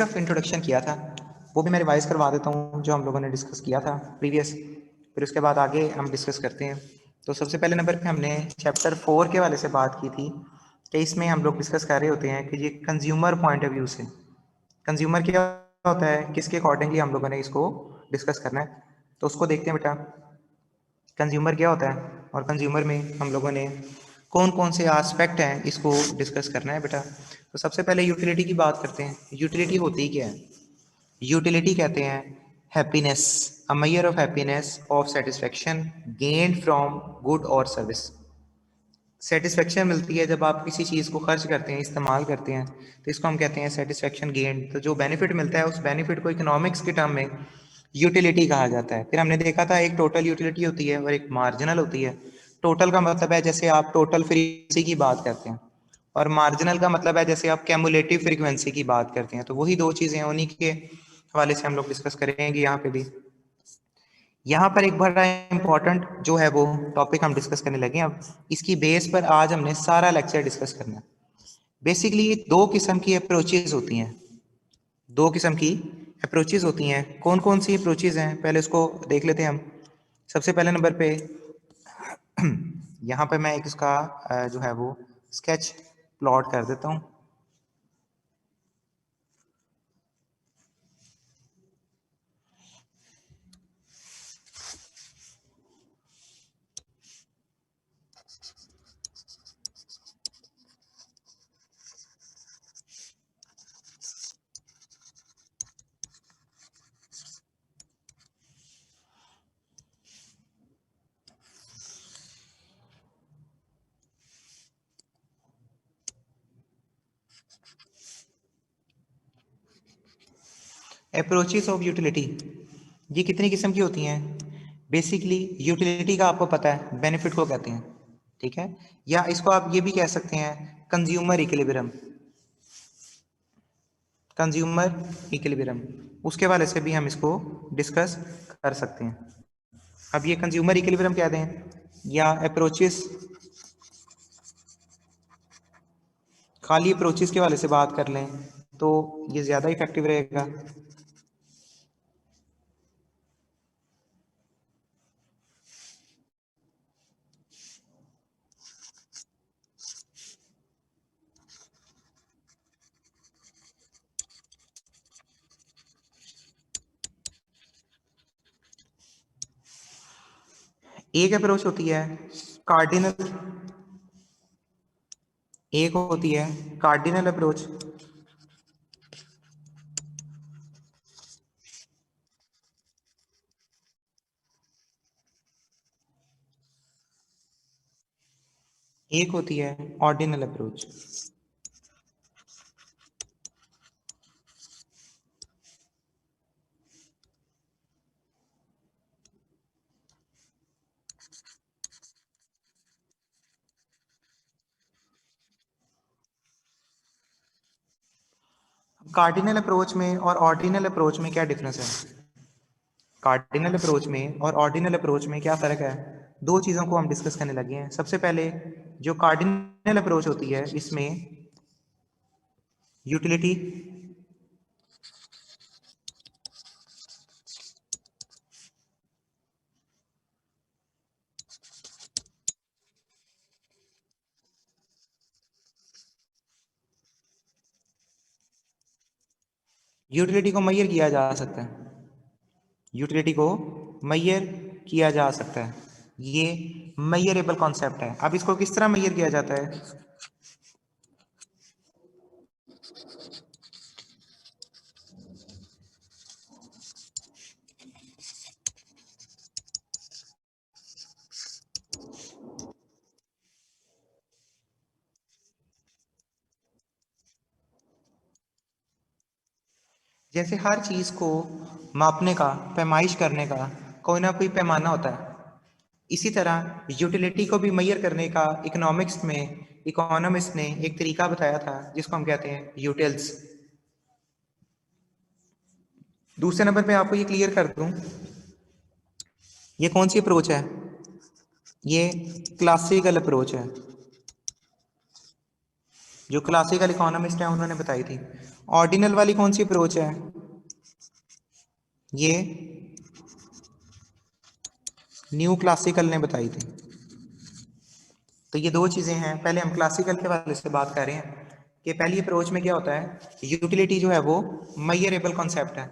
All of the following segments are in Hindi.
ऑफ इंट्रोडक्शन किया था, वो भी मैं रिवाइज करवा देता हूँ जो हम लोगों ने डिस्कस किया था प्रीवियस, फिर उसके बाद आगे हम डिस्कस करते हैं। तो सबसे पहले नंबर पे हमने चैप्टर 4 के वाले से बात की थी कि इसमें हम लोग डिस्कस कर रहे होते हैं कि ये कंज्यूमर पॉइंट ऑफ व्यू से कंज्यूमर क्या होता है, किसके अकॉर्डिंगली हम लोगों ने इसको डिस्कस करना है। तो उसको देखते हैं बेटा, कंज्यूमर क्या होता है और कंज्यूमर में हम लोगों ने कौन कौन से एस्पेक्ट हैं इसको डिस्कस करना है बेटा। तो सबसे पहले यूटिलिटी की बात करते हैं। यूटिलिटी होती क्या है? यूटिलिटी कहते हैं happiness, a measure of happiness of satisfaction gained from good और सर्विस। सेटिस्फेक्शन मिलती है जब आप किसी चीज़ को खर्च करते हैं, इस्तेमाल करते हैं, तो इसको हम कहते हैं सेटिस्फेक्शन गेन्ड। तो जो बेनिफिट मिलता है उस बेनिफिट को इकोनॉमिक्स के टर्म में यूटिलिटी कहा जाता है। फिर हमने देखा था एक टोटल यूटिलिटी होती है और एक मार्जिनल होती है। टोटल का मतलब है जैसे आप टोटल फ्रीक्वेंसी की बात करते हैं, और मार्जिनल का मतलब है जैसे आप कैमुलेटिव फ्रीक्वेंसी की बात करते हैं। तो वही दो चीज़ें हैं, उन्हीं के हवाले से हम लोग डिस्कस करेंगे यहाँ पे भी। यहाँ पर एक बड़ा इंपॉर्टेंट जो है वो टॉपिक हम डिस्कस करने लगे। अब इसकी बेस पर आज हमने सारा लेक्चर डिस्कस करना है। बेसिकली दो किस्म की अप्रोचेज होती हैं, दो किस्म की अप्रोचेज होती हैं। कौन कौन सी अप्रोचेज हैं पहले उसको देख लेते हैं हम। सबसे पहले नंबर पे यहाँ पे मैं एक इसका जो है वो स्केच प्लॉट कर देता हूँ। अप्रोचेस ऑफ यूटिलिटी, ये कितनी किस्म की होती हैं? बेसिकली यूटिलिटी का आपको पता है बेनिफिट को कहते हैं, ठीक है, या इसको आप ये भी कह सकते हैं कंज्यूमर इक्विलिब्रियम। कंज्यूमर इक्विलिब्रियम उसके वाले से भी हम इसको डिस्कस कर सकते हैं। अब ये कंज्यूमर इक्विलिब्रियम कह दें या अप्रोचेस, खाली अप्रोचेस के वाले से बात कर लें तो ये ज़्यादा इफेक्टिव रहेगा। एक अप्रोच होती है कार्डिनल, एक होती है कार्डिनल अप्रोच, एक होती है ऑर्डिनल अप्रोच। कार्डिनल अप्रोच में और ऑर्डिनल अप्रोच में क्या डिफरेंस है? कार्डिनल अप्रोच में और ऑर्डिनल अप्रोच में क्या फ़र्क है? दो चीज़ों को हम डिस्कस करने लगे हैं। सबसे पहले जो कार्डिनल अप्रोच होती है इसमें यूटिलिटी, यूटिलिटी को मेजर किया जा सकता है, यूटिलिटी को मेजर किया जा सकता है, ये मेजरेबल कॉन्सेप्ट है। अब इसको किस तरह मेजर किया जाता है? जैसे हर चीज़ को मापने का, पैमाइश करने का कोई ना कोई पैमाना होता है, इसी तरह यूटिलिटी को भी मेजर करने का इकोनॉमिक्स में इकोनॉमिस्ट ने एक तरीका बताया था जिसको हम कहते हैं यूटिल्स। दूसरे नंबर पे आपको ये क्लियर कर दूं, ये कौन सी अप्रोच है? ये क्लासिकल अप्रोच है। जो क्लासिकल इकोनॉमिस्ट हैं उन्होंने बताई थी। ऑर्डिनल वाली कौन सी अप्रोच है? ये न्यू क्लासिकल ने बताई थी। तो ये दो चीजें हैं। पहले हम क्लासिकल के वाले से बात कर रहे हैं कि पहली अप्रोच में क्या होता है, यूटिलिटी जो है वो मेजरेबल कॉन्सेप्ट है,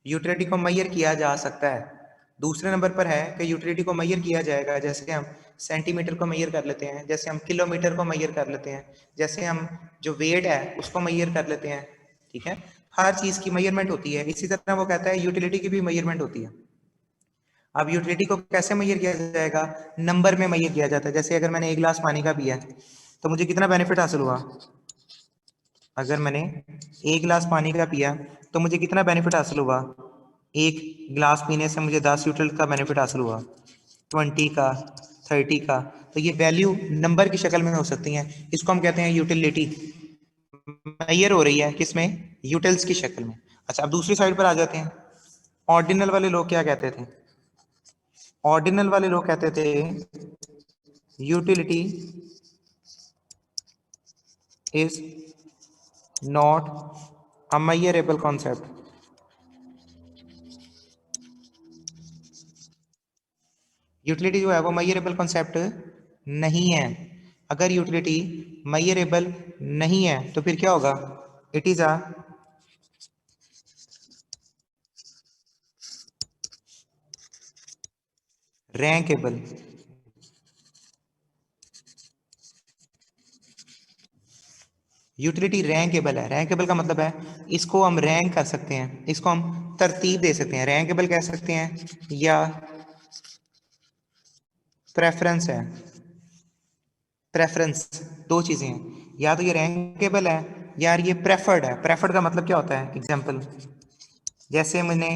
यूटिलिटी को मेजर किया जा सकता है। दूसरे नंबर पर है कि यूटिलिटी को मेजर किया जाएगा जैसे हम सेंटीमीटर को मेजर कर लेते हैं, जैसे हम किलोमीटर को मेजर कर लेते हैं, जैसे हम जो वेट है उसको मेजर कर लेते हैं। ठीक है, हर चीज की मेजरमेंट होती है। इसी तरह वो कहता है यूटिलिटी की भी मेजरमेंट होती है। अब यूटिलिटी को कैसे मेजर किया जाएगा? नंबर में मेजर किया जाता है। जैसे अगर मैंने 1 गिलास पानी का पिया तो मुझे कितना बेनिफिट हासिल हुआ? अगर मैंने 1 गिलास पानी का पिया तो मुझे कितना बेनिफिट हासिल हुआ? 1 गिलास पीने से मुझे 10 यूटिल का बेनिफिट हासिल हुआ, 20 का, 30 का। तो ये वैल्यू नंबर की शक्ल में हो सकती हैं। इसको हम कहते हैं यूटिलिटी। मेजर हो रही है किसमें? यूटिल्स की शक्ल में। अच्छा, अब दूसरी साइड पर आ जाते हैं। ऑर्डिनल वाले लोग क्या कहते थे? ऑर्डिनल वाले लोग कहते थे utility is not a measurable concept. Utility जो है वो मेजरेबल कॉन्सेप्ट नहीं है। अगर यूटिलिटी मेजरेबल नहीं है तो फिर क्या होगा? It is a rankable. Utility rankable है। रैंकेबल का मतलब है इसको हम रैंक कर सकते हैं, इसको हम तरतीब दे सकते हैं, रैंकेबल कह सकते हैं या प्रेफरेंस है। प्रेफरेंस दो चीजें हैं, या तो ये रैंकेबल है या ये प्रेफर्ड है। प्रेफर्ड का मतलब क्या होता है? एग्जाम्पल, जैसे मैंने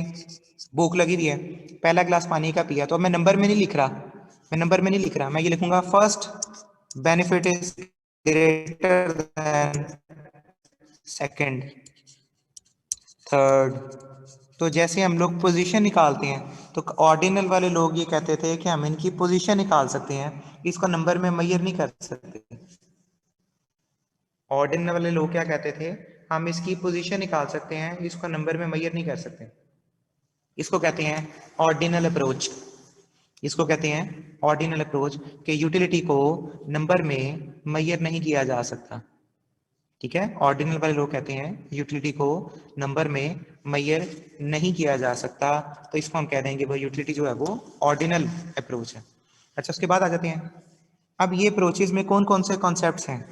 भूख लगी हुई है, पहला गिलास पानी का पिया, तो अब मैं नंबर में नहीं लिख रहा, मैं नंबर में नहीं लिख रहा, मैं ये लिखूंगा first benefit is greater than second, third. तो जैसे हम लोग पोजीशन निकालते हैं तो ऑर्डिनल वाले लोग ये कहते थे कि हम इनकी पोजीशन निकाल सकते हैं, इसको नंबर में मेजर नहीं कर सकते। ऑर्डिनल वाले लोग क्या कहते थे? हम इसकी पोजीशन निकाल सकते हैं, इसको नंबर में मेजर नहीं कर सकते। इसको कहते हैं ऑर्डिनल अप्रोच। इसको कहते हैं ऑर्डिनल अप्रोच कि यूटिलिटी को नंबर में मेजर नहीं किया जा सकता। ठीक है, ऑर्डिनल वाले लोग कहते हैं यूटिलिटी को नंबर में मेजर नहीं किया जा सकता, तो इसको हम कह देंगे वो यूटिलिटी जो है वो ऑर्डिनल अप्रोच है। अच्छा, उसके बाद आ जाते हैं, अब ये अप्रोचेज में कौन कौन से कॉन्सेप्ट्स हैं?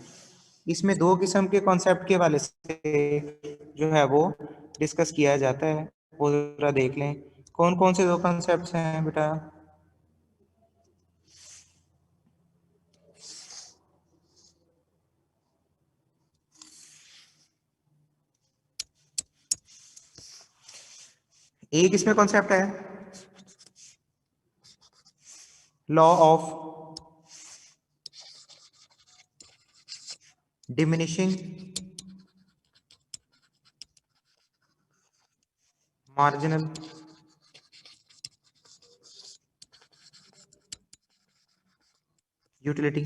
इसमें दो किस्म के कॉन्सेप्ट के वाले से जो है वो डिस्कस किया जाता है, वो जरा देख लें। कौन कौन से दो कॉन्सेप्ट्स हैं बेटा? एक इसमें कॉन्सेप्ट है law of diminishing marginal utility,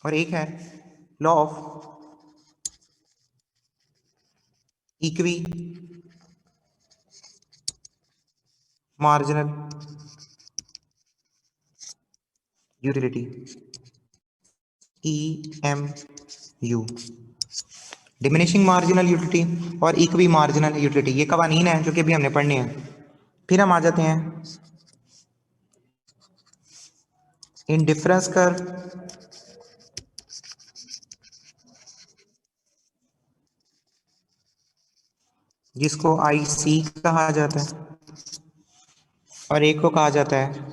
और एक है law of equi marginal utility, EMU। Diminishing marginal utility और इक्वी मार्जिनल यूटिलिटी, ये कवानीन है जो कि अभी हमने पढ़ने हैं। फिर हम आ जाते हैं इन डिफरेंस कर जिसको IC कहा जाता है और एक को कहा जाता है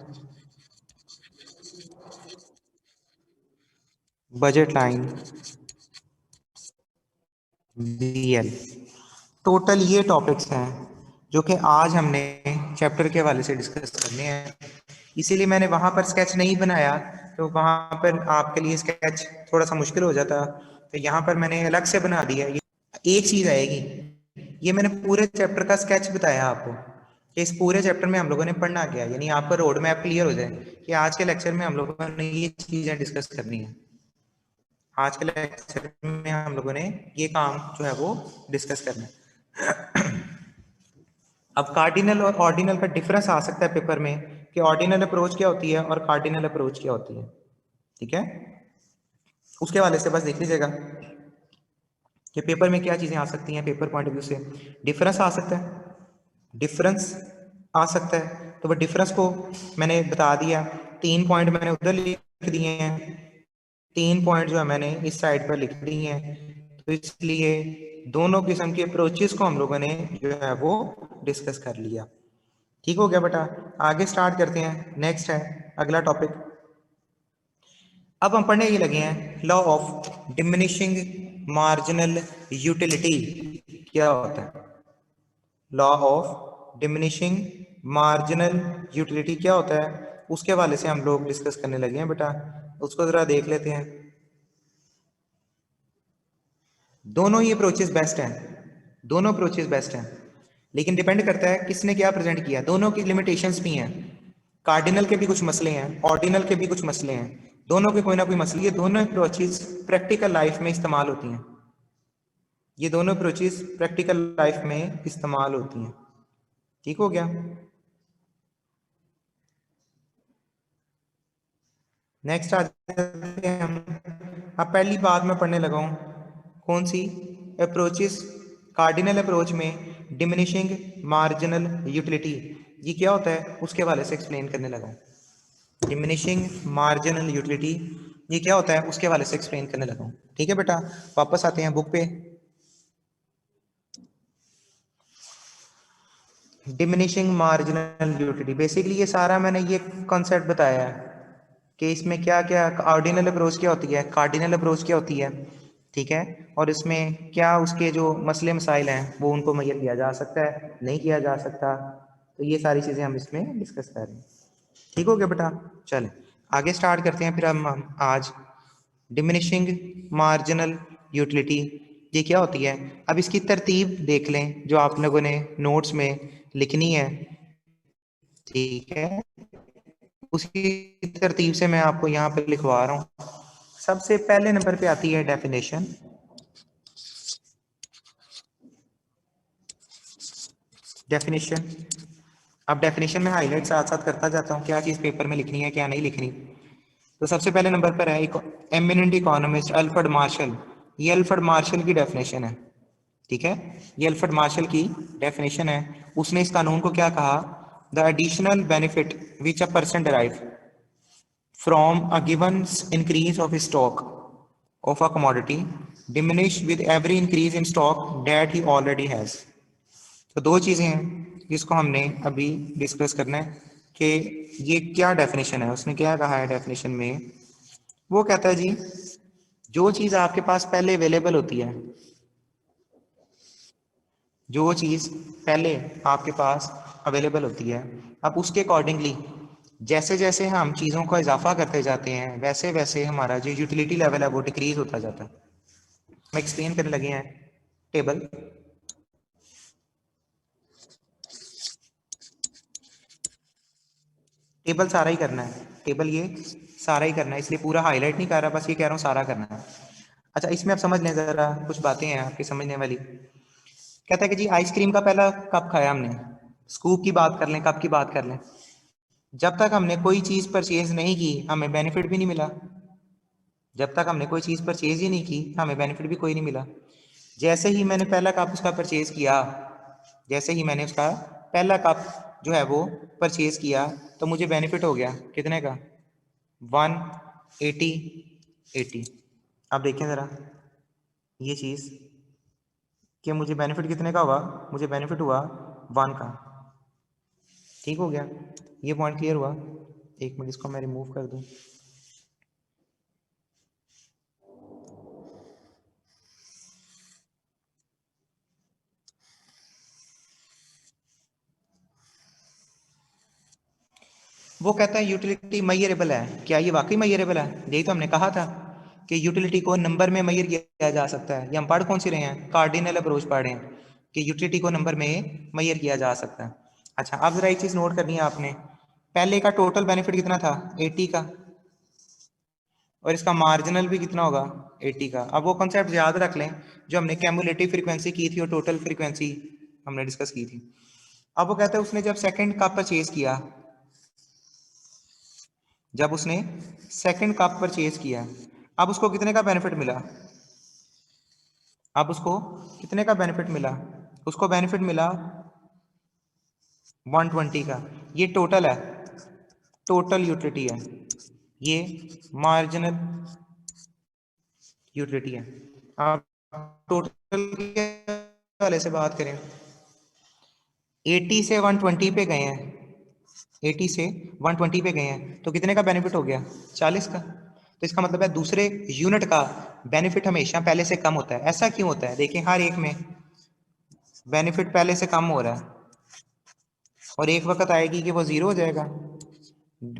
बजट लाइन BL। टोटल ये टॉपिक्स हैं जो कि आज हमने चैप्टर के हवाले से डिस्कस करने हैं। इसीलिए मैंने वहाँ पर स्केच नहीं बनाया, तो वहाँ पर आपके लिए स्केच थोड़ा सा मुश्किल हो जाता, तो यहाँ पर मैंने अलग से बना दिया। एक चीज़ आएगी, ये मैंने पूरे चैप्टर का स्केच बताया आपको कि इस पूरे चैप्टर में हम लोगों ने पढ़ना क्या है, यानी आपका रोड मैप क्लियर हो जाए कि आज के लेक्चर में हम लोगों ने ये चीज़ें डिस्कस करनी है। आज के लेक्चर में हम लोगों ने ये काम जो है वो डिस्कस करना है। अब कार्डिनल और ऑर्डिनल का डिफरेंस आ सकता है पेपर में कि ऑर्डिनल अप्रोच क्या होती है और कार्डिनल अप्रोच क्या होती है, ठीक है। उसके वाले से बस देख लीजिएगा कि पेपर में क्या चीजें आ सकती हैं, पेपर पॉइंट ऑफ व्यू से डिफरेंस आ सकता है, डिफरेंस आ सकता है। तो वो डिफरेंस को मैंने बता दिया, 3 पॉइंट मैंने उधर लिख दिए हैं, 3 पॉइंट जो है मैंने इस साइड पर लिख दिए हैं। तो इसलिए दोनों किस्म के अप्रोचेस को हम लोगों ने जो है वो डिस्कस कर लिया। ठीक हो गया बेटा, आगे स्टार्ट करते हैं। नेक्स्ट है अगला टॉपिक। अब हम पढ़ने ये लगे हैं law of diminishing marginal utility क्या होता है। Law of diminishing marginal utility क्या होता है, उसके हवाले से हम लोग डिस्कस करने लगे हैं बेटा, उसको जरा देख लेते हैं। दोनों ही अप्रोचेस बेस्ट हैं, दोनों अप्रोचेस बेस्ट हैं, लेकिन डिपेंड करता है किसने क्या प्रेजेंट किया। दोनों की लिमिटेशंस भी हैं, कार्डिनल के भी कुछ मसले हैं, ऑर्डिनल के भी कुछ मसले हैं, दोनों के कोई ना कोई मसले। ये दोनों अप्रोचेस प्रैक्टिकल लाइफ में इस्तेमाल होती हैं, ये दोनों अप्रोचेस प्रैक्टिकल लाइफ में इस्तेमाल होती हैं। ठीक हो गया। नेक्स्ट आ जाते हैं हम। अब पहली बात मैं पढ़ने लगा हूँ, कौन सी, अप्रोचेस कार्डिनल अप्रोच में डिमिनिशिंग मार्जिनल यूटिलिटी, ये क्या होता है उसके हवाले से एक्सप्लेन करने लगा हूँ। डिमिनिशिंग मार्जिनल यूटिलिटी ये क्या होता है उसके हवाले से एक्सप्लेन करने लगा हूँ। ठीक है बेटा, वापस आते हैं बुक पे। डिमिनिशिंग मार्जिनल यूटिलिटी, बेसिकली ये सारा मैंने ये कॉन्सेप्ट बताया है कि इसमें क्या क्या ऑर्डिनल अप्रोच क्या होती है, कार्डिनल अप्रोच क्या होती है, ठीक है, और इसमें क्या उसके जो मसले मसाइल हैं वो उनको मैयर किया जा सकता है, नहीं किया जा सकता। तो ये सारी चीज़ें हम इसमें डिस्कस कर रहे हैं। ठीक हो गया बेटा, चलें आगे स्टार्ट करते हैं। फिर हम आज डिमिनिशिंग मार्जिनल यूटिलिटी ये क्या होती है, अब इसकी तरतीब देख लें जो आप लोगों ने नोट्स में लिखनी है, ठीक है। उसी तरतीब से मैं आपको यहाँ पे लिखवा रहा हूँ। सबसे पहले नंबर पे आती है डेफिनेशन। डेफिनेशन, अब डेफिनेशन में हाईलाइट साथ साथ करता जाता हूँ क्या चीज़ पेपर में लिखनी है क्या नहीं लिखनी। तो सबसे पहले नंबर पर है एमिनेंट इकोनॉमिस्ट अल्फ्रेड मार्शल, ये अल्फ्रेड मार्शल की डेफिनेशन है, ठीक है। ये अल्फ्रेड मार्शल की डेफिनेशन है। उसने इस कानून को क्या कहा, the additional benefit which a person derive from a given increase of stock of a commodity diminish with every increase in stock that he already has। तो दो चीजें हैं जिसको हमने अभी डिस्कस करना है कि ये क्या डेफिनेशन है। उसने क्या कहा है डेफिनेशन में, वो कहता है जी जो चीज आपके पास पहले अवेलेबल होती है, जो चीज पहले आपके पास अवेलेबल होती है, अब उसके अकॉर्डिंगली जैसे जैसे हम चीज़ों का इजाफा करते जाते हैं वैसे वैसे हमारा जो यूटिलिटी लेवल है वो डिक्रीज होता जाता है। हम एक्सप्लेन करने लगे हैं टेबल। टेबल सारा ही करना है, टेबल ये सारा ही करना है, इसलिए पूरा हाईलाइट नहीं कर रहा, बस ये कह रहा हूँ सारा करना है। अच्छा इसमें आप समझ लें जरा, कुछ बातें हैं आपकी समझने वाली। कहता है कि जी आइसक्रीम का पहला कप खाया हमने, स्कूप की बात कर लें, कप की बात कर लें, जब तक हमने कोई चीज़ परचेज नहीं की हमें बेनिफिट भी नहीं मिला। जब तक हमने कोई चीज़ परचेज ही नहीं की हमें बेनिफिट भी कोई नहीं मिला। जैसे ही मैंने पहला कप उसका परचेज किया, जैसे ही मैंने उसका पहला कप जो है वो परचेज किया तो मुझे बेनिफिट हो गया कितने का, 180 अब देखें ज़रा ये चीज़ कि मुझे बेनिफिट कितने का हुआ, मुझे बेनिफिट हुआ 1 का। ठीक हो गया, ये पॉइंट क्लियर हुआ। एक मिनट इसको मैं रिमूव कर दूं। वो कहता है यूटिलिटी मैयरेबल है, क्या ये वाकई मैयरेबल है? यही तो हमने कहा था कि यूटिलिटी को नंबर में मैयर किया जा सकता है। ये हम पढ़ कौन सी रहे हैं, कार्डिनल अप्रोच पढ़ रहे हैं कि यूटिलिटी को नंबर में मैयर किया जा सकता है। अच्छा अब जरा एक चीज नोट करनी है आपने, पहले का टोटल बेनिफिट कितना था, 80 का, और इसका मार्जिनल भी कितना होगा 80 का। अब वो कॉन्सेप्ट याद रख लें जो हमने कैमुलेटिव फ्रीक्वेंसी की थी और टोटल फ्रीक्वेंसी हमने डिस्कस की थी। अब वो कहते हैं उसने जब सेकंड कप परचेज किया, जब उसने सेकंड कप परचेज किया, अब उसको कितने का बेनिफिट मिला? अब उसको कितने का बेनिफिट मिला? उसको बेनिफिट मिला 120 का। ये टोटल है, टोटल यूटिलिटी है, ये मार्जिनल यूटिलिटी है। आप टोटल के वाले से बात करें, 80 से 120 पे गए हैं, 80 से 120 पे गए हैं तो कितने का बेनिफिट हो गया? 40 का। तो इसका मतलब है दूसरे यूनिट का बेनिफिट हमेशा पहले से कम होता है। ऐसा क्यों होता है? देखिए हर एक में बेनिफिट पहले से कम हो रहा है और एक वक्त आएगी कि वो जीरो हो जाएगा।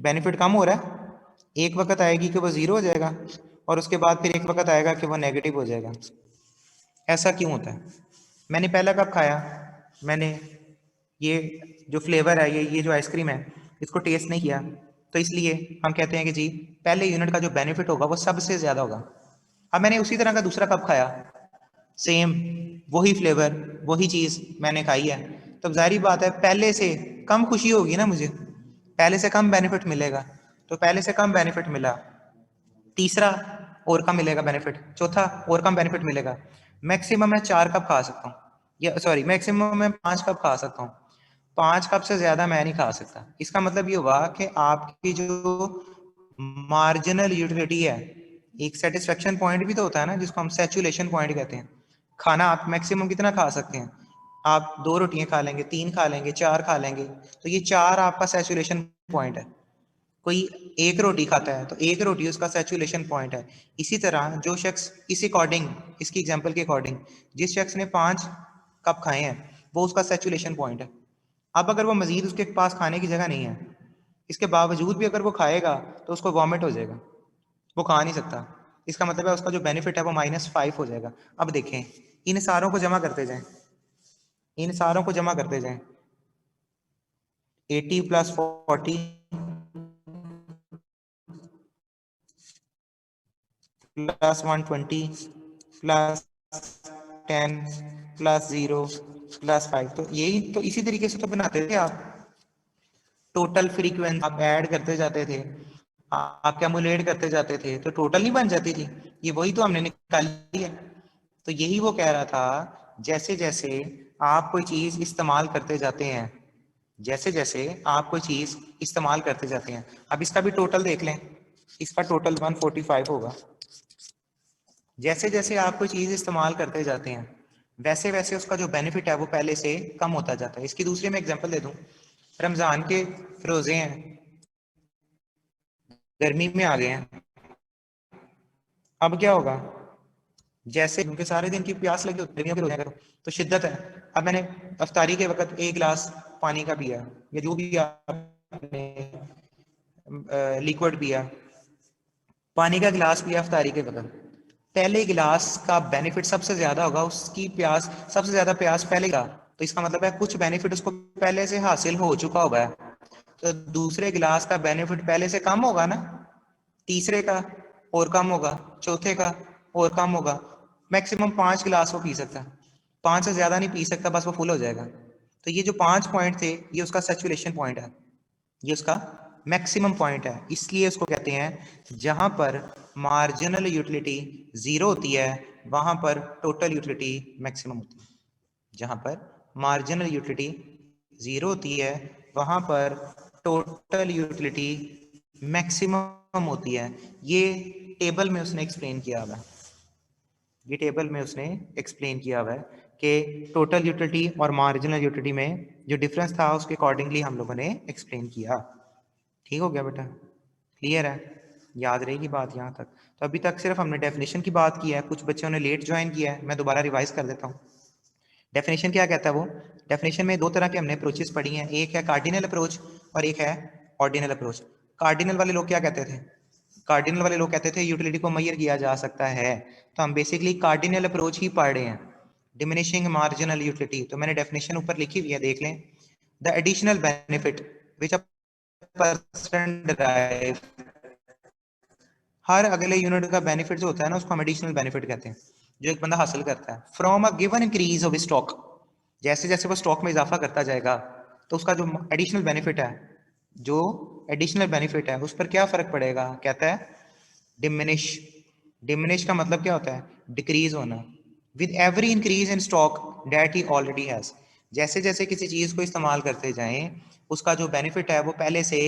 बेनिफिट कम हो रहा है, एक वक्त आएगी कि वो जीरो हो जाएगा और उसके बाद फिर एक वक्त आएगा कि वो नेगेटिव हो जाएगा। ऐसा क्यों होता है? मैंने पहला कप खाया, मैंने ये जो फ्लेवर है, ये जो आइसक्रीम है, इसको टेस्ट नहीं किया, तो इसलिए हम कहते हैं कि जी पहले यूनिट का जो बेनिफिट होगा वो सबसे ज्यादा होगा। अब मैंने उसी तरह का दूसरा कप खाया, सेम वही फ्लेवर वही चीज मैंने खाई है, तो जाहिर बात है पहले से कम खुशी होगी ना मुझे, पहले से कम बेनिफिट मिलेगा। तो पहले से कम बेनिफिट मिला, तीसरा और कम मिलेगा बेनिफिट, चौथा और कम बेनिफिट मिलेगा। मैक्सिमम मैं 4 कप खा सकता हूँ, या सॉरी मैक्सिमम मैं 5 कप खा सकता हूँ, 5 कप से ज्यादा मैं नहीं खा सकता। इसका मतलब ये हुआ कि आपकी जो मार्जिनल यूटिलिटी है, एक सेटिस्फेक्शन पॉइंट भी तो होता है ना जिसको हम सैचुरेशन पॉइंट कहते हैं। खाना आप मैक्सिमम कितना खा सकते हैं? आप 2 रोटियां खा लेंगे, 3 खा लेंगे, 4 खा लेंगे, तो ये 4 आपका सैचुरेशन पॉइंट है। कोई एक रोटी खाता है तो एक रोटी उसका सैचुरेशन पॉइंट है। इसी तरह जो शख्स इस अकॉर्डिंग, इसकी एग्जांपल के अकॉर्डिंग, जिस शख्स ने 5 कप खाए हैं वो उसका सैचुरेशन पॉइंट है। अब अगर वो मजीद उसके पास खाने की जगह नहीं है, इसके बावजूद भी अगर वो खाएगा तो उसको वॉमिट हो जाएगा, वो खा नहीं सकता। इसका मतलब है उसका जो बेनिफिट है वो -5 हो जाएगा। अब देखें, इन सारों को जमा करते जाएं, इन सारों को जमा करते जाएं, 80 + 40 + 120 + 10 + 0 + 5, तो यही तो इसी तरीके से तो बनाते थे आप। टोटल फ्रीक्वेंसी आप ऐड करते जाते थे, आप कैमुलेट करते जाते थे, तो टोटल नहीं बन जाती थी। ये वही तो हमने निकाली है। तो यही वो कह रहा था, जैसे जैसे आप कोई चीज इस्तेमाल करते जाते हैं, जैसे जैसे आप कोई चीज इस्तेमाल करते जाते हैं, अब इसका भी टोटल देख लें, इसका टोटल 145 होगा। जैसे जैसे आप कोई चीज इस्तेमाल करते जाते हैं वैसे वैसे उसका जो बेनिफिट है वो पहले से कम होता जाता है। इसकी दूसरी मैं एग्जांपल दे दूं, रमजान के रोजे हैं, गर्मी में आ गए हैं, अब क्या होगा? जैसे क्योंकि सारे दिन की प्यास लगी होती है, गर्मियों के रोजे करो तो शिद्दत है। अब मैंने अफ्तारी के वक्त 1 गिलास पानी का पिया, या जो भी आपने लिक्विड पिया, पानी का गिलास पिया अफ्तारी के वक्त, पहले गिलास का बेनिफिट सबसे ज्यादा होगा, उसकी प्यास सबसे ज्यादा प्यास पहले का, तो इसका मतलब है कुछ बेनिफिट उसको पहले से हासिल हो चुका होगा है। तो दूसरे गिलास का बेनिफिट पहले से कम होगा ना, तीसरे का और कम होगा, चौथे का और कम होगा। मैक्सिमम 5 गिलास वो पी सकता है, 5 से ज्यादा नहीं पी सकता, बस वो फुल हो जाएगा। तो ये जो 5 पॉइंट थे ये उसका सैचुरेशन पॉइंट है, ये उसका मैक्सिमम पॉइंट है। इसलिए उसको कहते हैं जहां पर मार्जिनल यूटिलिटी जीरो होती है वहां पर टोटल यूटिलिटी मैक्सिमम होती है। जहां पर मार्जिनल यूटिलिटी जीरो होती है वहां पर टोटल यूटिलिटी मैक्सिमम होती है। ये टेबल में उसने एक्सप्लेन किया हुआ है, ये टेबल में उसने एक्सप्लेन किया हुआ है कि टोटल यूटिलिटी और मार्जिनल यूटिलिटी में जो डिफरेंस था उसके अकॉर्डिंगली हम लोगों ने एक्सप्लेन किया। ठीक हो गया बेटा? क्लियर है? याद रहेगी बात यहाँ तक? तो अभी तक सिर्फ हमने डेफिनेशन की बात की है, कुछ बच्चों ने लेट ज्वाइन किया है, मैं दोबारा रिवाइज कर देता हूँ। डेफिनेशन क्या कहता है वो? डेफिनेशन में 2 तरह के हमने अप्रोचेस पढ़ी हैं, एक है कार्डिनल अप्रोच और एक है ऑर्डिनल अप्रोच। कार्डिनल वाले लोग क्या कहते थे? कार्डिनल वाले लोग कहते थे यूटिलिटी को मेजर किया जा सकता है, तो हम बेसिकली कार्डिनल अप्रोच ही पढ़ रहे हैं, डिमिनिशिंग मार्जिनल यूटिलिटी। तो मैंने डेफिनेशन ऊपर लिखी हुई है, देख लें। The additional benefit which a person derive, हर अगले यूनिट का बेनिफिट जो होता है ना उसको हम एडिशनल बेनिफिट कहते हैं, जो एक बंदा हासिल करता है from a given increase of stock. जैसे जैसे वो स्टॉक में इजाफा करता जाएगा तो उसका जो एडिशनल बेनिफिट है, जो एडिशनल बेनिफिट है उस पर क्या फर्क पड़ेगा, कहता है डिमिनिश। डिमिनिश का मतलब क्या होता है, डिक्रीज होना। With every increase in stock that he already has. जैसे जैसे किसी चीज को इस्तेमाल करते जाएं उसका जो बेनिफिट है वो पहले से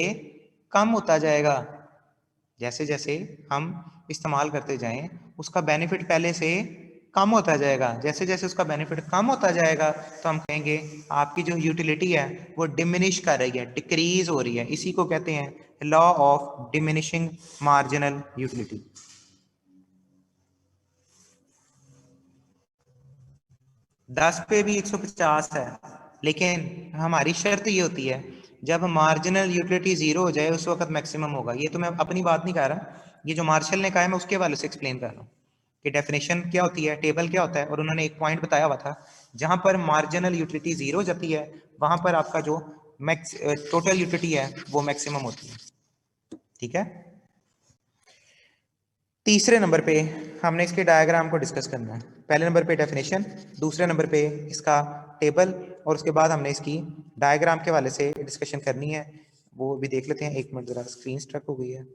कम होता जाएगा। जैसे जैसे हम इस्तेमाल करते जाएं उसका बेनिफिट पहले से कम होता जाएगा। जैसे जैसे उसका बेनिफिट कम होता जाएगा तो हम कहेंगे आपकी जो यूटिलिटी है वो डिमिनिश कर रही है, डिक्रीज हो रही है। इसी को कहते हैं law of diminishing marginal utility. 10 पे भी 150 है, लेकिन हमारी शर्त ये होती है जब मार्जिनल यूटिलिटी जीरो हो जाए उस वक्त मैक्सिमम होगा। ये तो मैं अपनी बात नहीं कर रहा, ये जो मार्शल ने कहा है मैं उसके हवाले से एक्सप्लेन कर रहा हूँ कि डेफिनेशन क्या होती है, टेबल क्या होता है। और उन्होंने एक पॉइंट बताया हुआ था जहां पर मार्जिनल यूटिलिटी जीरो हो जाती है वहां पर आपका जो मैक्स टोटल यूटिलिटी है वो मैक्सिमम होती है। ठीक है, तीसरे नंबर पे हमने इसके डायग्राम को डिस्कस करना है। पहले नंबर पे डेफिनेशन, दूसरे नंबर पे इसका टेबल, और उसके बाद हमने इसकी डायग्राम के वाले से डिस्कशन करनी है। वो भी देख लेते हैं। एक मिनट, जरा स्क्रीन स्ट्रक हो गई है।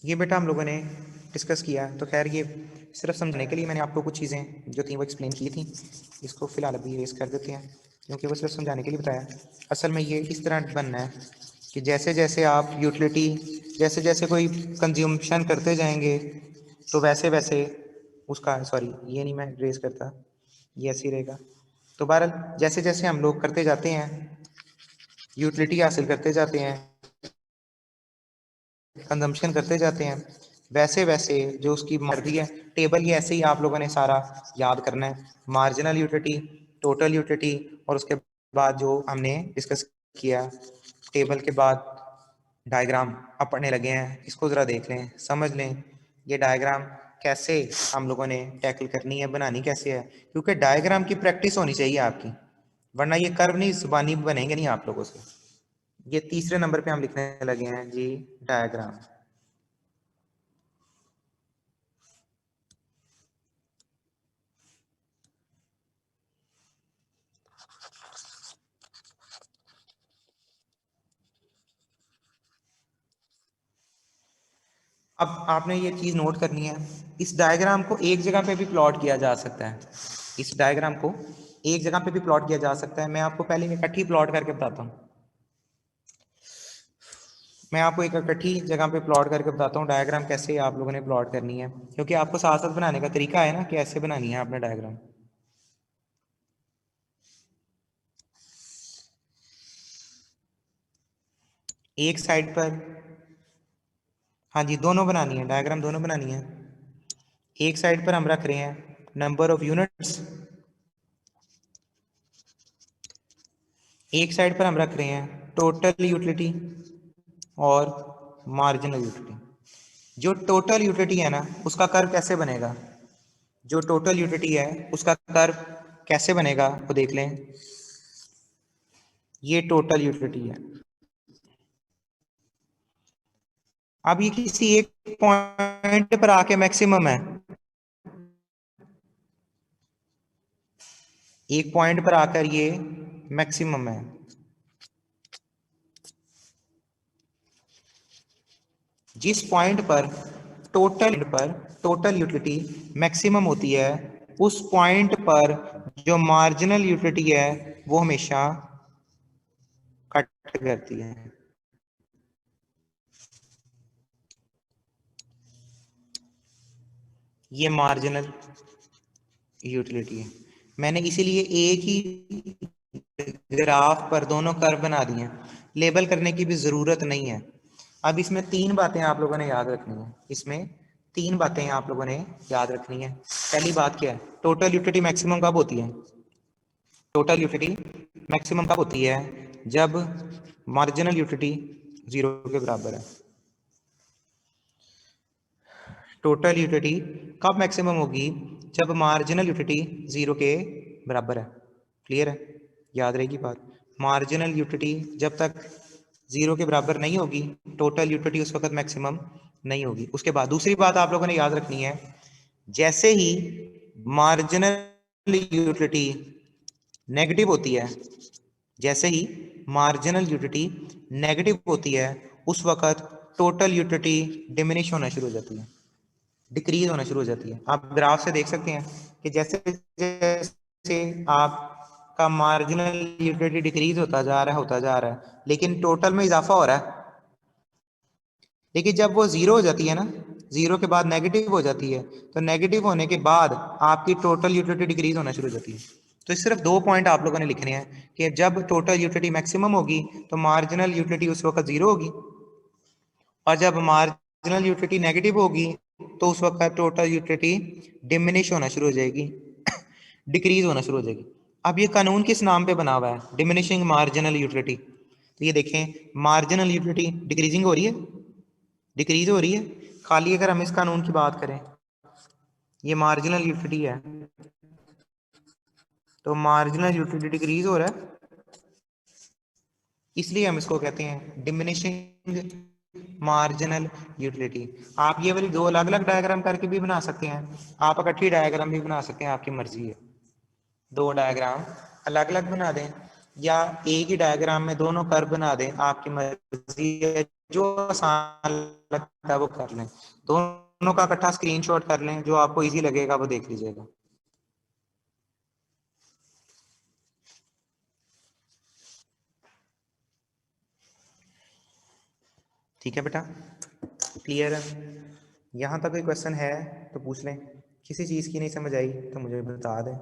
ये बेटा हम लोगों ने डिस्कस किया, तो खैर ये सिर्फ समझने के लिए मैंने आपको कुछ चीज़ें जो थी वो एक्सप्लेन की थी। इसको फिलहाल अभी रेस कर देते हैं क्योंकि वो सिर्फ समझाने के लिए बताया। असल में ये इस तरह बनना है कि जैसे जैसे आप यूटिलिटी, जैसे जैसे कोई कंज्यूमशन करते जाएंगे तो वैसे वैसे उसका, सॉरी ये नहीं मैं रेस करता, ये ऐसे ही रहेगा। तो बहरहाल जैसे जैसे हम लोग करते जाते हैं, यूटिलिटी हासिल करते जाते हैं, कंजम्पशन करते जाते हैं, वैसे वैसे जो उसकी मर्जी है, टेबल ये ऐसे ही आप लोगों ने सारा याद करना है। मार्जिनल यूटिलिटी, टोटल यूटिलिटी, और उसके बाद जो हमने डिस्कस किया टेबल के बाद डायग्राम अब पढ़ने लगे हैं। इसको ज़रा देख लें, समझ लें ये डायग्राम कैसे हम लोगों ने टैकल करनी है, बनानी कैसे है, क्योंकि डायग्राम की प्रैक्टिस होनी चाहिए आपकी, वरना ये कर्व नहीं जुबानी बनेंगे नहीं आप लोगों से। ये तीसरे नंबर पे हम लिखने लगे हैं जी, डायग्राम। अब आपने ये चीज़ नोट करनी है, इस डायग्राम को एक जगह पे भी प्लॉट किया जा सकता है। इस डायग्राम को एक जगह पे भी प्लॉट किया जा सकता है। मैं आपको पहले इकट्ठी प्लॉट करके बताता हूँ। मैं आपको एक इकट्ठी जगह पे प्लॉट करके बताता हूँ डायग्राम कैसे आप लोगों ने प्लॉट करनी है, क्योंकि आपको साथ साथ बनाने का तरीका है ना, कैसे बनानी है आपने डायग्राम। एक साइड पर, हाँ जी दोनों बनानी है, डायग्राम दोनों बनानी है। एक साइड पर हम रख रहे हैं नंबर ऑफ यूनिट्स, एक साइड पर हम रख रहे हैं टोटल यूटिलिटी और मार्जिनल यूटिलिटी। जो टोटल यूटिलिटी है ना उसका कर्व कैसे बनेगा, जो टोटल यूटिलिटी है उसका कर्व कैसे बनेगा वो देख लें। ये टोटल यूटिलिटी है। अब ये किसी एक पॉइंट पर आके मैक्सिमम है, एक पॉइंट पर आकर ये मैक्सिमम है। जिस पॉइंट पर टोटल यूटिलिटी मैक्सिमम होती है उस पॉइंट पर जो मार्जिनल यूटिलिटी है वो हमेशा कट करती है। ये मार्जिनल यूटिलिटी है। मैंने इसीलिए एक ही ग्राफ पर दोनों कर्व बना दिए हैं, लेबल करने की भी जरूरत नहीं है। अब इसमें तीन बातें आप लोगों ने याद रखनी है, इसमें तीन बातें आप लोगों ने याद रखनी है। पहली बात क्या है, टोटल यूटिलिटी मैक्सिमम कब होती है, टोटल यूटिलिटी मैक्सिमम कब होती है, जब मार्जिनल यूटिलिटी जीरो के बराबर है। टोटल यूटिलिटी कब मैक्सिमम होगी? जब मार्जिनल यूटिलिटी 0 के बराबर है। क्लियर है? याद रहेगी बात। मार्जिनल यूटिलिटी जब तक 0 के बराबर नहीं होगी, टोटल यूटिलिटी उस वक्त मैक्सिमम नहीं होगी। उसके बाद दूसरी बात आप लोगों ने याद रखनी है, जैसे ही मार्जिनल यूटिलिटी नेगेटिव होती है, जैसे ही मार्जिनल यूटिलिटी नेगेटिव होती है, उस वक्त टोटल यूटिलिटी डिमिनिश होना शुरू हो जाती है, डिक्रीज होना शुरू हो जाती है। आप ग्राफ से देख सकते हैं कि जैसे जैसे आपका मार्जिनल यूटिलिटी डिक्रीज होता जा रहा है, लेकिन टोटल में इजाफा हो रहा है। लेकिन जब वो जीरो हो जाती है ना, जीरो के बाद नेगेटिव हो जाती है, तो नेगेटिव होने के बाद आपकी टोटल यूटिलिटी डिक्रीज होना शुरू हो जाती है। तो सिर्फ दो पॉइंट आप लोगों ने लिखने हैं कि जब टोटल यूटिलिटी मैक्सिमम होगी तो मार्जिनल यूटिलिटी उस वक्त जीरो होगी, और जब मार्जिनल यूटिलिटी नेगेटिव होगी तो उस वक्त टोटल यूटिलिटी डिमिनिश होना शुरू हो जाएगी, डिक्रीज होना शुरू हो जाएगी। अब ये कानून किस नाम पे बना हुआ है? Diminishing marginal utility. तो ये देखें, मार्जिनल यूटिलिटी डिक्रीजिंग हो रही है, डिक्रीज हो रही है। खाली अगर हम इस कानून की बात करें, ये मार्जिनल यूटिलिटी है, तो मार्जिनल यूटिलिटी डिक्रीज हो रहा है, इसलिए हम इसको कहते हैं डिमिनिशिंग मार्जिनल यूटिलिटी। आप ये वाली दो अलग अलग डायग्राम करके भी बना सकते हैं, आप इकट्ठी डायग्राम भी बना सकते हैं, आपकी मर्जी है। दो डायग्राम अलग अलग बना दें या एक ही डायग्राम में दोनों कर्व बना दें, आपकी मर्जी है, जो आसान लगता है वो कर लें। दोनों का इकट्ठा स्क्रीनशॉट कर लें, जो आपको इजी लगेगा वो देख लीजिएगा। ठीक है बेटा, क्लियर है? यहाँ तक कोई क्वेश्चन है तो पूछ लें, किसी चीज़ की नहीं समझ आई तो मुझे बता दें।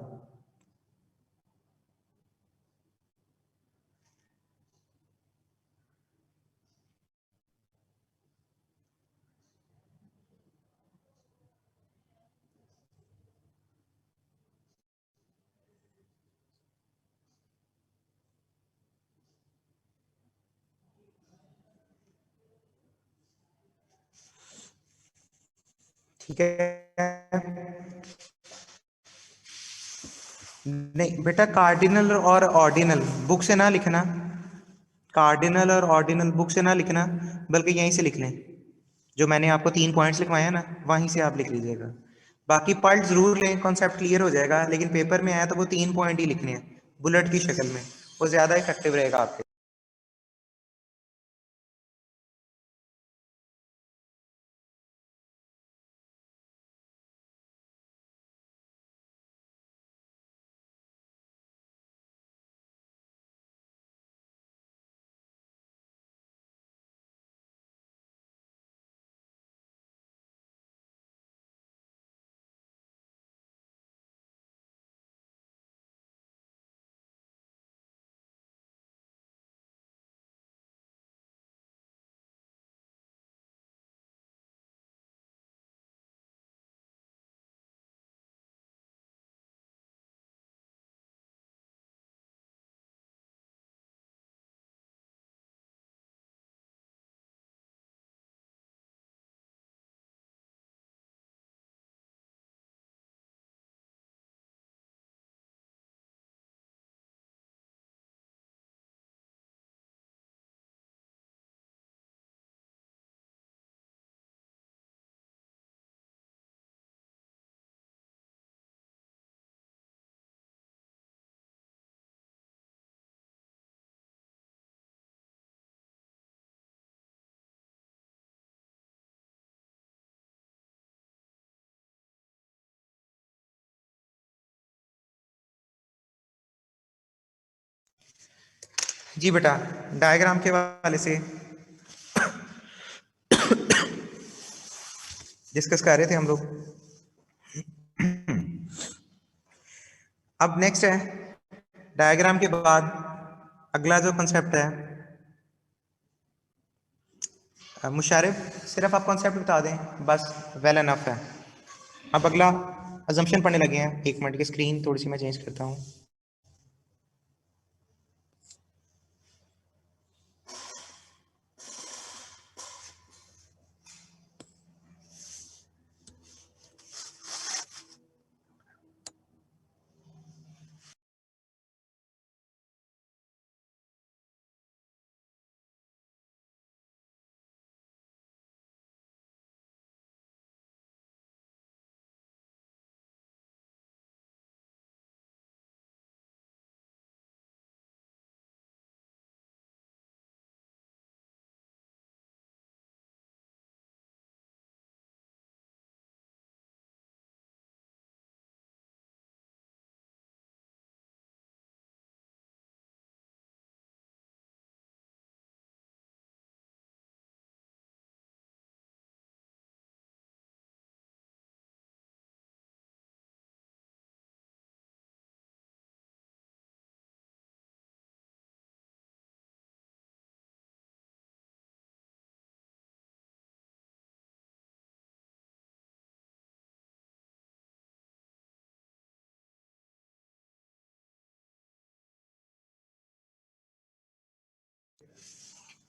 ठीक है, नहीं बेटा, कार्डिनल और ऑर्डिनल बुक से ना लिखना, कार्डिनल और ऑर्डिनल बुक से ना लिखना, बल्कि यहीं से लिख लें। जो मैंने आपको 3 पॉइंट्स लिखवाए हैं ना, वहीं से आप लिख लीजिएगा। बाकी पढ़ जरूर लें, कॉन्सेप्ट क्लियर हो जाएगा, लेकिन पेपर में आया तो वो 3 पॉइंट ही लिखने हैं बुलेट की शक्ल में, वो ज़्यादा इफेक्टिव रहेगा आपके। जी बेटा, डायग्राम के वाले से डिस्कस कर रहे थे हम लोग। अब नेक्स्ट है, डायग्राम के बाद अगला जो कंसेप्ट है, मुशारिफ सिर्फ आप कॉन्सेप्ट बता दें बस, वेल एनफ है। अब अगला अजम्पशन पढ़ने लगे हैं। एक मिनट की स्क्रीन थोड़ी सी मैं चेंज करता हूँ।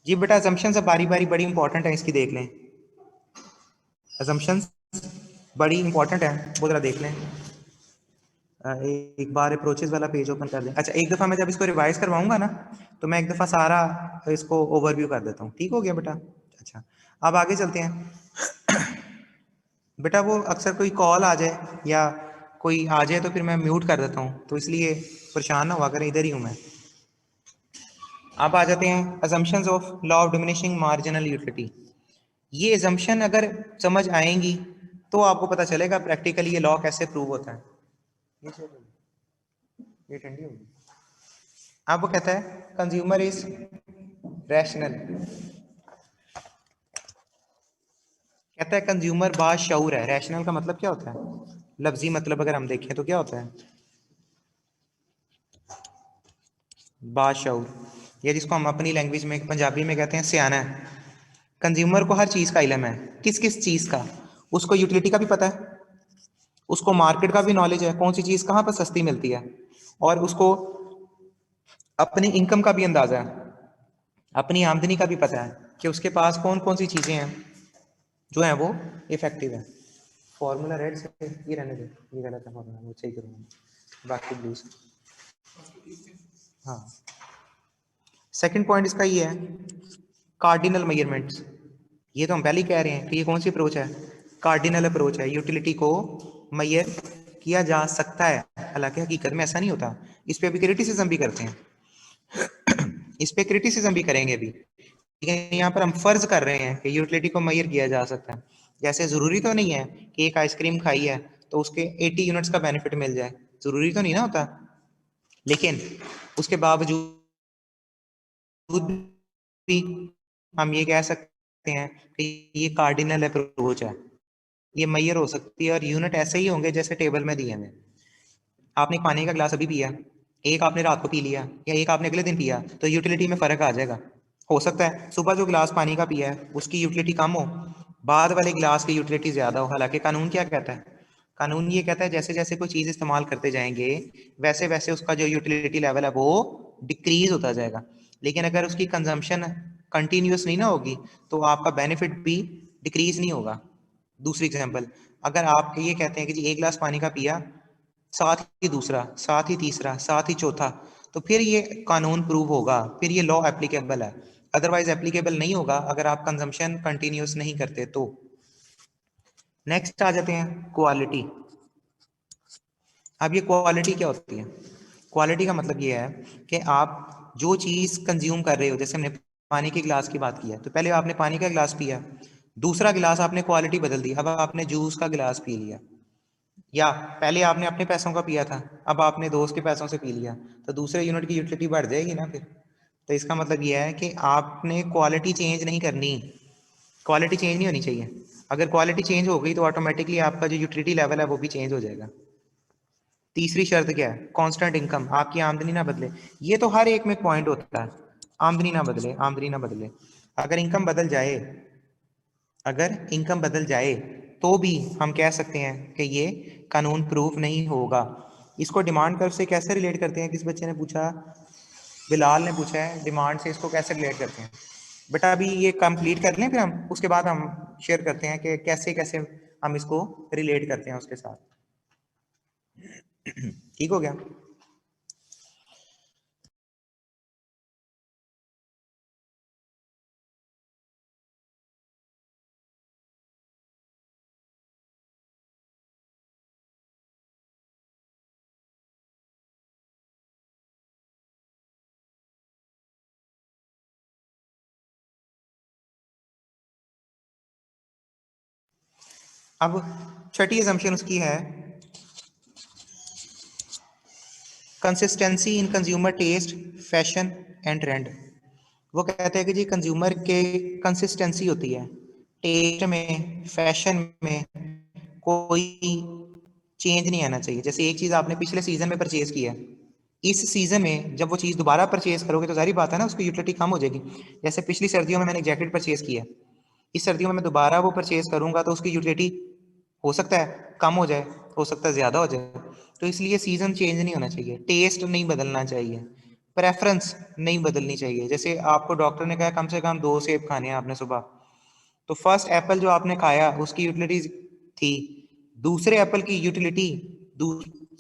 जी बेटा assumptions अब बारी बारी बड़ी इंपॉर्टेंट है, इसकी देख लें। assumptions बड़ी इंपॉर्टेंट है, वो जरा देख लें। एक बार अप्रोचेस वाला पेज ओपन कर दें। अच्छा, एक दफ़ा मैं जब इसको रिवाइज करवाऊंगा ना, तो मैं एक दफ़ा सारा इसको ओवरव्यू कर देता हूँ। ठीक हो गया बेटा? अच्छा, अब आगे चलते हैं। बेटा वो अक्सर कोई कॉल आ जाए या कोई आ जाए तो फिर मैं म्यूट कर देता हूँ, तो इसलिए परेशान ना हुआ करें, इधर ही हूँ मैं। अब आ जाते हैं assumptions of law of diminishing marginal utility. ये assumption अगर समझ आएंगी तो आपको पता चलेगा प्रैक्टिकली ये लॉ कैसे प्रूव होता है। ये ठंडी होगी। अब वो कहता है कंज्यूमर इज रैशनल, कहता है कंज्यूमर बाशऊर है। रैशनल का मतलब क्या होता है? लफ्जी मतलब अगर हम देखें तो क्या होता है? बाशऊर, या जिसको हम अपनी लैंग्वेज में पंजाबी में कहते हैं सियाना है। कंज्यूमर को हर चीज़ का इल्म है। किस किस चीज़ का? उसको यूटिलिटी का भी पता है, उसको मार्केट का भी नॉलेज है, कौन सी चीज़ कहाँ पर सस्ती मिलती है, और उसको अपनी इनकम का भी अंदाज़ा है, अपनी आमदनी का भी पता है कि उसके पास कौन कौन सी चीज़ें हैं जो है वो इफेक्टिव है। फॉर्मूला रेड से ये रहने दे, ये गलत है फॉर्मूला, वो सही करूँगा बाकी ब्लू से। हाँ, सेकंड पॉइंट इसका ये है कार्डिनल मेजरमेंट्स। ये तो हम पहले ही कह रहे हैं कि ये कौन सी अप्रोच है? कार्डिनल अप्रोच है। यूटिलिटी को मेजर किया जा सकता है, हालांकि हकीकत में ऐसा नहीं होता। इस पे अभी क्रिटिसिज्म भी करते हैं, इस पे क्रिटिसिज्म भी करेंगे अभी। लेकिन यहाँ पर हम फर्ज कर रहे हैं कि यूटिलिटी को मेजर किया जा सकता है। जैसे जरूरी तो नहीं है कि एक आइसक्रीम खाई है तो उसके 80 यूनिट्स का बेनिफिट मिल जाए, जरूरी तो नहीं ना होता। लेकिन उसके बावजूद भी हम ये कह सकते हैं कि ये कार्डिनल अप्रोच है, ये मेजर हो सकती है, और यूनिट ऐसे ही होंगे जैसे टेबल में दिए हैं। आपने पानी का ग्लास अभी पिया, एक आपने रात को पी लिया या एक आपने अगले दिन पिया, तो यूटिलिटी में फर्क आ जाएगा। हो सकता है सुबह जो गिलास पानी का पिया है उसकी यूटिलिटी कम हो, बाद वाले गिलास की यूटिलिटी ज्यादा हो। हालांकि कानून क्या कहता है? कानून ये कहता है जैसे जैसे कोई चीज इस्तेमाल करते जाएंगे वैसे वैसे उसका जो यूटिलिटी लेवल है वो डिक्रीज होता जाएगा। लेकिन अगर उसकी कंजम्पशन कंटिन्यूस नहीं ना होगी तो आपका बेनिफिट भी डिक्रीज नहीं होगा। दूसरी एग्जांपल, अगर आप ये कहते हैं कि जी एक गिलास पानी का पिया, साथ ही दूसरा, साथ ही तीसरा, साथ ही चौथा, तो फिर ये कानून प्रूव होगा, फिर ये लॉ एप्लीकेबल है। अदरवाइज एप्लीकेबल नहीं होगा अगर आप कंजम्पशन कंटिन्यूस नहीं करते तो। नेक्स्ट आ जाते हैं क्वालिटी। अब ये क्वालिटी क्या होती है? क्वालिटी का मतलब ये है कि आप जो चीज़ कंज्यूम कर रहे हो, जैसे हमने पानी के गिलास की बात की है, तो पहले आपने पानी का गिलास पिया, दूसरा गिलास आपने क्वालिटी बदल दी, अब आपने जूस का गिलास पी लिया। या पहले आपने अपने पैसों का पिया था, अब आपने दोस्त के पैसों से पी लिया, तो दूसरे यूनिट की यूटिलिटी बढ़ जाएगी ना फिर। तो इसका मतलब यह है कि आपने क्वालिटी चेंज नहीं करनी, क्वालिटी चेंज नहीं होनी चाहिए। अगर क्वालिटी चेंज हो गई तो ऑटोमेटिकली आपका जो यूटिलिटी लेवल है वो भी चेंज हो जाएगा। तीसरी शर्त क्या है? कांस्टेंट इनकम, आपकी आमदनी ना बदले। ये तो हर एक में पॉइंट होता है, आमदनी ना बदले, आमदनी ना बदले। अगर इनकम बदल जाए, अगर इनकम बदल जाए तो भी हम कह सकते हैं कि ये कानून प्रूफ नहीं होगा। इसको डिमांड कर्व से कैसे रिलेट करते हैं? किस बच्चे ने पूछा? बिलाल ने पूछा है, डिमांड से इसको कैसे रिलेट करते हैं? बेटा अभी ये कंप्लीट कर लें, फिर हम उसके बाद हम शेयर करते हैं कि कैसे कैसे हम इसको रिलेट करते हैं उसके साथ। ठीक हो गया? अब छठी assumption उसकी है consistency in consumer taste, fashion and trend. वो कहते हैं कि जी कंज्यूमर के कंसिस्टेंसी होती है, टेस्ट में, फैशन में कोई चेंज नहीं आना चाहिए। जैसे एक चीज आपने पिछले सीजन में परचेज की है, इस सीजन में जब वो चीज दोबारा परचेज करोगे तो जाहिर बात है ना उसकी यूटिलिटी कम हो जाएगी। जैसे पिछली सर्दियों में मैंने जैकेट परचेज की है, इस सर्दियों में मैं दोबारा वो परचेज करूंगा तो उसकी यूटिलिटी हो सकता है कम हो जाए, हो सकता है ज्यादा हो जाए। तो इसलिए सीजन चेंज नहीं होना चाहिए, टेस्ट नहीं बदलना चाहिए, प्रेफरेंस नहीं बदलनी चाहिए। जैसे आपको डॉक्टर ने कहा कम से कम 2 सेब खाने हैं आपने सुबह, तो फर्स्ट एप्पल जो आपने खाया उसकी यूटिलिटी थी, दूसरे एप्पल की यूटिलिटी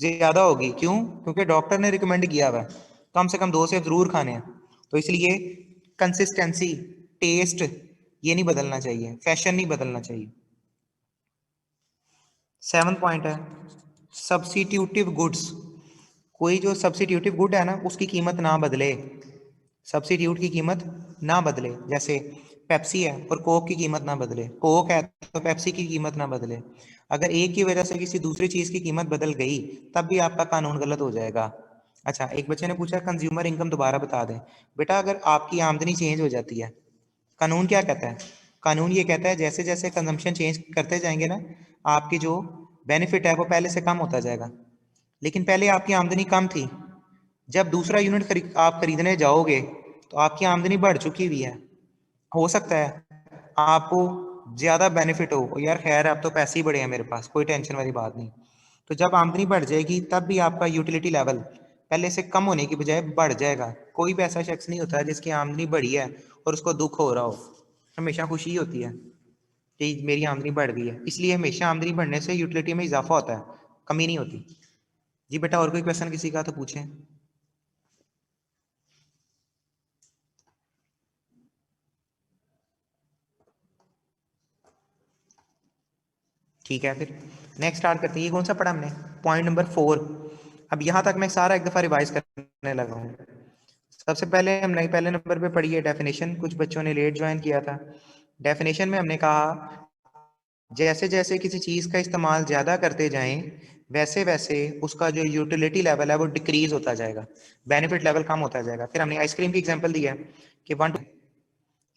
ज्यादा होगी। क्यों? क्योंकि डॉक्टर ने रिकमेंड किया हुआ है कम से कम 2 सेब जरूर खाने हैं। तो इसलिए कंसिस्टेंसी, टेस्ट, ये नहीं बदलना चाहिए, फैशन नहीं बदलना चाहिए। 7th पॉइंट है सब्स्टिट्यूटिव गुड्स। कोई जो सब्स्टिट्यूटिव गुड है ना उसकी कीमत ना बदले, सब्स्टिट्यूट की कीमत ना बदले। जैसे पेप्सी है और कोक की कीमत ना बदले, कोक है तो पेप्सी की कीमत ना बदले। अगर एक की वजह से किसी दूसरी चीज की कीमत बदल गई तब भी आपका कानून गलत हो जाएगा। अच्छा, एक बच्चे ने पूछा कंज्यूमर इनकम दोबारा बता दें। बेटा अगर आपकी आमदनी चेंज हो जाती है, कानून क्या कहता है? कानून ये कहता है जैसे जैसे कंजम्पशन चेंज करते जाएंगे ना, आपकी जो बेनिफिट है वो पहले से कम होता जाएगा। लेकिन पहले आपकी आमदनी कम थी, जब दूसरा यूनिट आप खरीदने जाओगे तो आपकी आमदनी बढ़ चुकी हुई है। हो सकता है आपको ज्यादा बेनिफिट हो, यार खैर अब तो पैसे ही बड़े हैं मेरे पास, कोई टेंशन वाली बात नहीं। तो जब आमदनी बढ़ जाएगी तब भी आपका यूटिलिटी लेवल पहले से कम होने की बजाय बढ़ जाएगा। कोई भी ऐसा शख्स नहीं होता जिसकी आमदनी बढ़ी है और उसको दुख हो रहा हो, हमेशा खुशी ही होती है कि मेरी आमदनी बढ़ गई है। इसलिए हमेशा आमदनी बढ़ने से यूटिलिटी में इजाफा होता है, कमी नहीं होती। जी बेटा, और कोई क्वेश्चन किसी का तो पूछें। ठीक है, फिर नेक्स्ट स्टार्ट करते हैं। ये कौन सा पढ़ा हमने? Point number 4। अब यहाँ तक मैं सारा एक दफा रिवाइज करने लगा हूँ। सबसे पहले हमने पहले नंबर पे पढ़ी है डेफिनेशन, कुछ बच्चों ने लेट ज्वाइन किया था। डेफिनेशन में हमने कहा जैसे जैसे किसी चीज का इस्तेमाल ज्यादा करते जाएं वैसे वैसे उसका जो यूटिलिटी लेवल है वो डिक्रीज होता जाएगा, बेनिफिट लेवल कम होता जाएगा। फिर हमने आइसक्रीम की एग्जांपल दी है कि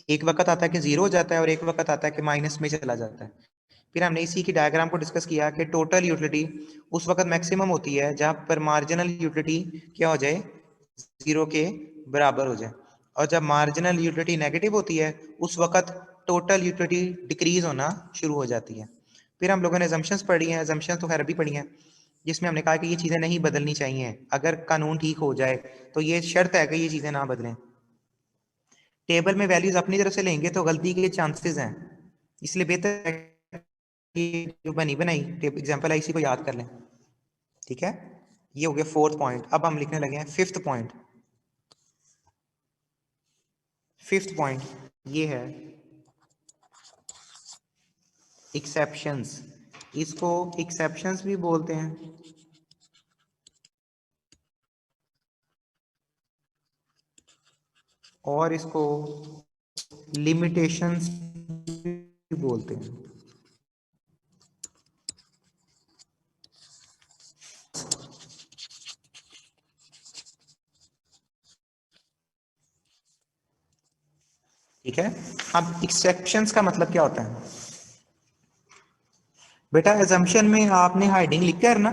एक वक्त आता है कि जीरो हो जाता है और एक वक्त आता है कि माइनस में चला जाता है। फिर हमने इसी की डायग्राम को डिस्कस किया कि टोटल यूटिलिटी उस वक्त मैक्सिमम होती है जहां पर मार्जिनल यूटिलिटी क्या हो जाए, जीरो के बराबर हो जाए। और जब मार्जिनल यूटिलिटी नेगेटिव होती है उस वक्त टोटल यूटिलिटी डिक्रीज होना शुरू हो जाती है। फिर हम लोगों ने assumptions पढ़ी हैं, assumptions तो खैर अभी पढ़ी हैं, जिसमें हमने कहा कि ये चीज़ें नहीं बदलनी चाहिए। अगर कानून ठीक हो जाए तो ये शर्त है कि ये चीज़ें ना बदलें। टेबल में वैल्यूज अपनी तरफ से लेंगे तो गलती के चांसेस हैं, इसलिए बेहतर है कि जो बनी बनाई एग्जाम्पल है इसी को याद कर लें। ठीक है, ये हो गया 4th पॉइंट। अब हम लिखने लगे हैं 5th पॉइंट। 5th पॉइंट ये है एक्सेप्शंस। इसको एक्सेप्शंस भी बोलते हैं और इसको लिमिटेशंस भी बोलते हैं। ठीक है, अब एक्सेप्शंस का मतलब क्या होता है? बेटा एजम्पशन में आपने हाइडिंग लिख कर ना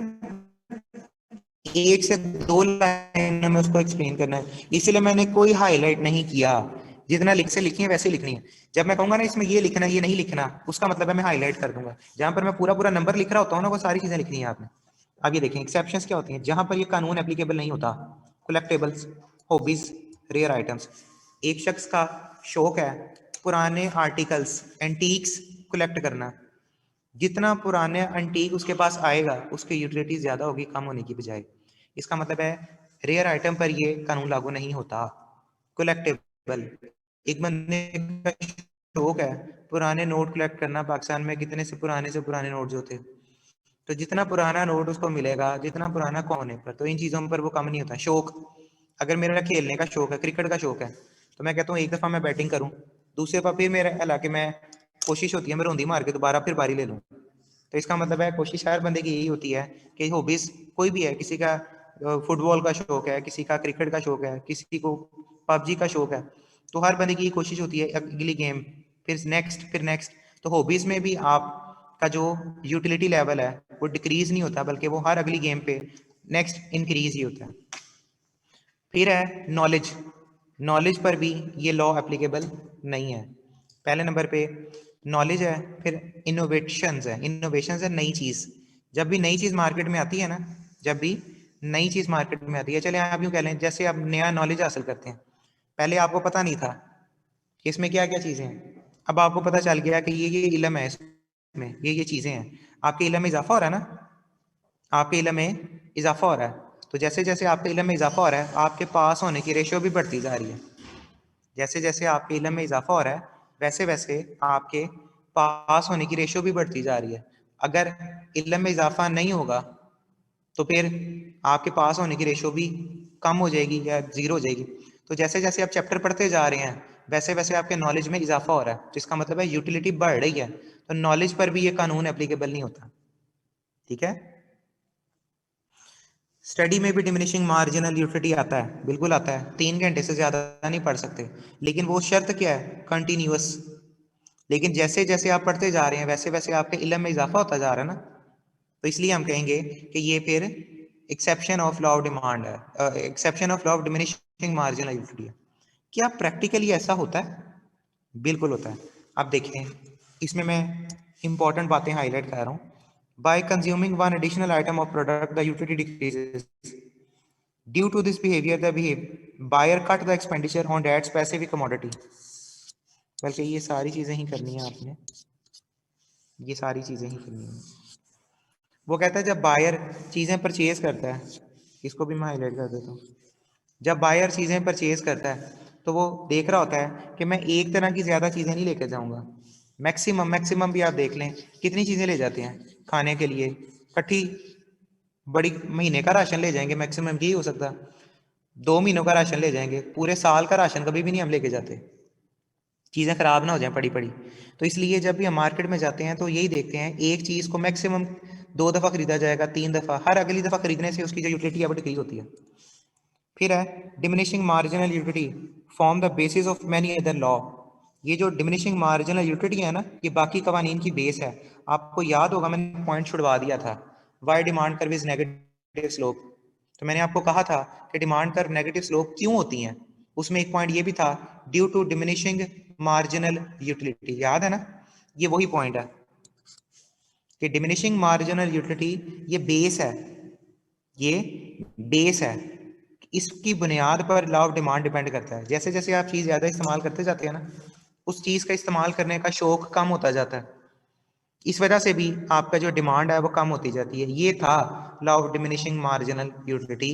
1 से 2 लाइन में उसको एक्सप्लेन करना है, इसलिए मैंने कोई हाईलाइट नहीं किया। जितना लिख से लिखी है वैसे लिखनी है। जब मैं कहूंगा ना इसमें ये लिखना ये नहीं लिखना, उसका मतलब है मैं हाईलाइट कर दूंगा। जहां पर मैं पूरा पूरा नंबर लिख रहा होता हूँ ना वो सारी चीजें लिखनी है आपने। अब ये देखें एक्सेप्शंस क्या होती हैं, जहां पर ये कानून एप्लीकेबल नहीं होता। Collectables, hobbies, rare items. एक शख्स का शौक है पुराने आर्टिकल्स, एंटीक्स कलेक्ट करना। जितना पुराने एंटीक उसके पास आएगा उसकी यूटिलिटी ज्यादा होगी कम होने की बजाय। इसका मतलब है रेयर आइटम पर ये कानून लागू नहीं होता। कलेक्टेबल, एक बंदे का शौक है पुराने नोट कलेक्ट करना, पाकिस्तान में कितने से पुराने नोट जो थे, तो जितना पुराना नोट उसको मिलेगा जितना पुराना होने पर, तो इन चीजों पर वो कम नहीं होता। शौक, अगर मेरा खेलने का शौक है, क्रिकेट का शौक है, तो मैं कहता हूँ एक दफा मैं बैटिंग करूँ, दूसरे पर फिर मेरे हालांकि मैं कोशिश होती है मैं रौंदी मार के दोबारा फिर बारी ले लूँ। तो इसका मतलब है कोशिश हर बंदे की यही होती है कि हॉबीज कोई भी है, किसी का फुटबॉल का शौक है, किसी का क्रिकेट का शौक है, किसी को पबजी का शौक है, तो हर बंदे की कोशिश होती है अगली गेम, फिर नेक्स्ट, फिर नेक्स्ट। तो हॉबीज में भी आप का जो यूटिलिटी लेवल है वो डिक्रीज नहीं होता बल्कि वो हर अगली गेम पे नेक्स्ट इंक्रीज ही होता है। फिर है नॉलेज। नॉलेज पर भी ये लॉ एप्लीकेबल नहीं है। पहले नंबर पे नॉलेज है, फिर इनोवेशंस है। इनोवेशंस है नई चीज। जब भी नई चीज मार्केट में आती है ना, जब भी नई चीज मार्केट में आती है, चले आप यूँ कह लें जैसे आप नया नॉलेज हासिल करते हैं, पहले आपको पता नहीं था कि इसमें क्या क्या चीजें हैं, अब आपको पता चल गया कि ये इलम है, इसमें ये चीजें हैं, आपके इलम में इजाफा हो रहा है ना, आपके इलम में इजाफा हो रहा है। तो जैसे जैसे आपके इलम में इजाफा हो रहा है, आपके पास होने की रेशियो भी बढ़ती जा रही है। जैसे जैसे आपके इलम में इजाफा हो रहा है, वैसे वैसे आपके पास होने की रेशियो भी बढ़ती जा रही है। अगर इलम में इजाफा नहीं होगा तो फिर आपके पास होने की रेशियो भी कम हो जाएगी या जीरो हो जाएगी। तो जैसे जैसे आप चैप्टर पढ़ते जा रहे हैं, वैसे वैसे आपके नॉलेज में इजाफा हो रहा है, जिसका मतलब है यूटिलिटी बढ़ रही है। तो नॉलेज पर भी ये कानून एप्लीकेबल नहीं होता। ठीक है, स्टडी में भी डिमिनिशिंग मार्जिनल यूटिलिटी आता है, बिल्कुल आता है, 3 घंटे से ज्यादा नहीं पढ़ सकते, लेकिन वो शर्त क्या है, कंटिन्यूअस। लेकिन जैसे जैसे आप पढ़ते जा रहे हैं, वैसे वैसे आपके इल्म में इजाफा होता जा रहा है ना, तो इसलिए हम कहेंगे कि ये फिर exception of law of demand है, exception of law of diminishing marginal utility है। क्या प्रैक्टिकली ऐसा होता है? बिल्कुल होता है। अब देखें, इसमें मैं इंपॉर्टेंट बातें हाईलाइट कर रहा हूँ। By consuming one additional item of product the utility decreases. Due to this behaviour the buyer cut the expenditure on that specific commodity. बल्कि ये सारी चीजें ही करनी है आपने, ये सारी चीजें ही करनी है। वो कहता है जब बायर चीजें परचेज करता है, इसको भी मैं हाईलाइट कर देता हूँ। जब बायर चीजें परचेज करता है तो वो देख रहा होता है कि मैं एक तरह की ज्यादा चीजें नहीं लेके जाऊंगा। मैक्सिमम मैक्सिमम भी आप देख लें कितनी चीजें ले जाते हैं खाने के लिए, इकट्ठी बड़ी महीने का राशन ले जाएंगे, मैक्सिमम यही हो सकता, 2 महीनों का राशन ले जाएंगे, पूरे साल का राशन कभी भी नहीं हम लेके जाते, चीज़ें खराब ना हो जाएं पड़ी पड़ी। तो इसलिए जब भी हम मार्केट में जाते हैं तो यही देखते हैं एक चीज़ को मैक्सिमम 2 दफ़ा खरीदा जाएगा, 3 दफ़ा, हर अगली दफ़ा खरीदने से उसकी जो यूटिलिटी है वो डिक्रीज होती है। फिर है diminishing marginal utility form the basis of many other law. ये जो डिमिनिशिंग मार्जिनल यूटिलिटी है ना, ये बाकी कवानीन की बेस है। आपको याद होगा मैंने पॉइंट छुड़वा दिया था, why demand curve is negative slope. तो मैंने आपको कहा था कि डिमांड कर्व नेगेटिव स्लोप क्यों होती हैं, उसमें एक पॉइंट ये भी था, due to diminishing marginal utility, याद है ना, ये वही पॉइंट है कि डिमिनिशिंग मार्जिनल यूटिलिटी ये बेस है, ये बेस है, इसकी बुनियाद पर लॉ ऑफ डिमांड डिपेंड करता है। जैसे जैसे आप चीज़ ज़्यादा इस्तेमाल करते जाते हैं ना, उस चीज़ का इस्तेमाल करने का शौक कम होता जाता है, इस वजह से भी आपका जो डिमांड है वो कम होती जाती है। ये था law of diminishing marginal utility,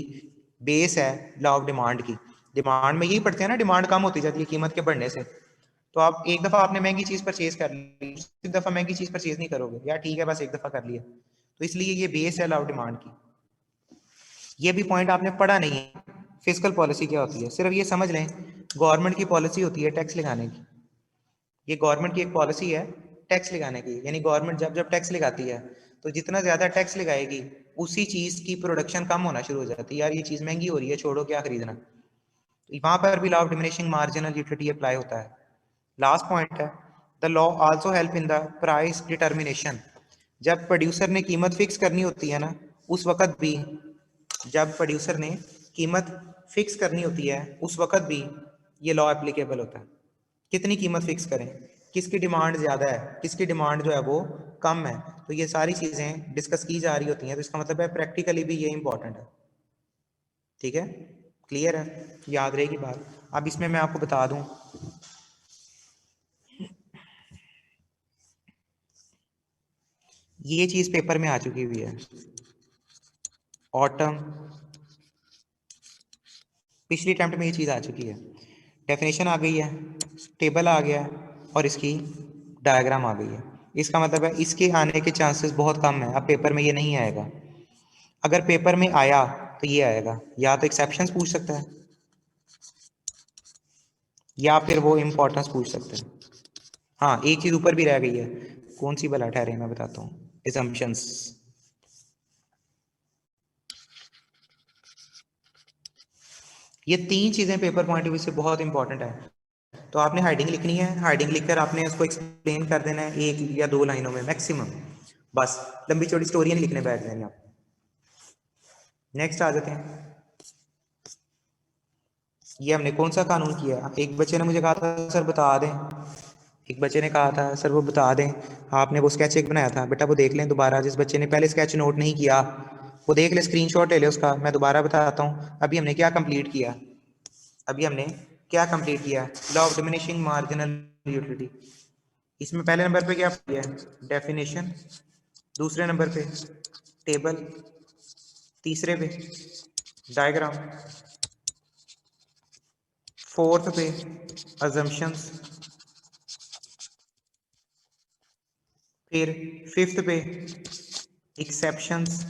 base है लॉ ऑफ डिमांड की। डिमांड में यही पढ़ते हैं ना, डिमांड कम होती जाती है कीमत के बढ़ने से। तो आप एक दफ़ा आपने महंगी चीज़ परचेज कर ली, दूसरी दफ़ा महंगी चीज़ परचेज नहीं करोगे, यार ठीक है बस एक दफ़ा कर लिया। तो इसलिए ये बेस है लॉ ऑफ डिमांड की। ये भी पॉइंट आपने पढ़ा नहीं है, फिजिकल पॉलिसी क्या होती है, सिर्फ ये समझ लें गवर्नमेंट की पॉलिसी होती है टैक्स लगाने की। ये गवर्नमेंट की एक पॉलिसी है टैक्स लगाने की, यानी गवर्नमेंट जब जब टैक्स लगाती है तो जितना ज्यादा टैक्स लगाएगी उसी चीज की प्रोडक्शन कम होना शुरू हो जाती है, यार ये चीज महंगी हो रही है छोड़ो क्या खरीदना। तो वहां पर भी law of diminishing marginal utility apply होता है। लास्ट पॉइंट है, the law also help in the price determination. जब प्रोड्यूसर ने कीमत फिक्स करनी होती है ना, उस वक्त भी, जब प्रोड्यूसर ने कीमत फिक्स करनी होती है उस वक्त भी ये लॉ एप्लीकेबल होता है। कितनी कीमत फिक्स करें, किसकी डिमांड ज़्यादा है, किसकी डिमांड जो है वो कम है, तो ये सारी चीज़ें डिस्कस की जा रही होती हैं। तो इसका मतलब है प्रैक्टिकली भी ये इंपॉर्टेंट है। ठीक है, क्लियर है, याद रहेगी बात। अब इसमें मैं आपको बता दूं, ये चीज़ पेपर में आ चुकी हुई है, ऑटम पिछली अटेम्प्ट में ये चीज़ आ चुकी है, डेफिनेशन आ गई है, टेबल आ गया है और इसकी डायग्राम आ गई है। इसका मतलब है इसके आने के चांसेस बहुत कम है, अब पेपर में ये नहीं आएगा। अगर पेपर में आया तो ये आएगा, या तो एक्सेप्शंस पूछ सकता है या फिर वो इंपॉर्टेंस पूछ सकते हैं। हाँ एक चीज ऊपर भी रह गई है, कौन सी भला ठहरे मैं बताता हूँ, assumptions। ये 3 चीजें पेपर पॉइंट ऑफ व्यू से बहुत इंपॉर्टेंट है। तो आपने हाइडिंग लिखनी है, हाइडिंग लिखकर आपने उसको एक्सप्लेन कर देना है 1 या 2 लाइनों में मैक्सिमम, बस लंबी चौड़ी स्टोरी नहीं लिखने बैठ जाएंगे आप। नेक्स्ट आ जाते हैं, ये हमने कौन सा कानून किया। एक बच्चे ने मुझे कहा था सर बता दें, एक बच्चे ने कहा था सर वो बता दें, आपने वो स्केच एक बनाया था, बेटा वो देख लें दोबारा, जिस बच्चे ने पहले स्केच नोट नहीं किया वो देख ले, स्क्रीनशॉट ले ले उसका। मैं दोबारा बताता हूँ अभी हमने क्या कंप्लीट किया। अभी हमने क्या कंप्लीट किया, law of diminishing marginal utility. इसमें पहले नंबर पे क्या किया, डेफिनेशन। दूसरे नंबर पे टेबल। तीसरे पे डायग्राम। फोर्थ पे अजम्पशंस। फिर फिफ्थ पे एक्सेप्शंस।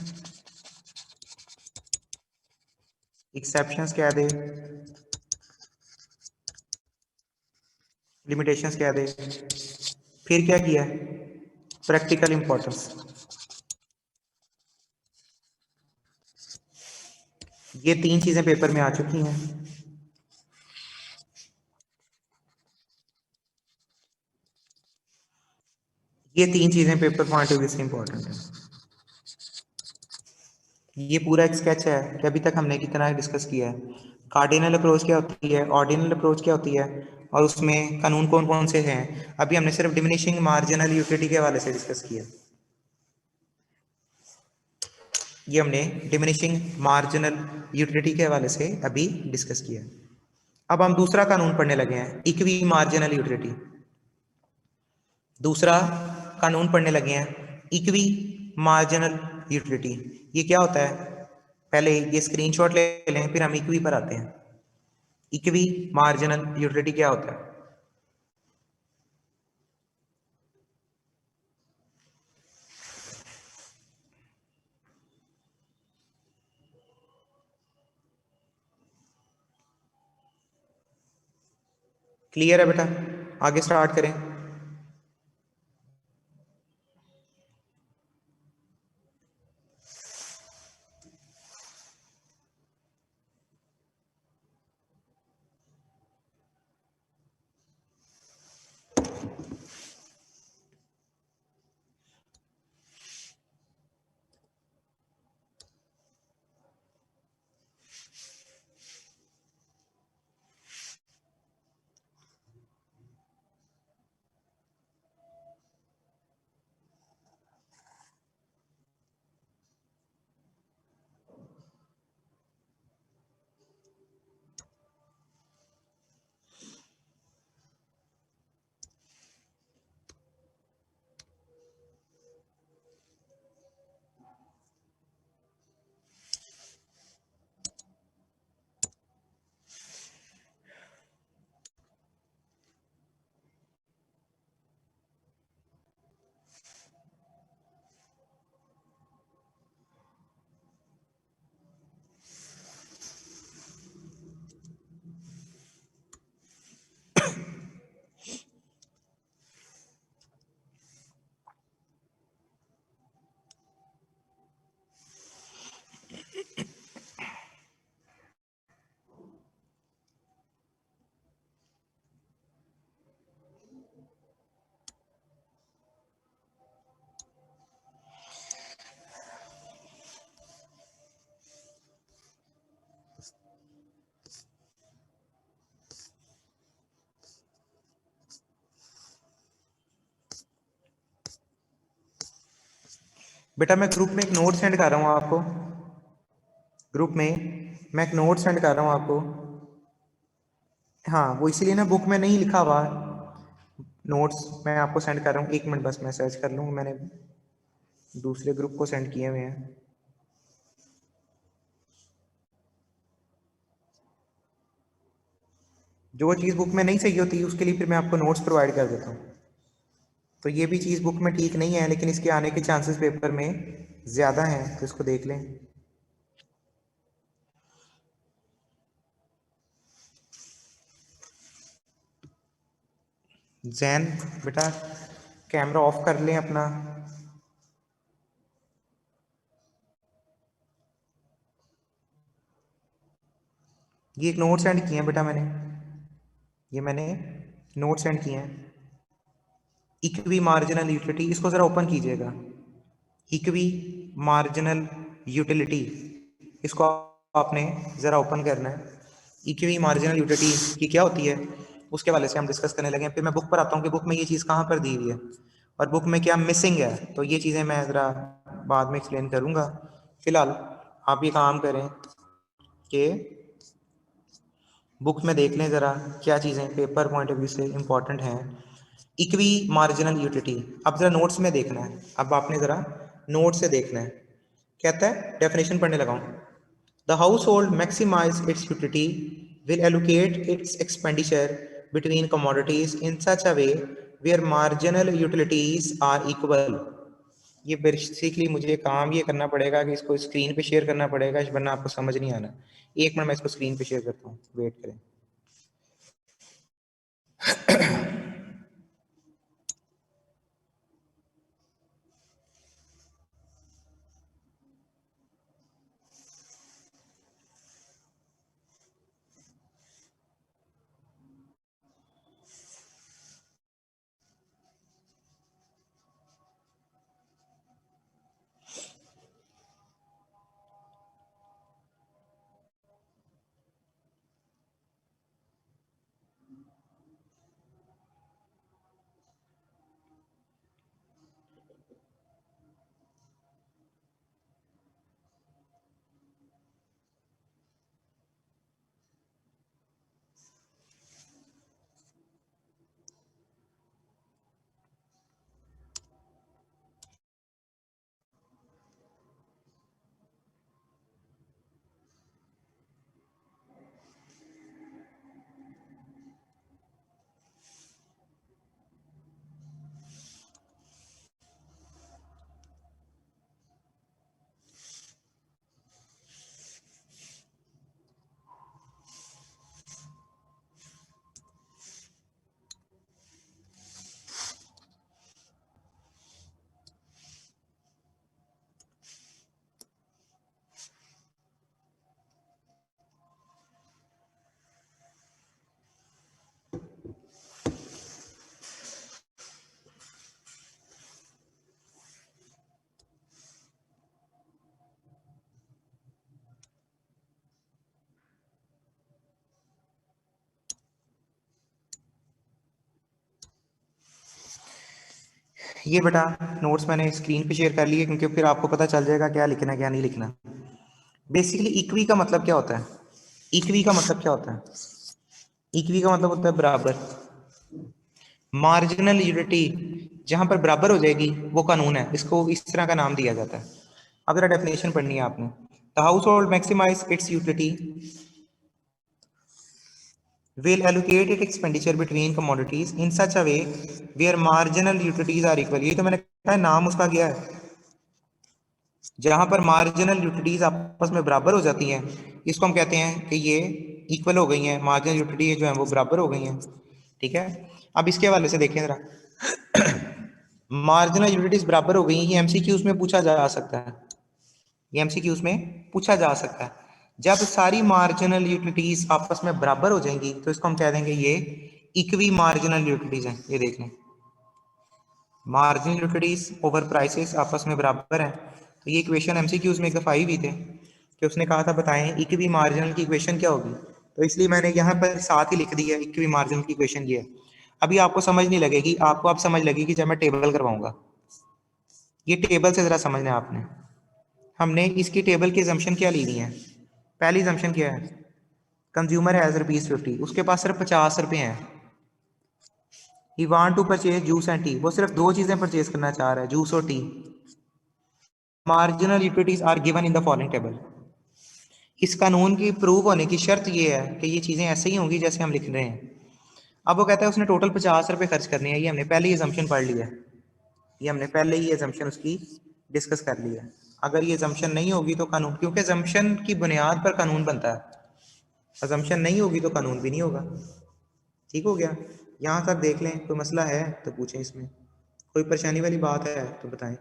एक्सेप्शंस क्या दे, लिमिटेशंस क्या दे। फिर क्या किया, प्रैक्टिकल इंपॉर्टेंस। ये तीन चीजें पेपर में आ चुकी हैं। ये तीन चीजें पेपर पॉइंट ऑफ व्यू से इंपॉर्टेंट है। ये पूरा एक स्केच है कि अभी तक हमने कितना डिस्कस किया है। कार्डिनल अप्रोच क्या होती है, ऑर्डिनल अप्रोच क्या होती है, और उसमें कानून कौन कौन से हैं। अभी हमने सिर्फ डिमिनिशिंग मार्जिनल यूटिलिटी के हवाले से डिस्कस किया। ये हमने डिमिनिशिंग मार्जिनल यूटिलिटी के हवाले से अभी डिस्कस किया। अब हम दूसरा कानून पढ़ने लगे हैं, इक्वी मार्जिनल यूटिलिटी। दूसरा कानून पढ़ने लगे हैं, इक्वी मार्जिनल यूटिलिटी। ये क्या होता है, पहले ये स्क्रीनशॉट ले लें, फिर हम इक्वी पर आते हैं। इक्वी मार्जिनल यूटिलिटी क्या होता है। क्लियर है बेटा, आगे स्टार्ट करें। बेटा मैं ग्रुप में एक नोट सेंड कर रहा हूँ आपको। ग्रुप में मैं एक नोट सेंड कर रहा हूँ आपको। हाँ वो इसीलिए ना, बुक में नहीं लिखा हुआ नोट्स, मैं आपको सेंड कर रहा हूँ। एक मिनट बस मैं सर्च कर लूँ, मैंने दूसरे ग्रुप को सेंड किए हुए हैं। जो चीज़ बुक में नहीं सही होती उसके लिए फिर मैं आपको नोट्स प्रोवाइड कर देता हूँ। तो ये भी चीज़ बुक में ठीक नहीं है, लेकिन इसके आने के चांसेस पेपर में ज़्यादा हैं, तो इसको देख लें। जैन बेटा कैमरा ऑफ कर लें अपना। ये एक नोट सेंड किए हैं बेटा मैंने, ये मैंने नोट सेंड किए हैं। इक्वी मार्जिनल यूटिलिटी, इसको ज़रा ओपन कीजिएगा। इक्वी मार्जिनल यूटिलिटी, इसको आपने ज़रा ओपन करना है। इक्वी मार्जिनल यूटिलिटी की क्या होती है उसके वाले से हम डिस्कस करने लगे। फिर मैं बुक पर आता हूँ कि बुक में ये चीज़ कहाँ पर दी हुई है और बुक में क्या मिसिंग है। तो ये चीज़ें मैं ज़रा बाद में एक्सप्लेन करूँगा। फिलहाल आप ये काम करें कि बुक में देख लें ज़रा क्या चीज़ें पेपर पॉइंट ऑफ व्यू से इंपॉर्टेंट हैं। इक्वी मार्जिनल यूटिलिटी अब ज़रा नोट्स में देखना है, अब आपने ज़रा नोट से देखना है। कहता है, डेफिनेशन पढ़ने लगाऊं, the household maximise its utility will allocate its expenditure between commodities in such a way where marginal utilities are equal. ये बेसिकली मुझे काम ये करना पड़ेगा कि इसको स्क्रीन पे शेयर करना पड़ेगा, वरना आपको समझ नहीं आना। एक मिनट मैं इसको स्क्रीन पे शेयर करता हूँ, वेट करें। ये बेटा नोट्स मैंने स्क्रीन पे शेयर कर लिए, क्योंकि फिर आपको पता चल जाएगा क्या लिखना है क्या नहीं लिखना। बेसिकली इक्वी का मतलब क्या होता है? इक्वी का मतलब क्या होता है? इक्वी का मतलब होता है बराबर। मार्जिनल यूटिलिटी जहां पर बराबर हो जाएगी वो कानून है, इसको इस तरह का नाम दिया जाता है। अब जरा डेफिनेशन पढ़नी है आपने। The household maximise its utility will allocate its expenditure between commodities in such a way where marginal utilities are equal। ये तो मैंने कहा है, नाम उसका क्या है, जहां पर मार्जिनल यूटिलिटीज आपस में बराबर हो जाती हैं, इसको हम कहते हैं कि ये इक्वल हो गई हैं, मार्जिनल यूटिलिटी जो है वो बराबर हो गई हैं। ठीक है, अब इसके हवाले से देखें जरा। मार्जिनल यूटिलिटीज बराबर हो गई, ये एमसीक्यूज में पूछा जा सकता है, ये एमसीक्यूज में पूछा जा सकता है। जब सारी मार्जिनल यूटिलिटीज आपस में बराबर हो जाएंगी तो इसको हम कह देंगे ये इक्वी मार्जिनल यूटिलिटीज हैं। ये देख लें, मार्जिनल यूटिलिटीज ओवर प्राइसेस आपस में बराबर है। तो ये इक्वेशन एमसीक्यूज में एक दफा आई भी थे कि उसने कहा था बताएं इक्वी मार्जिनल की इक्वेशन क्या होगी, तो इसलिए मैंने यहाँ पर साथ ही लिख दिया इक्वी मार्जिनल की इक्वेशन ये है। अभी आपको समझ नहीं लगेगी, आपको अब समझ लगेगी जब मैं टेबल करवाऊंगा। ये टेबल से जरा समझना है आपने। हमने इसकी टेबल की assumption क्या ली हुई है? पहली assumption क्या है? कंज्यूमर हैज ₹50, उसके पास सिर्फ 50 रुपए हैं। He want to purchase juice and tea, वो सिर्फ दो चीजें परचेज करना चाह रहा है, जूस और tea. Marginal utilities are given in the following table. इस कानून की प्रूव होने की शर्त ये है कि ये चीजें ऐसे ही होंगी जैसे हम लिख रहे हैं। अब वो कहता है उसने टोटल 50 रुपए खर्च करने हैं, ये हमने पहले ही assumption पढ़ लिया है, ये हमने पहले ही assumption उसकी डिस्कस कर लिया है। अगर ये assumption नहीं होगी तो कानून, क्योंकि assumption की बुनियाद पर कानून बनता है, assumption नहीं होगी तो कानून भी नहीं होगा। ठीक हो गया, यहाँ तक देख लें। कोई मसला है तो पूछें, इसमें कोई परेशानी वाली बात है तो बताएं।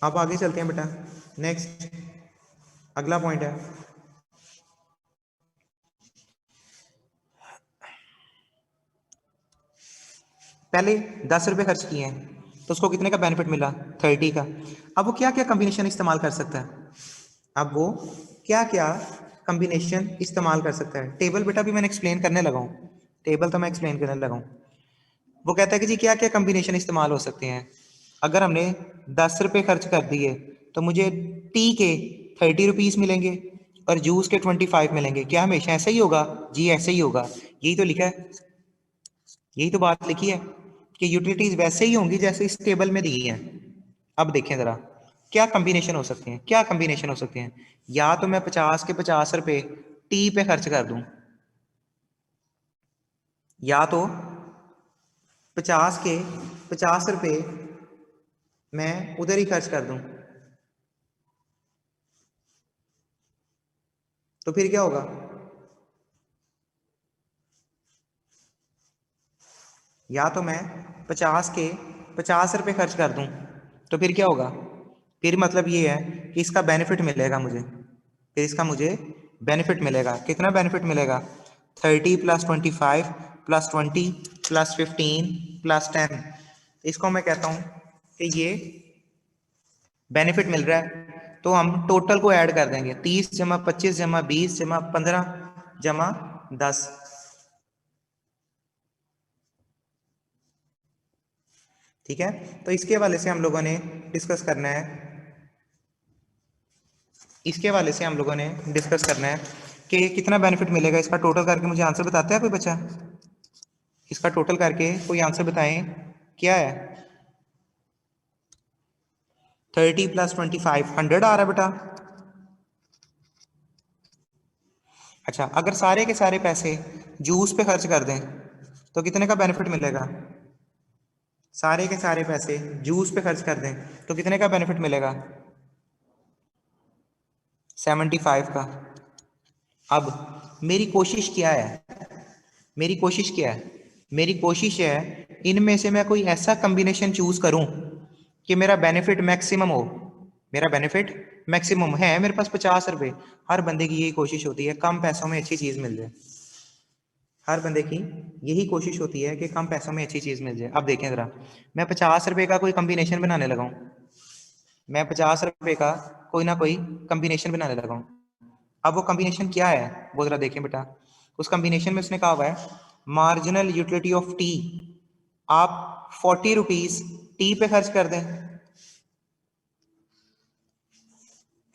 आप आगे चलते हैं बेटा, नेक्स्ट अगला पॉइंट है। पहले 10 रुपए खर्च किए हैं तो उसको कितने का बेनिफिट मिला? 30 का। अब वो क्या क्या कॉम्बिनेशन इस्तेमाल कर सकता है? अब वो क्या क्या कॉम्बिनेशन इस्तेमाल कर सकता है? टेबल बेटा भी मैंने एक्सप्लेन करने लगा हूँ, टेबल तो मैं एक्सप्लेन करने लगा हूँ। वो कहता है कि जी क्या क्या कम्बिनेशन इस्तेमाल हो सकते हैं। अगर हमने 10 रुपये खर्च कर दिए तो मुझे टी के 30 रुपीज़ मिलेंगे और जूस के 25 मिलेंगे। क्या हमेशा ऐसा ही होगा? जी ऐसे ही होगा, यही तो लिखा है, यही तो बात लिखी है कि यूटिलिटीज वैसे ही होंगी जैसे इस टेबल में दी है। अब देखें जरा क्या कम्बिनेशन हो सकते हैं, क्या कम्बिनेशन हो सकते हैं। या तो मैं 50 के 50 रुपए टी पे खर्च कर दूं, या तो 50 के 50 रुपए मैं उधर ही खर्च कर दूं, तो फिर क्या होगा? या तो मैं 50 के 50 रुपए खर्च कर दूं, तो फिर क्या होगा? फिर मतलब ये है कि इसका बेनिफिट मिलेगा मुझे, फिर इसका मुझे बेनिफिट मिलेगा। कितना बेनिफिट मिलेगा? 30 प्लस 25 प्लस 20 प्लस 15 प्लस 10। इसको मैं कहता हूं कि ये बेनिफिट मिल रहा है। तो हम टोटल को ऐड कर देंगे, 30 जमा 25 जमा 20 जमा 15 जमा 10। ठीक है, तो इसके हवाले से हम लोगों ने डिस्कस करना है, इसके हवाले से हम लोगों ने डिस्कस करना है कि कितना बेनिफिट मिलेगा। इसका टोटल करके मुझे आंसर बताते हैं कोई बच्चा? इसका टोटल करके कोई आंसर बताएं क्या है? 30 प्लस 25 100 आ रहा है बेटा। अच्छा, अगर सारे के सारे पैसे जूस पे खर्च कर दें तो कितने का बेनिफिट मिलेगा? सारे के सारे पैसे जूस पे खर्च कर दें तो कितने का बेनिफिट मिलेगा? 75 का। अब मेरी कोशिश क्या है, मेरी कोशिश क्या है? मेरी कोशिश है इनमें से मैं कोई ऐसा कॉम्बिनेशन चूज करूं कि मेरा बेनिफिट मैक्सिमम हो। मेरा बेनिफिट मैक्सिमम है, मेरे पास 50 रुपए। हर बंदे की यही कोशिश होती है कम पैसों में अच्छी चीज मिल जाए। हर बंदे की यही कोशिश होती है कि कम पैसों में अच्छी चीज मिल जाए। अब देखें जरा, मैं 50 रुपए का कोई कॉम्बिनेशन बनाने लगा हूं, मैं 50 रुपए का कोई ना कोई कॉम्बिनेशन बनाने लगा हूं। अब वो कॉम्बिनेशन क्या है वो जरा देखें बेटा। उस कॉम्बिनेशन में उसने कहा हुआ है मार्जिनल यूटिलिटी ऑफ टी। आप 40 रुपीज टी पे खर्च कर दें,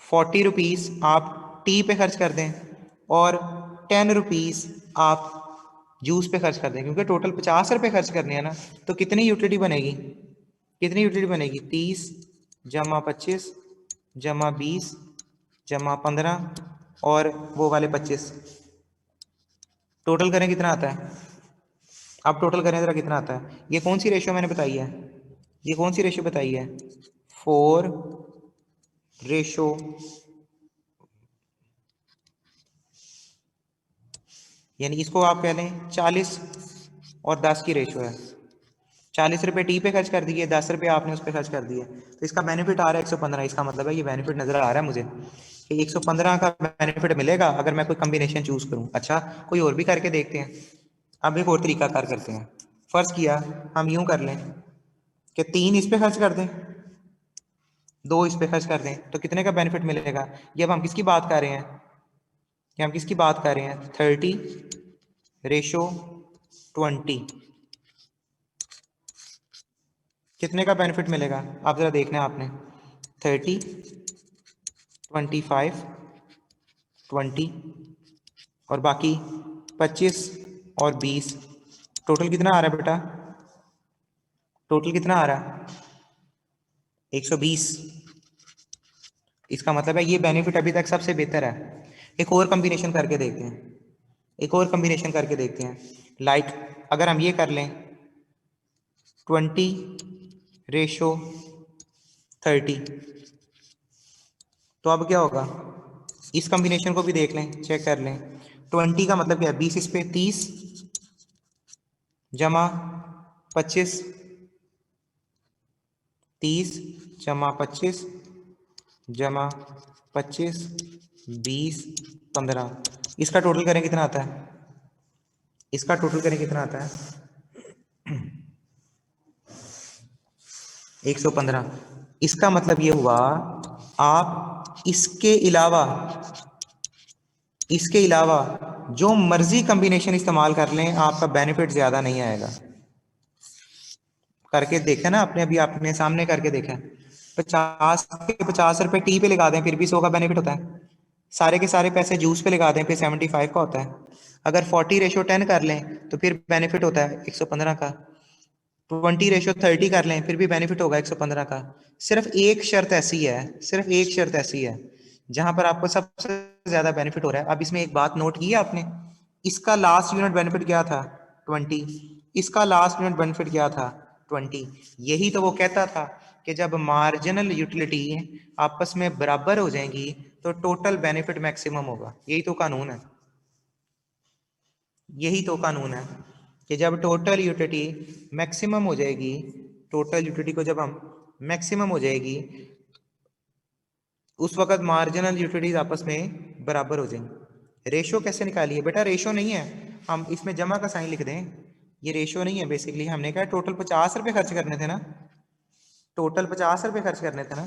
40 रुपीज आप टी पे खर्च कर दें और 10 रुपीज आप जूस पे खर्च कर दें, क्योंकि टोटल 50 रुपए खर्च करने हैं ना। तो कितनी यूटिलिटी बनेगी? कितनी यूटिलिटी बनेगी? 30 जमा 25 जमा 20 जमा 15 और वो वाले 25। टोटल करें कितना आता है? अब टोटल करें जरा कितना आता है? ये कौन सी रेशियो मैंने बताई है? ये कौन सी रेशियो बताई है? 4 रेशो, यानी इसको आप कह लें 40 और 10 की रेशियो है। 40 रुपए टी पे खर्च कर दिए, 10 रुपए आपने उस पर खर्च कर दिए, तो इसका बेनिफिट आ रहा है 115। इसका मतलब है ये बेनिफिट नजर आ रहा है मुझे कि 115 का बेनिफिट मिलेगा अगर मैं कोई कॉम्बिनेशन चूज करूं। अच्छा, कोई और भी करके देखते हैं। अब एक और तरीका कार करते हैं। फर्ज किया हम यूं कर लें कि 3 इस पे खर्च कर दें, 2 इस पे खर्च कर दें, तो कितने का बेनिफिट मिलेगा? ये अब हम किसकी बात कर रहे हैं? कि हम किसकी बात कर रहे हैं? 30:20। कितने का बेनिफिट मिलेगा आप जरा देखना है आपने। 30, 25, 20 और बाकी 25 और 20। टोटल कितना आ रहा है बेटा? टोटल कितना आ रहा है? 120। इसका मतलब है ये बेनिफिट अभी तक सबसे बेहतर है। एक और कॉम्बिनेशन करके देखते हैं, एक और कॉम्बिनेशन करके देखते हैं। लाइक अगर हम ये कर लें 20:30, तो अब क्या होगा? इस कॉम्बिनेशन को भी देख लें, चेक कर लें। 20 का मतलब क्या है? 20 इस पे 30 जमा 25, 30 जमा 25 जमा 25 20 15। इसका टोटल करें कितना आता है? इसका टोटल करें कितना आता है? 115। इसका मतलब ये हुआ आप इसके अलावा इसके अलावा जो मर्जी कॉम्बिनेशन इस्तेमाल कर लें, आपका बेनिफिट ज्यादा नहीं आएगा। करके देखा ना आपने, अभी आपने सामने करके देखा, 50 रुपए टी पे लगा दें फिर भी 100 का बेनिफिट होता है। सारे के सारे पैसे जूस पे लगा दें फिर 75 का होता है। अगर 40:10 कर लें तो फिर बेनिफिट होता है 115 का। 20:30 कर लें फिर भी बेनिफिट होगा 115 का। सिर्फ एक शर्त ऐसी है, सिर्फ एक शर्त ऐसी है जहां पर आपको सबसे ज्यादा बेनिफिट हो रहा है। अब इसमें एक बात नोट की है आपने, इसका लास्ट यूनिट बेनिफिट क्या था? 20। इसका लास्ट यूनिट बेनिफिट क्या था? 20। यही तो वो कहता था कि जब मार्जिनल यूटिलिटी आपस में बराबर हो जाएंगी तो टोटल बेनिफिट मैक्सिमम होगा। यही तो कानून है, यही तो कानून है कि जब टोटल यूटिलिटी मैक्सिमम हो जाएगी, टोटल यूटिलिटी को जब हम मैक्सिमम हो जाएगी, उस वक्त मार्जिनल यूटिलिटीज आपस में बराबर हो जाएंगी। रेशो कैसे निकालिए बेटा? रेशो नहीं है, हम इसमें जमा का साइन लिख दें, ये रेशो नहीं है। बेसिकली हमने कहा टोटल 50 रुपए खर्च करने थे ना, टोटल 50 रुपए खर्च करने थे ना,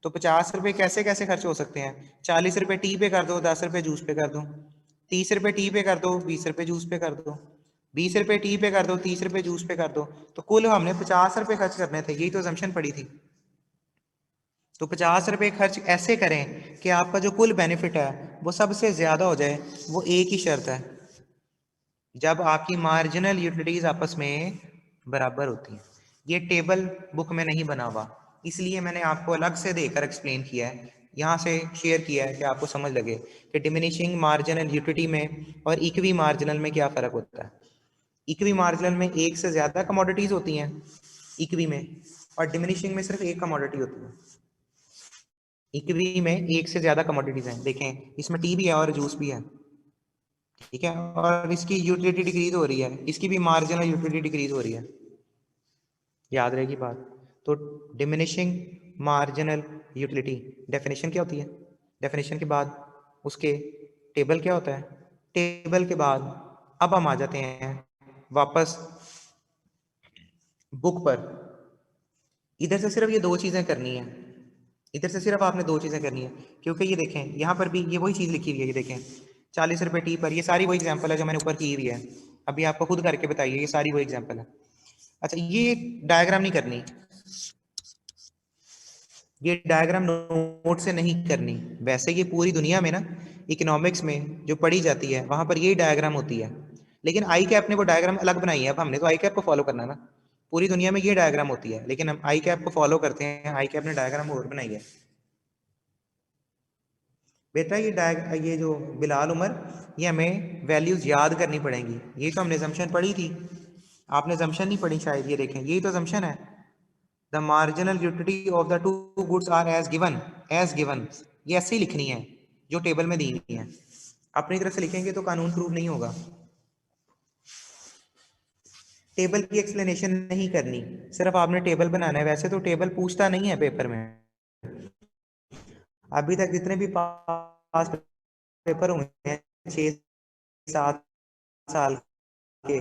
तो 50 रुपए कैसे कैसे खर्च हो सकते हैं? 40 रुपए टी पे कर दो, 10 रुपए जूस पे कर दो, 30 रुपए टी पे कर दो, 20 रुपए जूस पे कर दो, 20 रुपए टी पे कर दो, 30 रुपए जूस पे कर दो। तो कुल हमने 50 रुपए खर्च करने थे, यही तो असम्पशन पड़ी थी। तो 50 रुपए खर्च ऐसे करें कि आपका जो कुल बेनिफिट है वो सबसे ज्यादा हो जाए। वो एक ही शर्त है, जब आपकी मार्जिनल यूटिलिटीज आपस में बराबर होती हैं। ये टेबल बुक में नहीं बना हुआ, इसलिए मैंने आपको अलग से देकर एक्सप्लेन किया है, यहाँ से शेयर किया है कि आपको समझ लगे कि डिमिनिशिंग मार्जिनल यूटिलिटी में और इक्वी मार्जिनल में क्या फ़र्क होता है। इक्वी मार्जिनल में एक से ज़्यादा कमोडिटीज़ होती हैं इक्वी में, और डिमिनिशिंग में सिर्फ एक कमोडिटी होती है। इक्वी में एक से ज़्यादा कमोडिटीज़ हैं, देखें इसमें टी भी है और जूस भी है, ठीक है, और इसकी यूटिलिटी डिक्रीज हो रही है, इसकी भी मार्जिनल यूटिलिटी डिक्रीज हो रही है। याद रहेगी बात। तो डिमिनिशिंग मार्जिनल यूटिलिटी डेफिनेशन क्या होती है? डेफिनेशन के बाद उसके टेबल क्या होता है? टेबल के बाद अब हम आ जाते हैं वापस बुक पर। इधर से सिर्फ ये दो चीज़ें करनी है, इधर से सिर्फ आपने दो चीज़ें करनी है, क्योंकि ये देखें यहाँ पर भी ये वही चीज़ लिखी हुई है। ये देखें 40 रुपए टी पर, ये सारी वही एग्जाम्पल है जो मैंने ऊपर की हुई है। अभी आपको खुद करके बताइए, ये सारी वही एग्जाम्पल है। अच्छा, ये डायग्राम नहीं करनी, ये डायग्राम नोट से नहीं करनी। वैसे ये पूरी दुनिया में ना इकोनॉमिक्स में जो पढ़ी जाती है वहां पर यही डायग्राम होती है, लेकिन आई कैप ने वो डायग्राम अलग बनाई है। अब हमने तो आई कैप को फॉलो करना है ना, पूरी दुनिया में ये डायग्राम होती है, लेकिन हम आई कैप को फॉलो करते हैं, आई कैप ने डायग्राम और बनाई है। बेटा ये जो बिलाल उमर, ये हमें वैल्यूज याद करनी पड़ेंगी। ये तो हमने जम्शन पढ़ी थी, आपने जम्शन नहीं पढ़ी शायद। ये देखें यही तो जम्शन है, the marginal utility of the two goods are as given, as given. ये ऐसे ही लिखनी है जो टेबल में दी हुई है, अपनी तरफ से लिखेंगे तो कानून प्रूव नहीं होगा। टेबल की एक्सप्लेनेशन नहीं करनी, सिर्फ आपने टेबल बनाना है। वैसे तो टेबल पूछता नहीं है पेपर में, अभी तक जितने भी पास पेपर हुए हैं 6-7 साल के,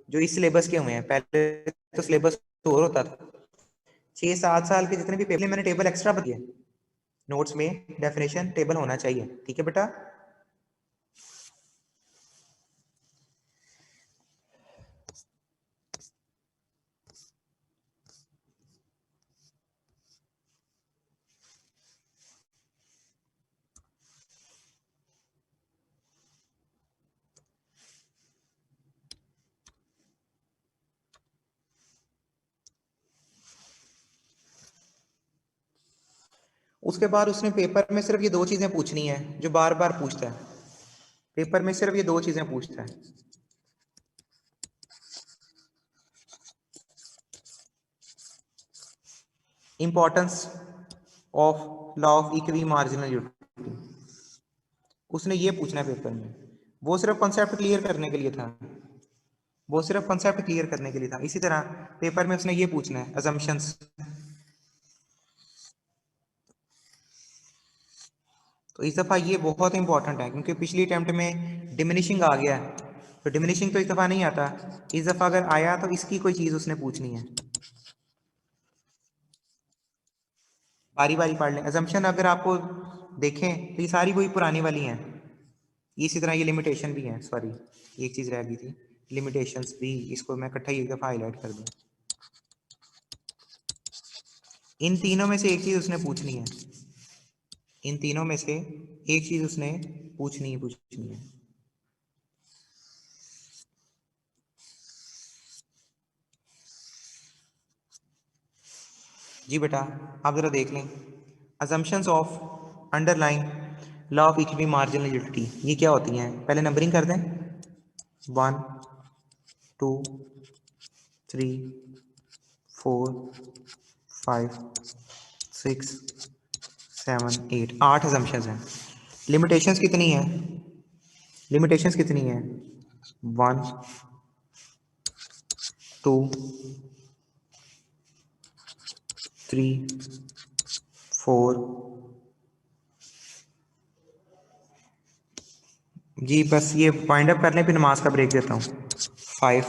जो इस सिलेबस के हुए हैं, पहले तो सिलेबस और होता था। 6-7 साल के जितने भी पेपर मैंने टेबल एक्स्ट्रा बताए, नोट्स में डेफिनेशन टेबल होना चाहिए, ठीक है बेटा। उसके बाद उसने पेपर में सिर्फ ये दो चीजें पूछनी है जो बार बार पूछता है, पेपर में सिर्फ ये दो चीजें पूछता है। Importance of law of equi marginal utility, उसने ये पूछना है पेपर में। वो सिर्फ कॉन्सेप्ट क्लियर करने के लिए था, वो सिर्फ कॉन्सेप्ट क्लियर करने के लिए था। इसी तरह पेपर में उसने ये पूछना है अजम्पशंस। तो इस दफ़ा ये बहुत इंपॉर्टेंट है, क्योंकि पिछली अटेम्प्ट में डिमिनिशिंग आ गया है, तो डिमिनिशिंग तो इस दफ़ा नहीं आता, इस दफ़ा अगर आया तो इसकी कोई चीज़ उसने पूछनी है। बारी बारी पढ़ लें। अजम्पशन अगर आपको देखें तो ये सारी वही पुरानी वाली हैं, इसी तरह ये लिमिटेशन भी है, सॉरी एक चीज रह गई थी, लिमिटेशंस भी, इसको मैं इकट्ठा ही एक दफा हाईलाइट कर दूं। इन तीनों में से एक चीज उसने पूछनी है, इन तीनों में से एक चीज उसने पूछनी है। जी बेटा आप जरा देख लें, assumptions of underline law of equity marginal utility ये क्या होती हैं, पहले नंबरिंग कर दें, 1 2 3 4 5 6 7 8 8 अजम्पशंस हैं। लिमिटेशंस कितनी है, लिमिटेशंस कितनी है, 1 2 3 4 जी बस ये वाइंड अप कर लें, फिर नमाज का ब्रेक देता हूँ, 5,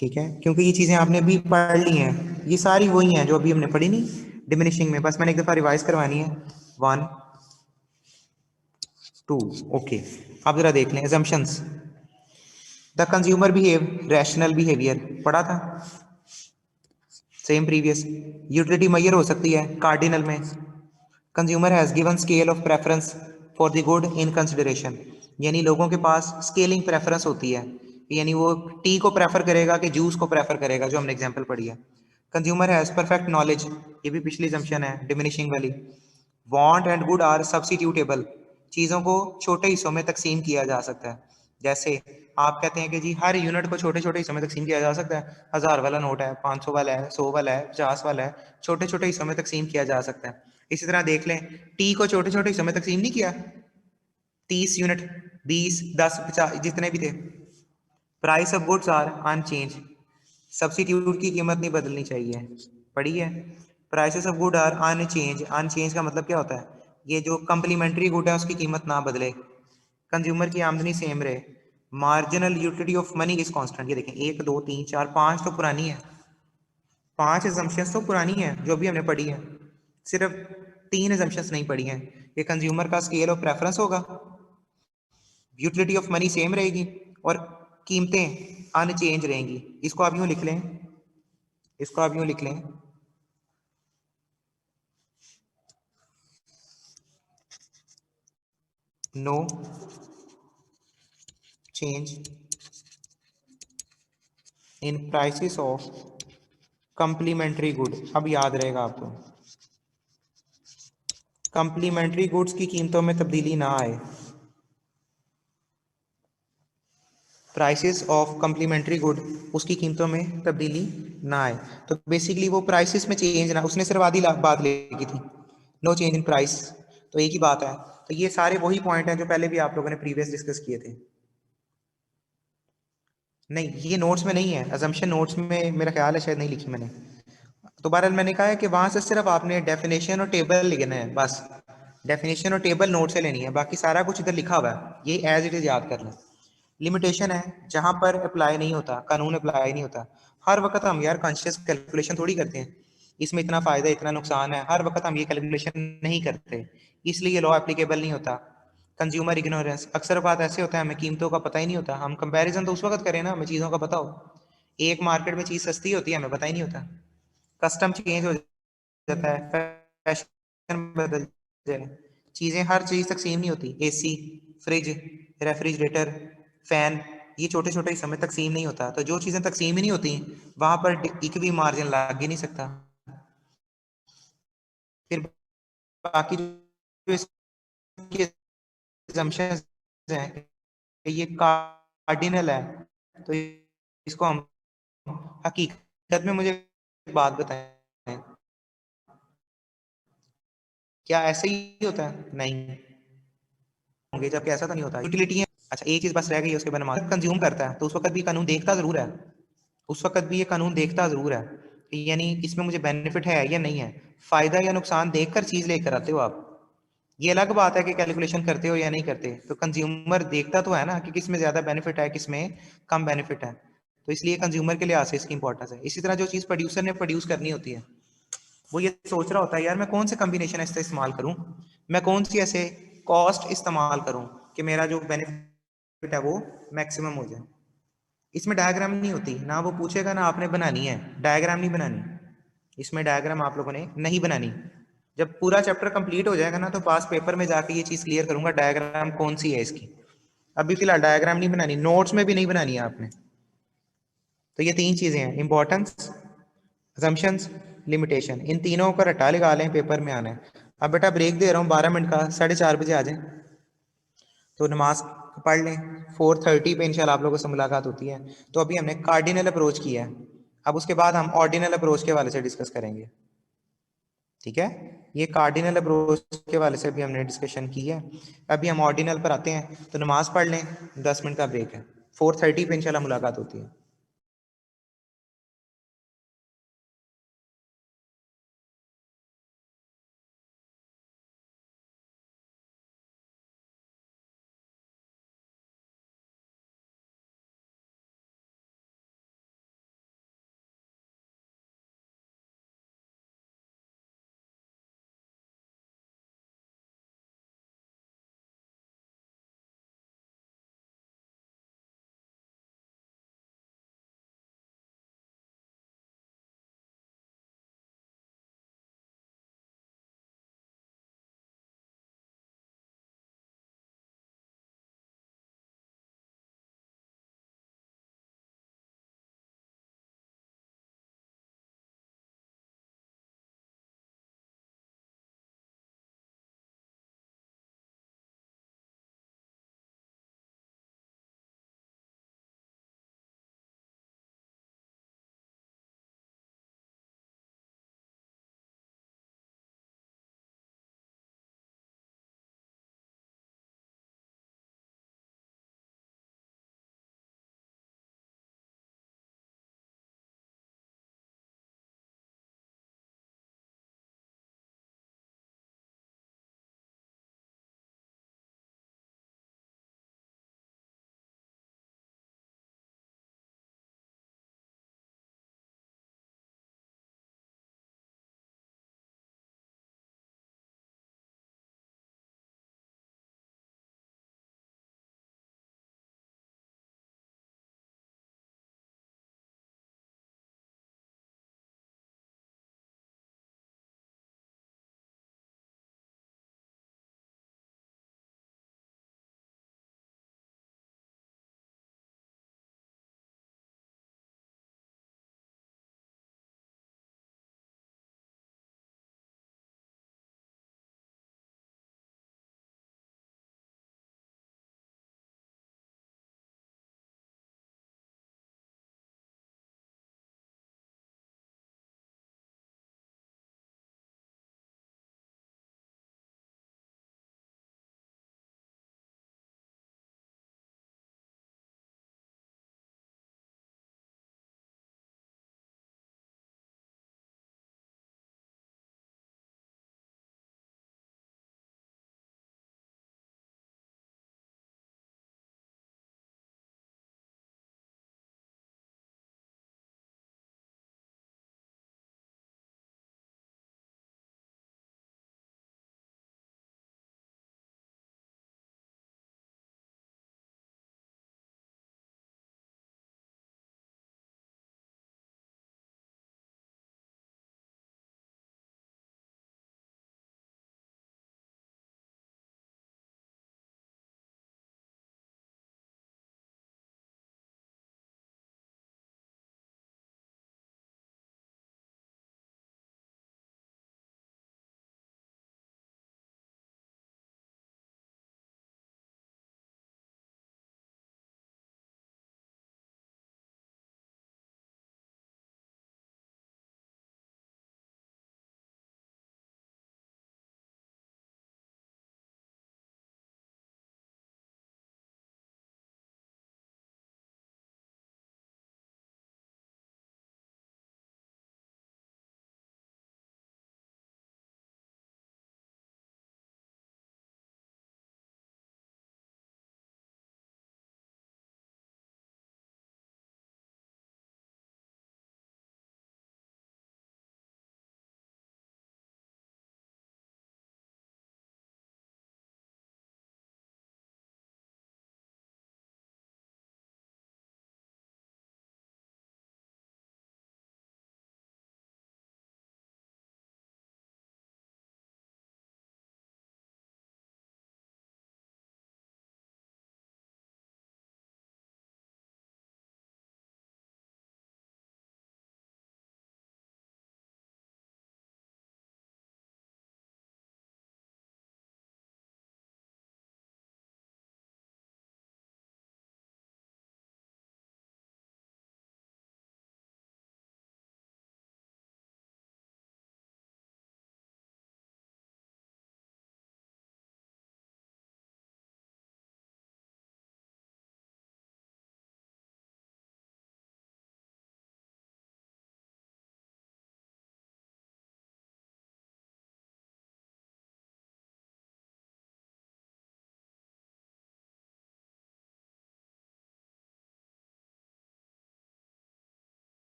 ठीक है, क्योंकि ये चीज़ें आपने अभी पढ़ ली हैं, ये सारी वही हैं जो अभी हमने पढ़ी नहीं डिमिनिशिंग में, बस मैंने एक दफ़ा रिवाइज करवानी है, 1 2 ओके। आप जरा देख लें assumptions, the consumer behave rational behaviour पढ़ा था सेम प्रीवियस, यूटिलिटी मैयर हो सकती है कार्डिनल में, consumer has given scale of preference for the good in consideration, यानी लोगों के पास स्केलिंग प्रेफरेंस होती है, यानी वो टी को प्रेफर करेगा कि जूस को प्रेफर करेगा, जो हमने एग्जांपल पढ़ी है। कंज्यूमर हैज़ परफेक्ट नॉलेज, ये भी पिछली जंक्शन है डिमिनिशिंग वाली। वांट एंड गुड आर सब्स्टिट्यूटेबल, चीज़ों को छोटे हिस्सों में तकसीम किया जा सकता है, जैसे आप कहते हैं कि जी हर यूनिट को छोटे छोटे हिस्सों में तकसीम किया जा सकता है, 1000 वाला नोट है, 500 वाला है, 100 वाला है, 50 वाला है, छोटे छोटे हिस्सों में तकसीम किया जा सकता है। इसी तरह देख लें, टी को छोटे छोटे हिस्सों में तकसीम नहीं किया, 30 यूनिट, 20, 10, 50 जितने भी थे। Price of goods are unchange, substitute की कीमत नहीं बदलनी चाहिए, पढ़ी है। Prices of good are unchange, unchange का मतलब क्या होता है, ये जो कंप्लीमेंट्री गुड है उसकी कीमत ना बदले, कंज्यूमर की आमदनी सेम रहे, marginal utility of money is constant, ये देखें 1 2 3 4 5 तो पुरानी है, 5 एजम्पशंस तो पुरानी है जो भी हमने पढ़ी है, सिर्फ 3 एजम्पशंस नहीं पढ़ी हैं। ये कंज्यूमर का स्केल ऑफ प्रेफरेंस होगा, यूटिलिटी ऑफ मनी सेम रहेगी, और कीमतें अनचेंज रहेंगी। इसको आप यूं लिख लें, इसको आप यूं लिख लें, no change in prices of complementary good. अब याद रहेगा आपको, कंप्लीमेंट्री गुड्स की कीमतों में तब्दीली ना आए, प्राइसेस ऑफ कंप्लीमेंट्री गुड उसकी कीमतों में तब्दीली ना आए। तो बेसिकली वो प्राइसेस में चेंज ना, उसने सिर्फ आधी बात लिखी थी, नो चेंज इन प्राइस, तो एक ही बात है। तो ये सारे वही पॉइंट हैं जो पहले भी आप लोगों ने प्रीवियस डिस्कस किए थे। नहीं ये नोट्स में नहीं है, अजम्पशन नोट्स में मेरा ख्याल है शायद नहीं लिखी मैंने। तो बहरहाल मैंने कहा है कि वहां से सिर्फ आपने डेफिनेशन और टेबल लिखना है, बस डेफिनेशन और टेबल नोट से लेनी है, बाकी सारा कुछ इधर लिखा हुआ है, ये एज इट इज याद कर लें। लिमिटेशन है जहां पर अप्लाई नहीं होता, कानून अप्लाई नहीं होता, हर वक्त हम यार कॉन्शियस कैलकुलेशन थोड़ी करते हैं, इसमें इतना फायदा इतना नुकसान है, हर वक्त हम ये कैलकुलेशन नहीं करते, इसलिए लॉ एप्लीकेबल नहीं होता। कंज्यूमर इग्नोरेंस, अक्सर बात ऐसे होता है हमें कीमतों का पता ही नहीं होता, हम कंपैरिजन तो उस वक्त करें ना हमें चीज़ों का पता हो, एक मार्केट में चीज़ सस्ती होती है हमें पता ही नहीं होता, कस्टम चेंज हो जाता है, फैशन बदल जाए, चीज़ें हर चीज़ तकसीम नहीं होती, एसी, फ्रिज, रेफ्रिजरेटर, फैन, ये छोटे छोटे हिस्सों में तकसीम नहीं होता, तो जो चीज़ें तकसीम ही नहीं होती वहां पर एक भी मार्जिन लग ही नहीं सकता। फिर बाकी जो इसके assumptions हैं कि ये कार्डिनल है, तो इसको हम हकीकत में, मुझे एक बात बताएं, क्या ऐसे ही होता है? नहीं होंगे, जबकि ऐसा तो नहीं होता, यूटिलिटी है। अच्छा एक चीज बस रह गई है, उसके बाद नमाज कंज्यूम करता है तो उस वक्त भी कानून देखता जरूर है, उस वक्त भी ये कानून देखता जरूर है कि यानी इसमें मुझे बेनिफिट है या नहीं है, फायदा या नुकसान देखकर चीज लेकर आते हो आप। ये अलग बात है कि कैलकुलेशन करते हो या नहीं करते, तो कंज्यूमर देखता तो है ना कि किसमें ज्यादा बेनिफिट है किसमें कम बेनिफिट है, तो इसलिए कंज्यूमर के लिहाज से इसकी इंपॉर्टेंस है। इसी तरह जो चीज प्रोड्यूसर ने प्रोड्यूस करनी होती है, वो ये सोच रहा होता है यार मैं कौन से कॉम्बिनेशन ऐसे इस्तेमाल करूं, मैं कौन सी ऐसे कॉस्ट इस्तेमाल करूं कि मेरा जो बेनिफिट है वो मैक्सिमम हो जाए। इसमें डायग्राम नहीं होती, ना वो पूछेगा ना आपने बनानी है, डायग्राम नहीं बनानी, इसमें डायग्राम आप लोगों ने नहीं बनानी। जब पूरा चैप्टर कंप्लीट हो जाएगा ना तो पास पेपर में जाके ये चीज क्लियर करूंगा डायग्राम कौन सी है इसकी। अभी फिलहाल डायग्राम नहीं बनानी, नोट्स में भी नहीं बनानी है आपने। तो ये तीन चीजें हैं, इंपॉर्टेंस, असम्पशंस, लिमिटेशन, इन तीनों का रट्टा लगा लें, पेपर में आना है। अब बेटा ब्रेक दे रहा हूँ 12 मिनट का, 4:30 बजे आ जाए तो नमाज पढ़ लें। 4:30 पे इंशाल्लाह आप लोगों से मुलाकात होती है। तो अभी हमने कार्डिनल अप्रोच किया है, अब उसके बाद हम ऑर्डिनल अप्रोच के वाले से डिस्कस करेंगे, ठीक है। ये कार्डिनल अप्रोच के वाले से भी हमने डिस्कशन की है। अभी हम ऑर्डिनल पर आते हैं, तो नमाज पढ़ लें, 10 मिनट का ब्रेक है, 4:30 पे इंशाल्लाह मुलाकात होती है।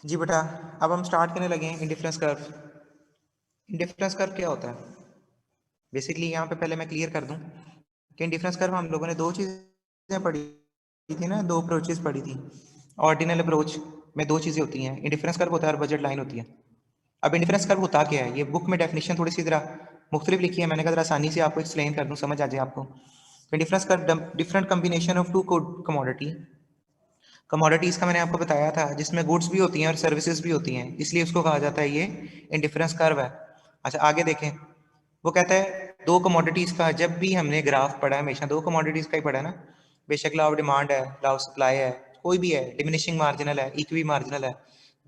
जी बेटा, अब हम स्टार्ट करने लगे हैं इंडिफरेंस कर्व। इंडिफरेंस कर्व क्या होता है? बेसिकली यहाँ पे पहले मैं क्लियर कर दूं कि इंडिफरेंस कर्व हम लोगों ने दो चीज़ें पढ़ी थी ना, दो अप्रोचेस पढ़ी थी। ऑर्डिनल अप्रोच में दो चीज़ें होती हैं, इंडिफरेंस कर्व होता है और बजट लाइन होती है। अब इंडिफरेंस कर्व होता क्या है, ये बुक में डेफिनेशन थोड़ी सी जरा मुख्तलिफ लिखी है, मैंने कहा जरा आसानी से आपको एक्सप्लेन कर दूं, समझ आ जाए आपको। Indifference curve different combination of two commodity. Commodities का मैंने आपको बताया था, जिसमें गुड्स भी होती हैं और सर्विसेज भी होती हैं, इसलिए उसको कहा जाता है ये इंडिफरेंस कर्व है। अच्छा आगे देखें, वो कहता है दो कमोडिटीज़ का जब भी हमने ग्राफ पढ़ा है, हमेशा दो कमोडिटीज़ का ही पढ़ा है ना, बेशक लॉ ऑफ डिमांड है, लॉ ऑफ सप्लाई है, कोई भी है, डिमिनिशिंग मार्जिनल है, इक्वी मार्जिनल है,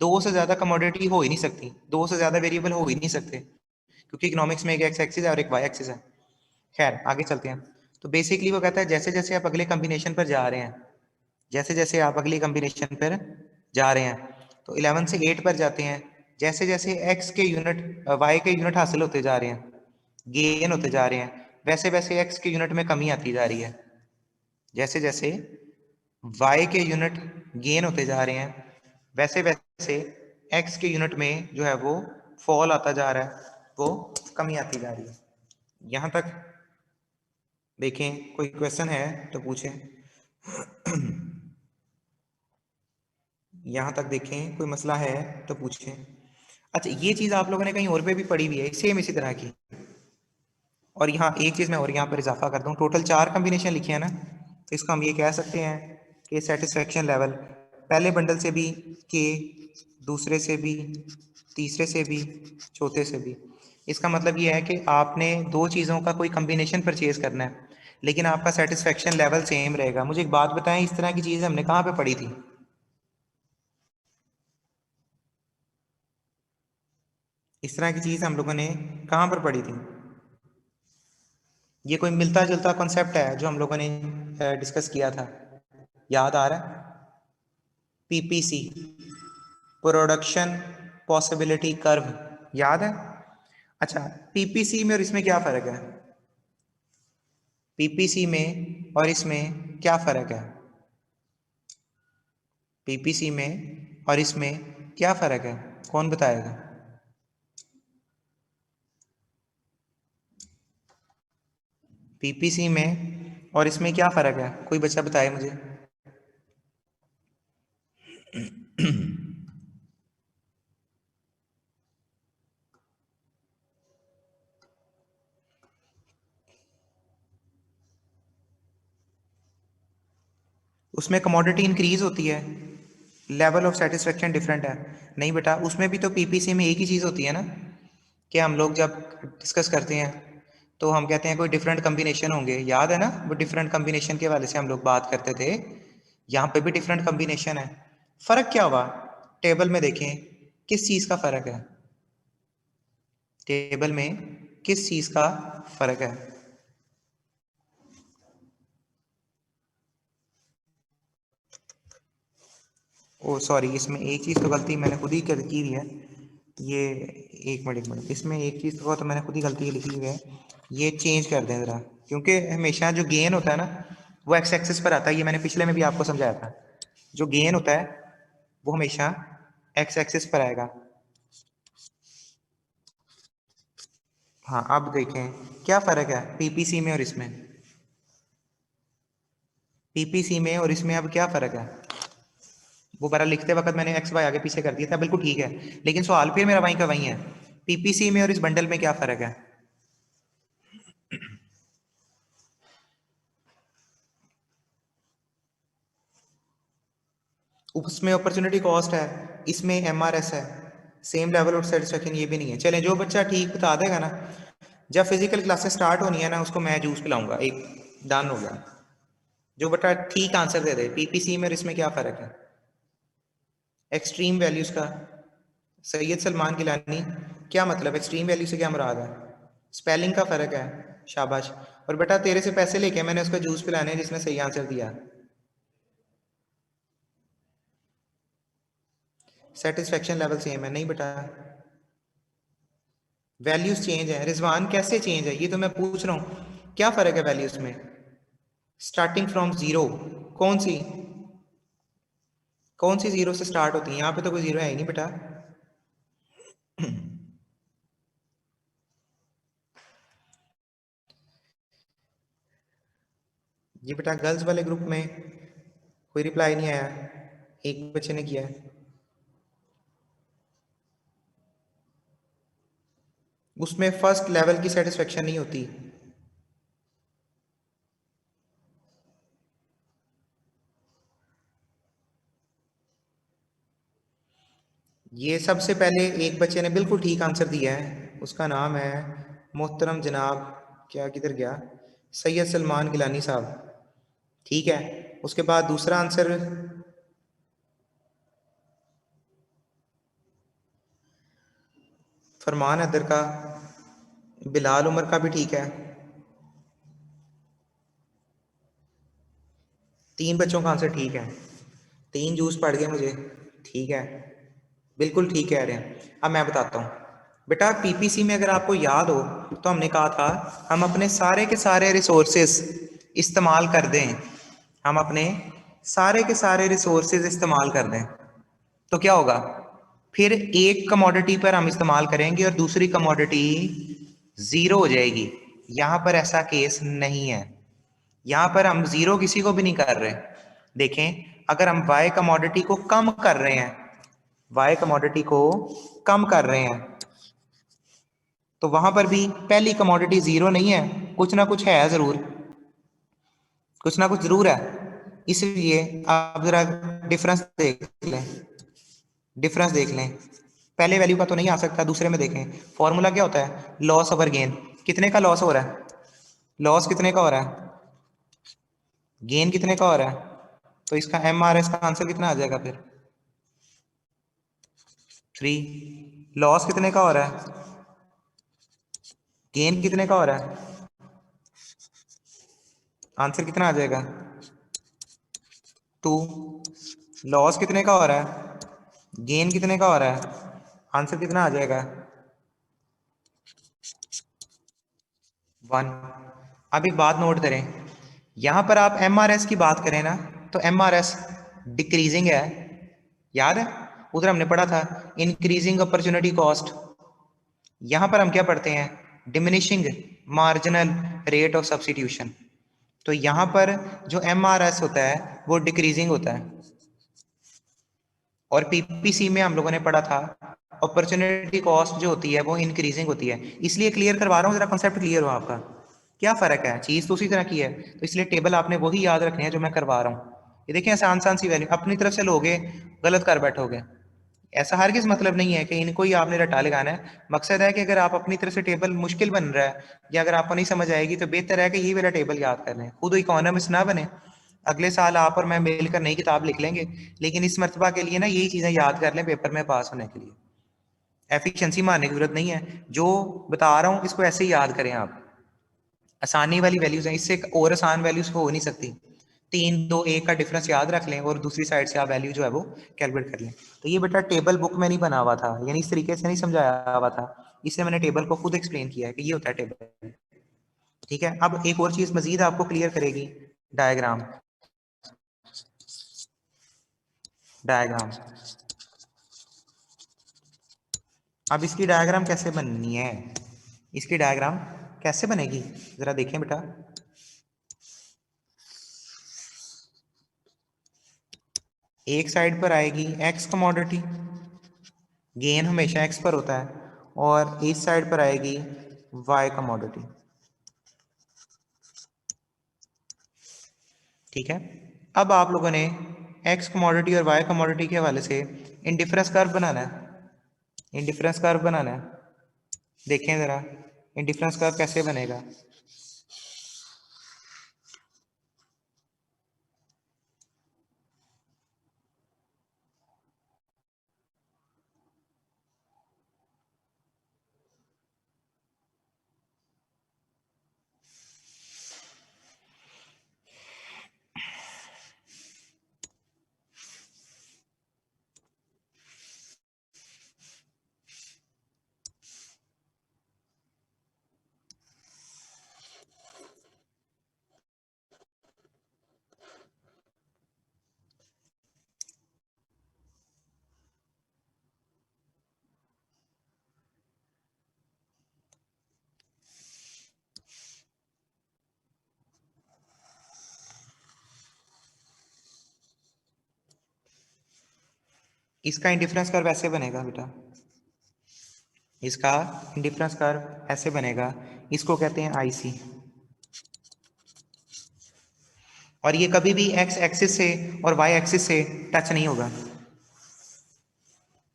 दो से ज़्यादा कमोडिटी हो ही नहीं सकती, दो से ज़्यादा वेरिएबल हो ही नहीं सकते, क्योंकि इकोनॉमिक्स में एक एक्स एक्सिस है और एक वाई एक्सिस है। खैर आगे चलते हैं। तो बेसिकली वो कहता है जैसे जैसे आप अगले कम्बिनेशन पर जा रहे हैं, जैसे जैसे आप अगली कम्बिनेशन पर जा रहे हैं, तो 11 से 8 पर जाते हैं, जैसे जैसे x के यूनिट y के यूनिट हासिल होते जा रहे हैं, गेन होते जा रहे हैं, वैसे वैसे x के यूनिट में कमी आती जा रही है। जैसे जैसे y के यूनिट गेन होते जा रहे हैं, वैसे वैसे x के यूनिट में जो है वो फॉल आता जा रहा है, वो कमी आती जा रही है। यहाँ तक देखें, कोई क्वेश्चन है तो पूछें। यहाँ तक देखें, कोई मसला है तो पूछें। अच्छा ये चीज़ आप लोगों ने कहीं और पे भी पढ़ी हुई है सेम इसी तरह की। और यहाँ एक चीज़ मैं और यहाँ पर इजाफा कर दूँ, टोटल 4 कम्बिनेशन लिखे हैं ना, तो इसको हम ये कह सकते हैं कि सेटिस्फेक्शन लेवल पहले बंडल से भी, के दूसरे से भी, तीसरे से भी, चौथे से भी। इसका मतलब ये है कि आपने दो चीज़ों का कोई कम्बिनेशन परचेज करना है, लेकिन आपका सेटिस्फेक्शन लेवल सेम रहेगा। मुझे एक बात बताएं, इस तरह की चीज़ हमने कहाँ पे पढ़ी थी? इस तरह की चीज़ हम लोगों ने कहाँ पर पढ़ी थी? ये कोई मिलता जुलता कॉन्सेप्ट है जो हम लोगों ने डिस्कस किया था, याद आ रहा है? पीपीसी, प्रोडक्शन पॉसिबिलिटी कर्व, याद है? अच्छा पीपीसी में और इसमें क्या फ़र्क है? पीपीसी में और इसमें क्या फ़र्क है? पीपीसी में और इसमें क्या फ़र्क है, कौन बताएगा? पीपीसी में और इसमें क्या फ़र्क है, कोई बच्चा बताए मुझे। उसमें कमोडिटी इंक्रीज होती है, लेवल ऑफ सेटिस्फेक्शन डिफरेंट है। नहीं बेटा, उसमें भी तो पीपीसी में एक ही चीज़ होती है ना, कि हम लोग जब डिस्कस करते हैं तो हम कहते हैं कोई डिफरेंट कम्बिनेशन होंगे, याद है ना? वो डिफरेंट कम्बिनेशन के वाले से हम लोग बात करते थे। यहाँ पे भी डिफरेंट कम्बिनेशन है। फ़र्क क्या हुआ? टेबल में देखें किस चीज़ का फ़र्क है, टेबल में किस चीज़ का फ़र्क है? ओ सॉरी, इसमें एक चीज़ तो गलती मैंने खुद ही कर की हुई है। ये एक मिनट, इसमें एक चीज़ तो मैंने खुद ही गलती लिखी हुई है, ये चेंज कर दें ज़रा, क्योंकि हमेशा जो गेन होता है ना वो एक्स एक्सिस पर आता है, ये मैंने पिछले में भी आपको समझाया था। जो गेन होता है वो हमेशा एक्स एक्सिस पर आएगा। हाँ अब देखें क्या फ़र्क है पीपीसी में और इसमें, पीपीसी में और इसमें अब क्या फ़र्क है? वो बरा लिखते वक्त मैंने एक्स वाई आगे पीछे कर दिया था, बिल्कुल ठीक है, लेकिन सवाल फिर मेरा वहीं का वहीं है, पीपीसी में और इस बंडल में क्या फ़र्क है? उसमें अपॉर्चुनिटी कॉस्ट है, इसमें एमआरएस है, सेम लेवल ऑफ सेटिस्फेक्शन ये भी नहीं है। चलें जो बच्चा ठीक बता देगा ना, जब फिजिकल क्लासेस स्टार्ट होनी है ना, उसको मैं जूस पिलाऊंगा, एक डन हो गया। जो बच्चा ठीक आंसर दे दे पीपीसी में और इसमें क्या फ़र्क है, एक्सट्रीम वैल्यूज़ का। सैयद सलमान गिलानी, क्या मतलब एक्सट्रीम वैल्यू से क्या मुराद है? स्पेलिंग का फ़र्क है, शाबाश। और बेटा तेरे से पैसे लेके मैंने उसको जूस पिलाने जिसने सही आंसर दिया। सेटिस्फेक्शन लेवल सेम है, नहीं बेटा, वैल्यूज चेंज है। रिजवान कैसे चेंज है, ये तो मैं पूछ रहा हूँ, क्या फ़र्क है वैल्यूज में? स्टार्टिंग फ्रॉम जीरो, कौन सी? कौन सी जीरो से स्टार्ट होती है? यहाँ पे तो कोई जीरो है ही नहीं बेटा। ये बेटा गर्ल्स वाले ग्रुप में कोई रिप्लाई नहीं आया, एक बच्चे ने किया है। उसमें फर्स्ट लेवल की सेटिस्फेक्शन नहीं होती। ये सबसे पहले एक बच्चे ने बिल्कुल ठीक आंसर दिया है, उसका नाम है मोहतरम जनाब, क्या किधर गया, सैयद सलमान गिलानी साहब। ठीक है, उसके बाद दूसरा आंसर फरमान हैदर का, बिलाल उमर का भी ठीक है। तीन बच्चों का आंसर ठीक है, तीन जूस पड़ गए मुझे। ठीक है, बिल्कुल ठीक कह रहे हैं। अब मैं बताता हूँ बेटा, पीपीसी में अगर आपको याद हो तो हमने कहा था हम अपने सारे के सारे रिसोर्सेज इस्तेमाल कर दें, हम अपने सारे के सारे रिसोर्सेज इस्तेमाल कर दें तो क्या होगा? फिर एक कमोडिटी पर हम इस्तेमाल करेंगे और दूसरी कमोडिटी जीरो हो जाएगी। यहां पर ऐसा केस नहीं है, यहां पर हम जीरो किसी को भी नहीं कर रहे। देखें, अगर हम वाई कमोडिटी को कम कर रहे हैं, वाई कमोडिटी को कम कर रहे हैं, तो वहां पर भी पहली कमोडिटी जीरो नहीं है, कुछ ना कुछ है जरूर, कुछ ना कुछ जरूर है। इसलिए आप जरा डिफरेंस देख लें, डिफरेंस देख लें। पहले वैल्यू का तो नहीं आ सकता, दूसरे में देखें। फॉर्मूला क्या होता है? Loss over gain. कितने का लॉस हो रहा है? लॉस कितने का हो रहा है? गेन कितने का हो रहा है? तो इसका एमआरएस का आंसर कितना आ जाएगा फिर? 3। लॉस कितने का हो रहा है? गेन कितने का हो रहा है? आंसर कितना आ जाएगा? 2। लॉस कितने का हो रहा है? गेन कितने का हो रहा है? आंसर कितना आ जाएगा? 1। अब एक बात नोट करें, यहां पर आप एमआरएस की बात करें ना, तो एमआरएस डिक्रीजिंग है, याद है? उधर हमने पढ़ा था इंक्रीजिंग अपॉर्चुनिटी कॉस्ट। यहां पर हम क्या पढ़ते हैं? Diminishing marginal rate of substitution. तो यहां पर जो एमआरएस होता है वो डिक्रीजिंग होता है, और पीपीसी में हम लोगों ने पढ़ा था अपॉर्चुनिटी कॉस्ट जो होती है वो इंक्रीजिंग होती है। इसलिए क्लियर करवा रहा हूँ, जरा कॉन्सेप्ट क्लियर हो आपका। क्या फर्क है? चीज तो उसी तरह की है, तो इसलिए टेबल आपने वही याद रखने हैं जो मैं करवा रहा हूँ। ये देखिए, आसान आसान सी वैल्यू अपनी तरफ से लोगे, गलत कर बैठोगे। ऐसा हर किस मतलब नहीं है कि इनको ही आपने रटा लगाना है। मकसद है कि अगर आप अपनी तरफ से टेबल मुश्किल बन रहा है या अगर आपको नहीं समझ आएगी, तो बेहतर है कि यही वाला टेबल याद कर लें, खुद इकोनॉमिस्ट ना बने। अगले साल आप और मैं मिलकर नई किताब लिख लेंगे, लेकिन इस मरतबा के लिए ना यही चीजें याद कर लें पेपर में पास होने के लिए। एफिशिएंसी मारने की जरूरत नहीं है, जो बता रहा हूँ इसको ऐसे ही याद करें आप। आसानी वाली वैल्यूज हैं, इससे और आसान वैल्यूज हो नहीं सकती। 3 2 1 का डिफरेंस याद रख लें और दूसरी साइड से आप वैल्यू जो है वो कैलकुलेट कर लें। तो ये बेटा टेबल बुक में नहीं बना हुआ था, यानी इस तरीके से नहीं समझाया हुआ था, इससे मैंने टेबल को खुद एक्सप्लेन किया है कि ये होता है टेबल। ठीक है, अब एक और चीज मजीद आपको क्लियर करेगी, डायग्राम। डायग्राम, अब इसकी डायग्राम कैसे बननी है? इसकी डायग्राम कैसे बनेगी, जरा देखें बेटा। एक साइड पर आएगी एक्स कमोडिटी, गेन हमेशा एक्स पर होता है, और इस साइड पर आएगी वाई कमोडिटी। ठीक है, अब आप लोगों ने एक्स कमोडिटी और वाई कमोडिटी के हवाले से इंडिफरेंस कर्व बनाना है, इंडिफरेंस कर्व बनाना है। देखें जरा इंडिफरेंस कर्व कैसे बनेगा। इसका इंडिफरेंस कर्व ऐसे बनेगा बेटा, इसका इंडिफरेंस कर्व ऐसे बनेगा, इसको कहते हैं आईसी। और ये कभी भी एक्स एक्सिस से और वाई एक्सिस से टच नहीं होगा,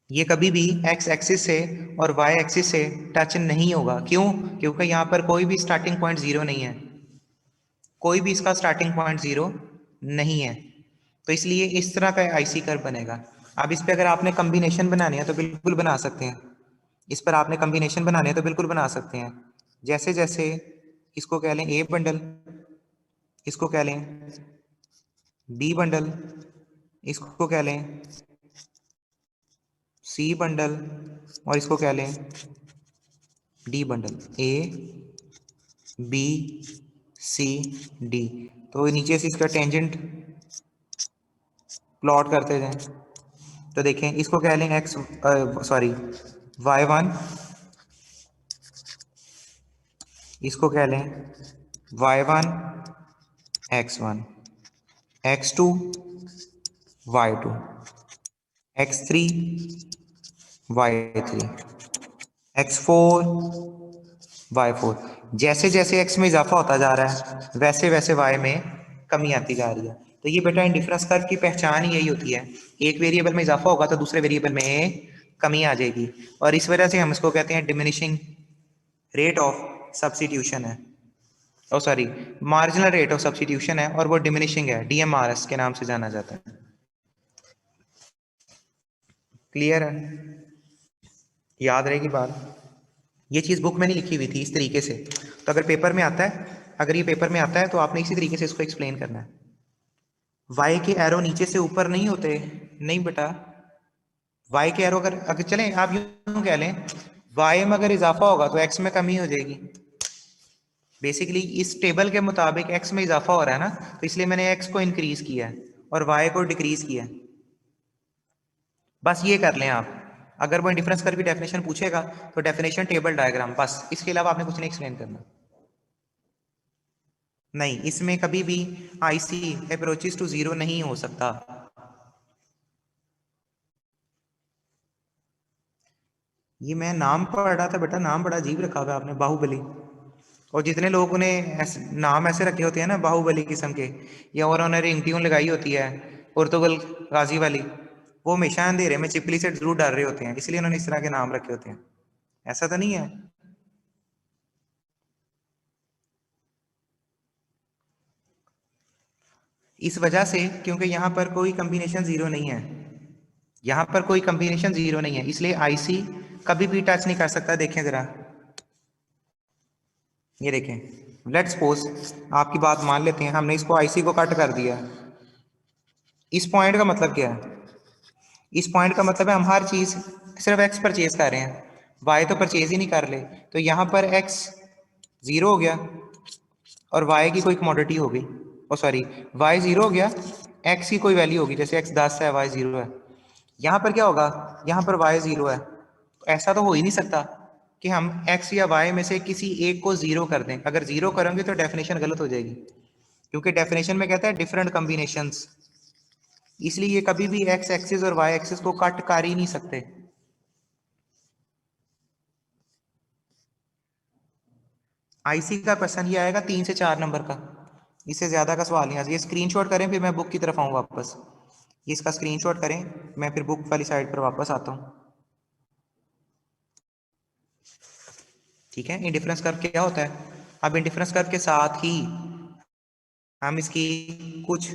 ये कभी भी एक्स एक्सिस से और वाई एक्सिस से टच नहीं होगा। क्यों? क्योंकि यहाँ पर कोई भी स्टार्टिंग पॉइंट जीरो नहीं है, कोई भी इसका स्टार्टिंग पॉइंट जीरो नहीं है, तो इसलिए इस तरह का आईसी कर्व बनेगा। अब इस पे अगर आपने कम्बिनेशन बनानी है तो बिल्कुल बना सकते हैं, इस पर आपने कम्बिनेशन बनाने है तो बिल्कुल बना सकते हैं। जैसे जैसे इसको कह लें ए बंडल, इसको कह लें बी बंडल, इसको कह लें सी बंडल, और इसको कह लें D bundle, A B C D. तो नीचे से इसका टेंजेंट प्लॉट करते जाएं, तो देखें इसको कह लें एक्स, सॉरी y1, इसको कह लें y1 x1, x2 y2, x3 y3, x4 y4। जैसे जैसे x में इजाफा होता जा रहा है वैसे वैसे y में कमी आती जा रही है। तो ये बेटा इंडिफरेंस कर्व की पहचान ही यही होती है, एक वेरिएबल में इजाफा होगा तो दूसरे वेरिएबल में कमी आ जाएगी, और इस वजह से हम इसको कहते हैं डिमिनिशिंग रेट ऑफ सब्स्टिट्यूशन है, oh sorry marginal rate of substitution है, और वो डिमिनिशिंग है, डीएमआरएस के नाम से जाना जाता है। क्लियर है? याद रहेगी बात, ये चीज बुक में नहीं लिखी हुई थी इस तरीके से, तो अगर पेपर में आता है, अगर ये पेपर में आता है तो आपने इसी तरीके से इसको एक्सप्लेन करना है। वाई के एरो नीचे से ऊपर नहीं होते, नहीं बेटा, वाई के एरो अगर अगर चलें आप यूं कह लें, वाई में अगर इजाफा होगा तो एक्स में कमी हो जाएगी। बेसिकली इस टेबल के मुताबिक एक्स में इजाफा हो रहा है ना, तो इसलिए मैंने एक्स को इंक्रीज किया है और वाई को डिक्रीज किया है। बस ये कर लें आप, अगर वो इंडिफरेंस कर्व की डेफिनेशन पूछेगा तो डेफिनेशन टेबल डायग्राम, बस इसके अलावा आपने कुछ नहीं एक्सप्लेन करना। नहीं, इसमें कभी भी आईसी अप्रोचेस टू जीरो नहीं हो सकता। ये मैं नाम पढ़ रहा था बेटा, नाम बड़ा अजीब रखा हुआ आपने, बाहुबली। और जितने लोगों ने नाम ऐसे रखे होते हैं ना बाहुबली किस्म के, या और उन्होंने रिंग ट्यून लगाई होती है पुर्तगल गाजी वाली, वो हमेशा अंधेरे में चिपली से जरूर डर रहे होते हैं, इसलिए उन्होंने इस तरह के नाम रखे होते हैं। ऐसा तो नहीं है? इस वजह से क्योंकि यहाँ पर कोई कम्बिनेशन जीरो नहीं है, यहाँ पर कोई कम्बिनेशन जीरो नहीं है, इसलिए आईसी कभी भी टच नहीं कर सकता। देखें जरा, ये देखें, लेट्स सपोज आपकी बात मान लेते हैं, हमने इसको आईसी को कट कर दिया। इस पॉइंट का मतलब क्या है? इस पॉइंट का मतलब है हम हर चीज सिर्फ एक्स परचेज कर रहे हैं, वाई तो परचेज ही नहीं कर ले, तो यहाँ पर एक्स जीरो हो गया और वाई की कोई कमोडिटी हो गई, ओ सॉरी वाई जीरो हो गया, एक्स की कोई वैल्यू होगी, जैसे एक्स 10 है वाई जीरो है। यहाँ पर क्या होगा? यहाँ पर वाई जीरो है, तो ऐसा तो हो ही नहीं सकता कि हम एक्स या वाई में से किसी एक को जीरो कर दें। अगर जीरो करेंगे तो डेफिनेशन गलत हो जाएगी, क्योंकि डेफिनेशन में कहता है डिफरेंट कम्बिनेशंस, इसलिए ये कभी भी एक्स एक्सिस और वाई एक्सिस को कट कर ही नहीं सकते। आईसी का क्वेश्चन ये आएगा 3 से 4 नंबर का, इससे ज्यादा का सवाल नहीं। आज ये स्क्रीनशॉट करें फिर मैं बुक की तरफ आऊँ वापस, ये इसका स्क्रीनशॉट करें, मैं फिर बुक वाली साइड पर वापस आता हूँ। ठीक है, इंडिफरेंस कर्व क्या होता है? अब इंडिफरेंस कर्व के साथ ही हम इसकी कुछ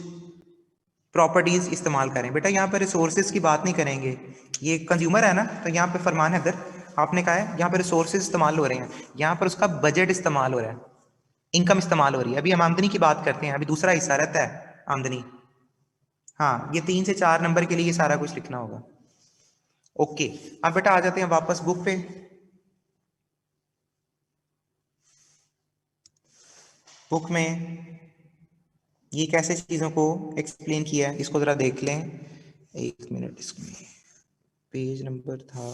प्रॉपर्टीज इस्तेमाल करें। बेटा यहाँ पर रिसोर्सेज की बात नहीं करेंगे, ये कंज्यूमर है ना, तो यहाँ पे फरमान है अगर आपने कहा है यहाँ पर रिसोर्सेज इस्तेमाल हो रहे हैं, यहाँ पर उसका बजट इस्तेमाल हो रहा है, इनकम इस्तेमाल हो रही है। अभी हम आमदनी की बात करते हैं, अभी दूसरा हिस्सा रहता है आमदनी। हाँ, ये 3 से 4 नंबर के लिए ये सारा कुछ लिखना होगा। ओके, अब बेटा आ जाते हैं वापस बुक पे। बुक में ये कैसे चीजों को एक्सप्लेन किया है इसको जरा देख लें। एक मिनट, इसमें पेज नंबर था,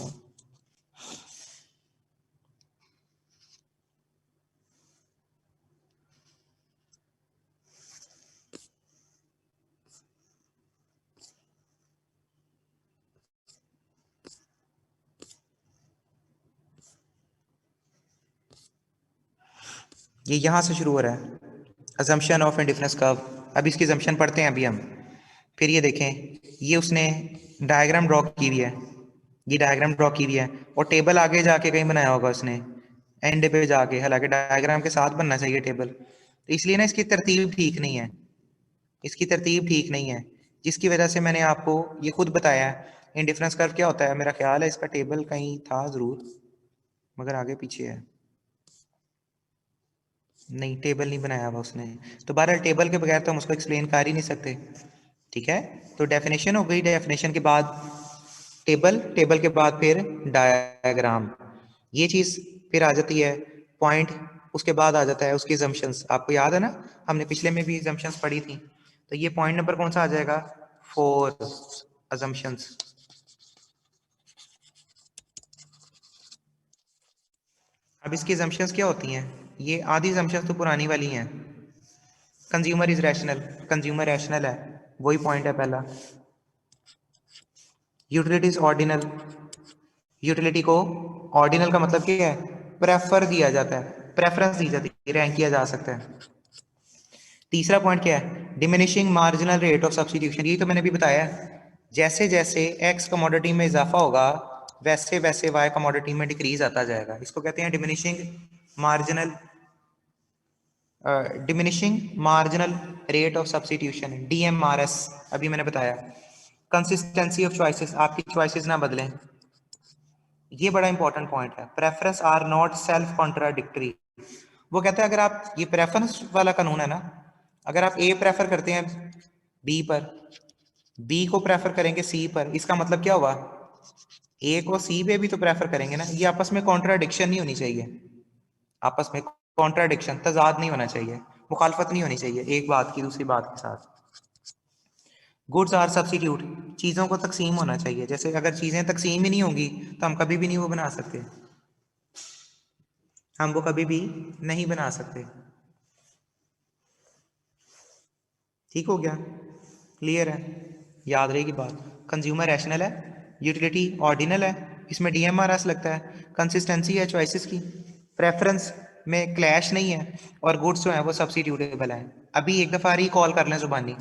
ये यहाँ से शुरू हो रहा है, assumption ऑफ इंडिफरेंस कर्व। अब इसकी assumption पढ़ते हैं अभी हम। फिर ये देखें, ये उसने डायग्राम ड्रॉ की हुई है, ये डायग्राम ड्रॉ की हुई है, और टेबल आगे जाके कहीं बनाया होगा उसने एंड पे जाके, हालांकि डायग्राम के साथ बनना चाहिए टेबल। तो इसलिए ना इसकी तरतीब ठीक नहीं है, इसकी तरतीब ठीक नहीं है, जिसकी वजह से मैंने आपको ये खुद बताया है। इंडिफरेंस कर्व क्या होता है, मेरा ख्याल है इसका टेबल कहीं था ज़रूर, मगर आगे पीछे है, नहीं टेबल नहीं बनाया हुआ उसने। तो बहरहाल टेबल के बगैर तो हम उसको एक्सप्लेन कर ही नहीं सकते, ठीक है। तो डेफिनेशन हो गई, डेफिनेशन के बाद टेबल, टेबल के बाद फिर डायग्राम, ये चीज़ फिर आ जाती है पॉइंट, उसके बाद आ जाता है उसकी assumptions। आपको याद है ना, हमने पिछले में भी assumptions पढ़ी थी। तो ये पॉइंट नंबर कौन सा आ जाएगा, 4 assumptions। अब इसकी assumptions क्या होती हैं, ये आधी assumptions तो पुरानी वाली हैं। Consumer is rational, consumer rational है, वही पॉइंट है पहला। यूटिलिटी इज ऑर्डिनल, यूटिलिटी को ऑर्डिनल का मतलब क्या है, प्रेफर दिया जाता है, प्रेफरेंस दी जाती है, रैंक किया जा सकता है। तीसरा पॉइंट क्या है, diminishing marginal rate of substitution, ये तो मैंने भी बताया है, जैसे जैसे एक्स कमोडिटी में इजाफा होगा वैसे वैसे वाई कमोडिटी में डिक्रीज आता जाएगा, इसको कहते हैं diminishing marginal, diminishing marginal rate of substitution, DMRS, अभी मैंने बताया। कंसिस्टेंसी ऑफ चॉइसेस, आपकी चॉइसेस ना बदलें, ये बड़ा इंपॉर्टेंट पॉइंट है। Preference are not self contradictory, वो कहता है अगर आप, ये प्रेफरेंस वाला कानून है ना, अगर आप ए प्रेफर करते हैं बी पर, बी को प्रेफर करेंगे सी पर, इसका मतलब क्या हुआ, ए को सी पे भी तो प्रेफर करेंगे ना, ये आपस में कॉन्ट्राडिक्शन नहीं होनी चाहिए, आपस में कॉन्ट्राडिक्शन, तजाद नहीं होना चाहिए, मुखालफत नहीं होनी चाहिए एक बात की दूसरी बात के साथ। गुड्स आर सब्सिट्यूट, चीज़ों को तकसीम होना चाहिए, जैसे अगर चीज़ें तकसीम ही नहीं होंगी तो हम कभी भी नहीं वो बना सकते, हम वो कभी भी नहीं बना सकते। ठीक हो गया, क्लियर है, याद रहेगी बात। कंज्यूमर रैशनल है, यूटिलिटी ऑर्डिनल है, इसमें DMRS लगता है, कंसिस्टेंसी है चॉइसेस की, प्रेफरेंस में क्लैश नहीं है, और गुड्स जो है वो सब्सिट्यूटेबल है। अभी एक दफ़ा रिकॉल कर लें जुबानी,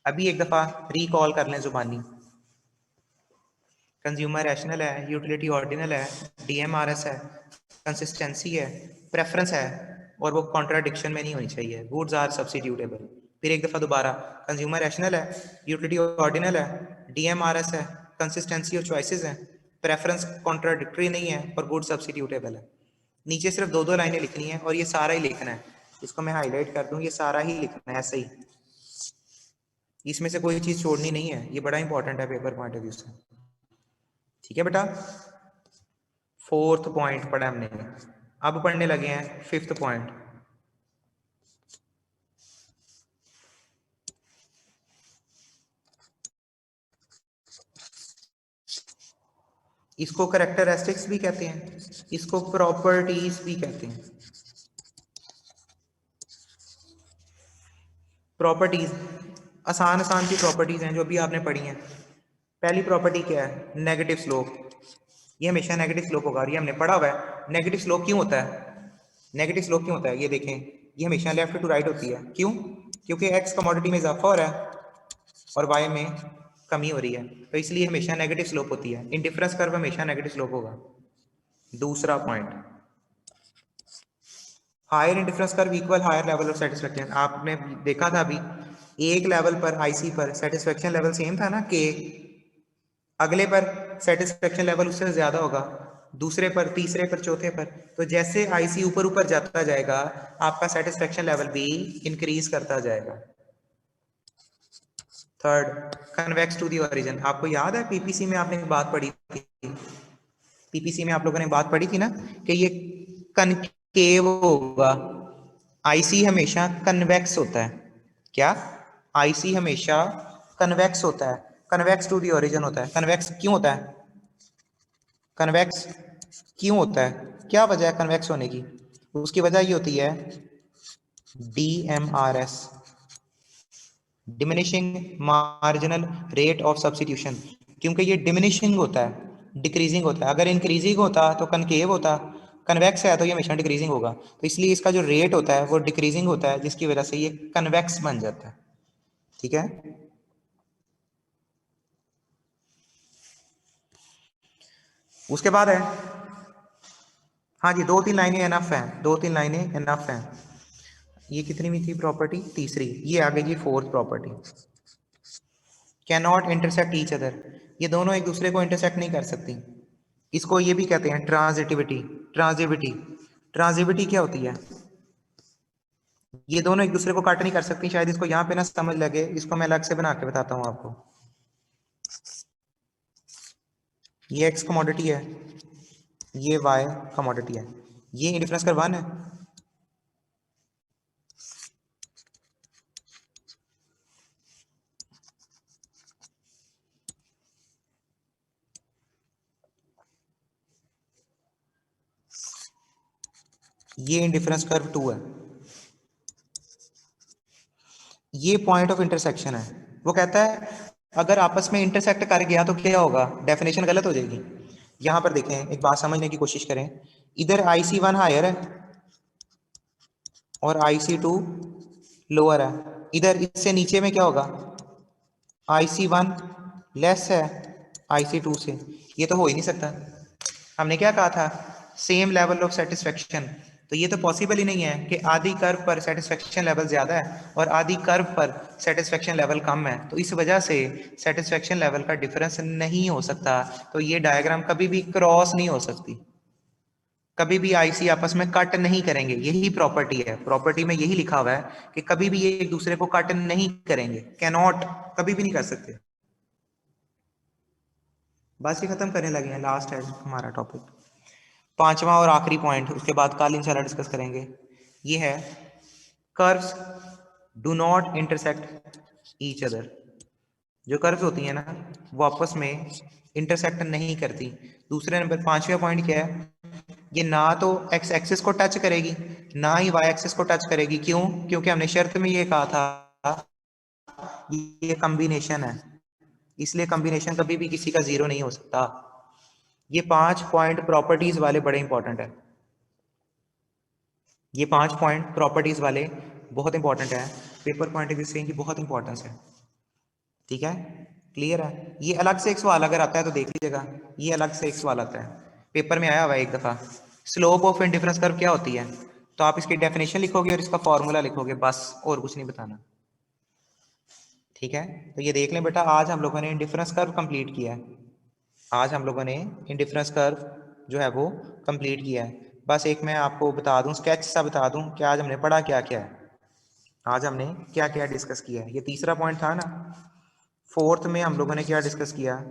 अभी एक दफ़ा रिकॉल कर लें जुबानी, कंज्यूमर रैशनल है, यूटिलिटी ऑर्डिनल है, DMRS है, कंसिस्टेंसी है, प्रेफरेंस है, और वो कॉन्ट्राडिक्शन में नहीं होनी चाहिए, गुड्स आर सब्सिट्यूटेबल। फिर एक दफ़ा दोबारा, कंज्यूमर रैशनल है, यूटिलिटी ऑर्डिनल है, DMRS है, कंसिस्टेंसी और चॉइसेस है, प्रेफरेंस कॉन्ट्राडिक्टरी नहीं है, और गुड सब्सिट्यूटेबल है। नीचे सिर्फ दो दो लाइनें लिखनी है और ये सारा ही लिखना है, इसको मैं हाईलाइट कर दूं, ये सारा ही लिखना है ऐसे ही, इसमें से कोई चीज़ छोड़नी नहीं है, ये बड़ा इंपॉर्टेंट है पेपर पॉइंट ऑफ व्यू से। ठीक है बेटा, फोर्थ पॉइंट पढ़ा हमने, अब पढ़ने लगे हैं फिफ्थ पॉइंट। इसको कैरेक्टरिस्टिक्स भी कहते हैं, इसको प्रॉपर्टीज भी कहते हैं। प्रॉपर्टीज आसान आसान सी प्रॉपर्टीज हैं जो भी आपने पढ़ी हैं। पहली प्रॉपर्टी क्या है, नेगेटिव स्लोप, ये हमेशा नेगेटिव स्लोप होगा, और ये हमने पढ़ा हुआ है। नेगेटिव स्लोप क्यों होता है, नेगेटिव स्लोप क्यों होता है, ये देखें, ये हमेशा लेफ्ट टू राइट होती है, क्यों, क्योंकि एक्स कमोडिटी में इजाफा हो रहा है और वाई में कमी हो रही है, तो इसलिए हमेशा नेगेटिव स्लोप होती है, इंडिफरेंस कर्व हमेशा नेगेटिव स्लोप होगा। दूसरा point, higher indifference curve equal higher level of satisfaction, आपने देखा था अभी एक लेवल पर आईसी पर सेटिस्फेक्शन लेवल सेम था ना, के अगले पर सेटिस्फेक्शन लेवल उससे ज्यादा होगा, दूसरे पर, तीसरे पर, चौथे पर, तो जैसे आईसी ऊपर ऊपर जाता जाएगा आपका सेटिस्फेक्शन लेवल भी इंक्रीज करता जाएगा। Third, convex to the origin, आपको याद है पीपीसी में आपने बात पढ़ी थी, पीपीसी में आप लोगों ने बात पढ़ी थी ना कि ये कनकेव होगा, आईसी हमेशा कन्वेक्स होता है, क्या, आईसी हमेशा कन्वेक्स होता है, कन्वेक्स टू द ओरिजिन होता है। कन्वेक्स क्यों होता है, कन्वेक्स क्यों होता है, क्या वजह है कन्वेक्स होने की, उसकी वजह ये होती है DMRS, diminishing marginal rate of substitution, क्योंकि ये डिमिनिशिंग होता है, डिक्रीजिंग होता है, अगर इंक्रीजिंग होता तो कनकेव होता, कन्वेक्स है तो ये हमेशा डिक्रीजिंग होगा, तो इसलिए इसका जो रेट होता है वो डिक्रीजिंग होता है, जिसकी वजह से ये कन्वेक्स बन जाता है। ठीक है, उसके बाद है, हाँ जी 2-3 लाइनें एनफ है, 2-3 लाइनें एनफ है। ये कितनी भी थी प्रॉपर्टी, तीसरी, ये आ गई जी fourth property, can not intersect each other. ये दोनों एक दूसरे को इंटरसेक्ट नहीं कर सकती। इसको ये भी कहते हैं ट्रांजिटिविटी। ट्रांजिटिविटी, ट्रांजिटिविटी क्या होती है, ये दोनों एक दूसरे को काट नहीं कर सकती। शायद इसको यहाँ पे ना समझ लगे, इसको मैं अलग से बना के बताता हूँ आपको। ये एक्स कमोडिटी है, ये वाई कमोडिटी है, ये इंडिफरेंस कर 1 है, ये इंडिफरेंस कर्व 2 है, ये पॉइंट ऑफ इंटरसेक्शन है। वो कहता है अगर आपस में इंटरसेक्ट कर गया तो क्या होगा, डेफिनेशन गलत हो जाएगी। यहां पर देखें, एक बात समझने की कोशिश करें, इधर IC1 हायर है और IC2 लोअर है, इधर इससे नीचे में क्या होगा, IC1 लेस है IC2 से, ये तो हो ही नहीं सकता। हमने क्या कहा था, सेम लेवल ऑफ सेटिस्फेक्शन, तो ये तो पॉसिबल ही नहीं है कि आधी कर्व पर सेटिस्फेक्शन लेवल ज्यादा है और आधी कर्व पर सेटिस्फेक्शन लेवल कम है, तो इस वजह से सेटिस्फेक्शन लेवल का डिफरेंस नहीं हो सकता। तो ये डायग्राम कभी भी क्रॉस नहीं हो सकती, कभी भी आईसी आपस में कट नहीं करेंगे, यही प्रॉपर्टी है। प्रॉपर्टी में यही लिखा हुआ है कि कभी भी ये एक दूसरे को कट नहीं करेंगे, कैनॉट, कभी भी नहीं कर सकते। बस ये खत्म करने लगे हैं, लास्ट है हमारा टॉपिक, पांचवा और आखिरी पॉइंट, उसके बाद कल इंशाल्लाह डिस्कस करेंगे। ये है curves do not intersect each other. जो कर्व्स होती हैं ना वो आपस में इंटरसेक्ट नहीं करती। दूसरे नंबर पांचवा पॉइंट क्या है, ये ना तो एक्स एक्सिस को टच करेगी ना ही वाई एक्सिस को टच करेगी। क्यों, क्योंकि हमने शर्त में ये कहा था ये कॉम्बिनेशन है, इसलिए कॉम्बिनेशन कभी भी किसी का जीरो नहीं हो सकता। ये 5 पॉइंट प्रॉपर्टीज वाले बड़े इंपॉर्टेंट है, ये 5 पॉइंट प्रॉपर्टीज वाले बहुत इंपॉर्टेंट है, पेपर पॉइंट ऑफ व्यू से इनकी बहुत इंपॉर्टेंस है। ठीक है, क्लियर है। ये अलग से एक सवाल अगर आता है तो देख लीजिएगा, ये अलग से एक सवाल आता है, पेपर में आया हुआ है एक दफा, स्लोप ऑफ इंडिफरेंस कर्व क्या होती है, तो आप इसकी डेफिनेशन लिखोगे और इसका फॉर्मूला लिखोगे, बस और कुछ नहीं बताना। ठीक है, तो ये देख लें बेटा, आज हम लोगों ने इंडिफरेंस कर्व कंप्लीट किया है, आज हम लोगों ने इंडिफरेंस कर्व जो है वो कंप्लीट किया है। बस एक मैं आपको बता दूं, स्केच सा बता दूं कि आज हमने पढ़ा क्या क्या है, आज हमने क्या क्या डिस्कस किया है। ये तीसरा पॉइंट था ना, फोर्थ में हम लोगों ने क्या डिस्कस किया,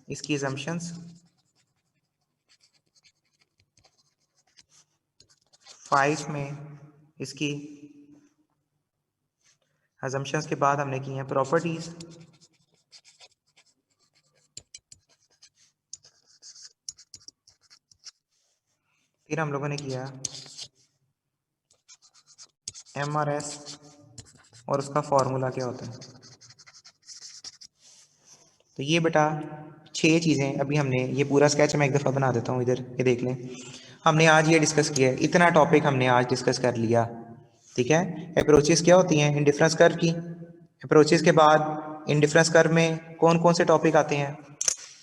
इसकी assumptions, 5 में इसकी assumptions के बाद हमने की हैं प्रॉपर्टीज, फिर हम लोगों ने किया MRS और उसका फॉर्मूला क्या होता है। तो ये बेटा 6 चीज़ें अभी हमने, ये पूरा स्केच मैं एक दफ़ा बना देता हूँ, इधर ये देख लें, हमने आज ये डिस्कस किया है, इतना टॉपिक हमने आज डिस्कस कर लिया। ठीक है, अप्रोचेस क्या होती हैं इंडिफरेंस कर्व की, अप्रोचेस के बाद इंडिफरेंस कर्व में कौन कौन से टॉपिक आते हैं,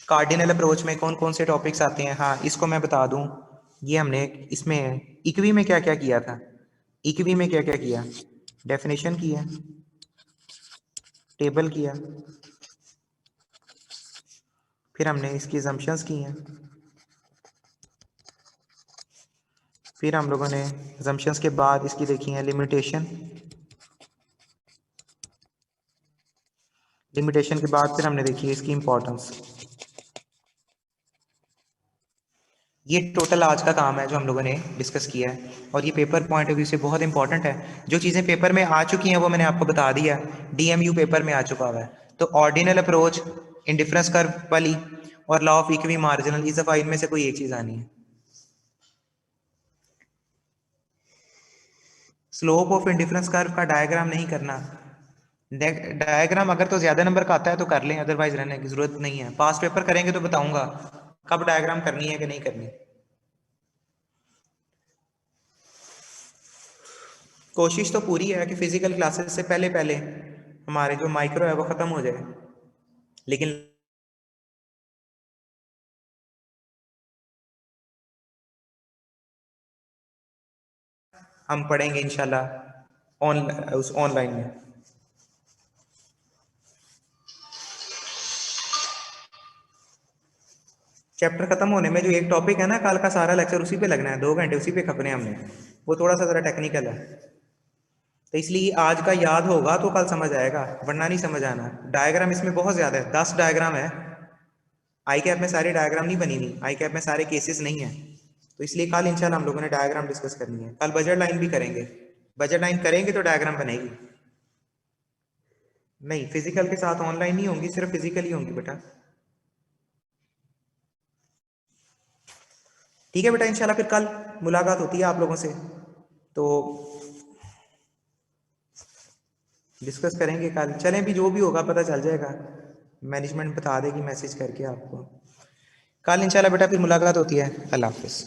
कार्डिनल अप्रोच में कौन कौन से टॉपिक्स आते हैं। हाँ, इसको मैं बता दूं, ये हमने इसमें इक्वी में क्या क्या किया था, इक्वी में क्या क्या किया, डेफिनेशन किया, टेबल किया, फिर हमने इसकी assumptions की हैं, फिर हम लोगों ने assumptions के बाद इसकी देखी है लिमिटेशन, लिमिटेशन के बाद फिर हमने देखी है इसकी इंपॉर्टेंस। ये टोटल आज का काम है जो हम लोगों ने डिस्कस किया है, और ये पेपर पॉइंट ऑफ व्यू से बहुत इंपॉर्टेंट है। जो चीज़ें पेपर में आ चुकी हैं वो मैंने आपको बता दिया, DMU पेपर में आ चुका हुआ है। तो ऑर्डिनल अप्रोच, इंडिफरेंस कर्व वाली और लॉ ऑफ इक्वी मार्जिनल, इस दफा इनमें से कोई एक चीज़ आनी है। स्लोप ऑफ इंडिफरेंस कर्व का डायग्राम नहीं करना, डायग्राम अगर तो ज्यादा नंबर का आता है तो कर लें, अदरवाइज रहने की जरूरत नहीं है। पास पेपर करेंगे तो बताऊंगा कब डायग्राम करनी है कि नहीं करनी। कोशिश तो पूरी है कि फिजिकल क्लासेस से पहले पहले हमारे जो माइक्रो है वो ख़त्म हो जाए, लेकिन हम पढ़ेंगे इंशाल्लाह उस ऑनलाइन में। चैप्टर खत्म होने में जो एक टॉपिक है ना, कल का सारा लेक्चर उसी पे लगना है, 2 घंटे उसी पे खपने हमने। वो थोड़ा सा ज़रा टेक्निकल है, तो इसलिए आज का याद होगा तो कल समझ आएगा, वरना नहीं समझ आना। डायग्राम इसमें बहुत ज़्यादा है, 10 डायग्राम है। आई कैप में सारी डायग्राम नहीं बनी हुई, आई कैप में सारे केसेस नहीं है, तो इसलिए कल इंशाल्लाह हम लोगों ने डायग्राम डिस्कस करनी है। कल बजट लाइन भी करेंगे, बजट लाइन करेंगे तो डायग्राम बनेगी। नहीं, फिजिकल के साथ ऑनलाइन नहीं होंगी, सिर्फ फिजिकल ही होंगी बेटा। ठीक है बेटा, इंशाल्लाह फिर कल मुलाकात होती है आप लोगों से, तो डिस्कस करेंगे कल। चलें भी, जो भी होगा पता चल जाएगा, मैनेजमेंट बता देगी मैसेज करके आपको। कल इंशाल्लाह बेटा फिर मुलाकात होती है। अल्लाह हाफिज़।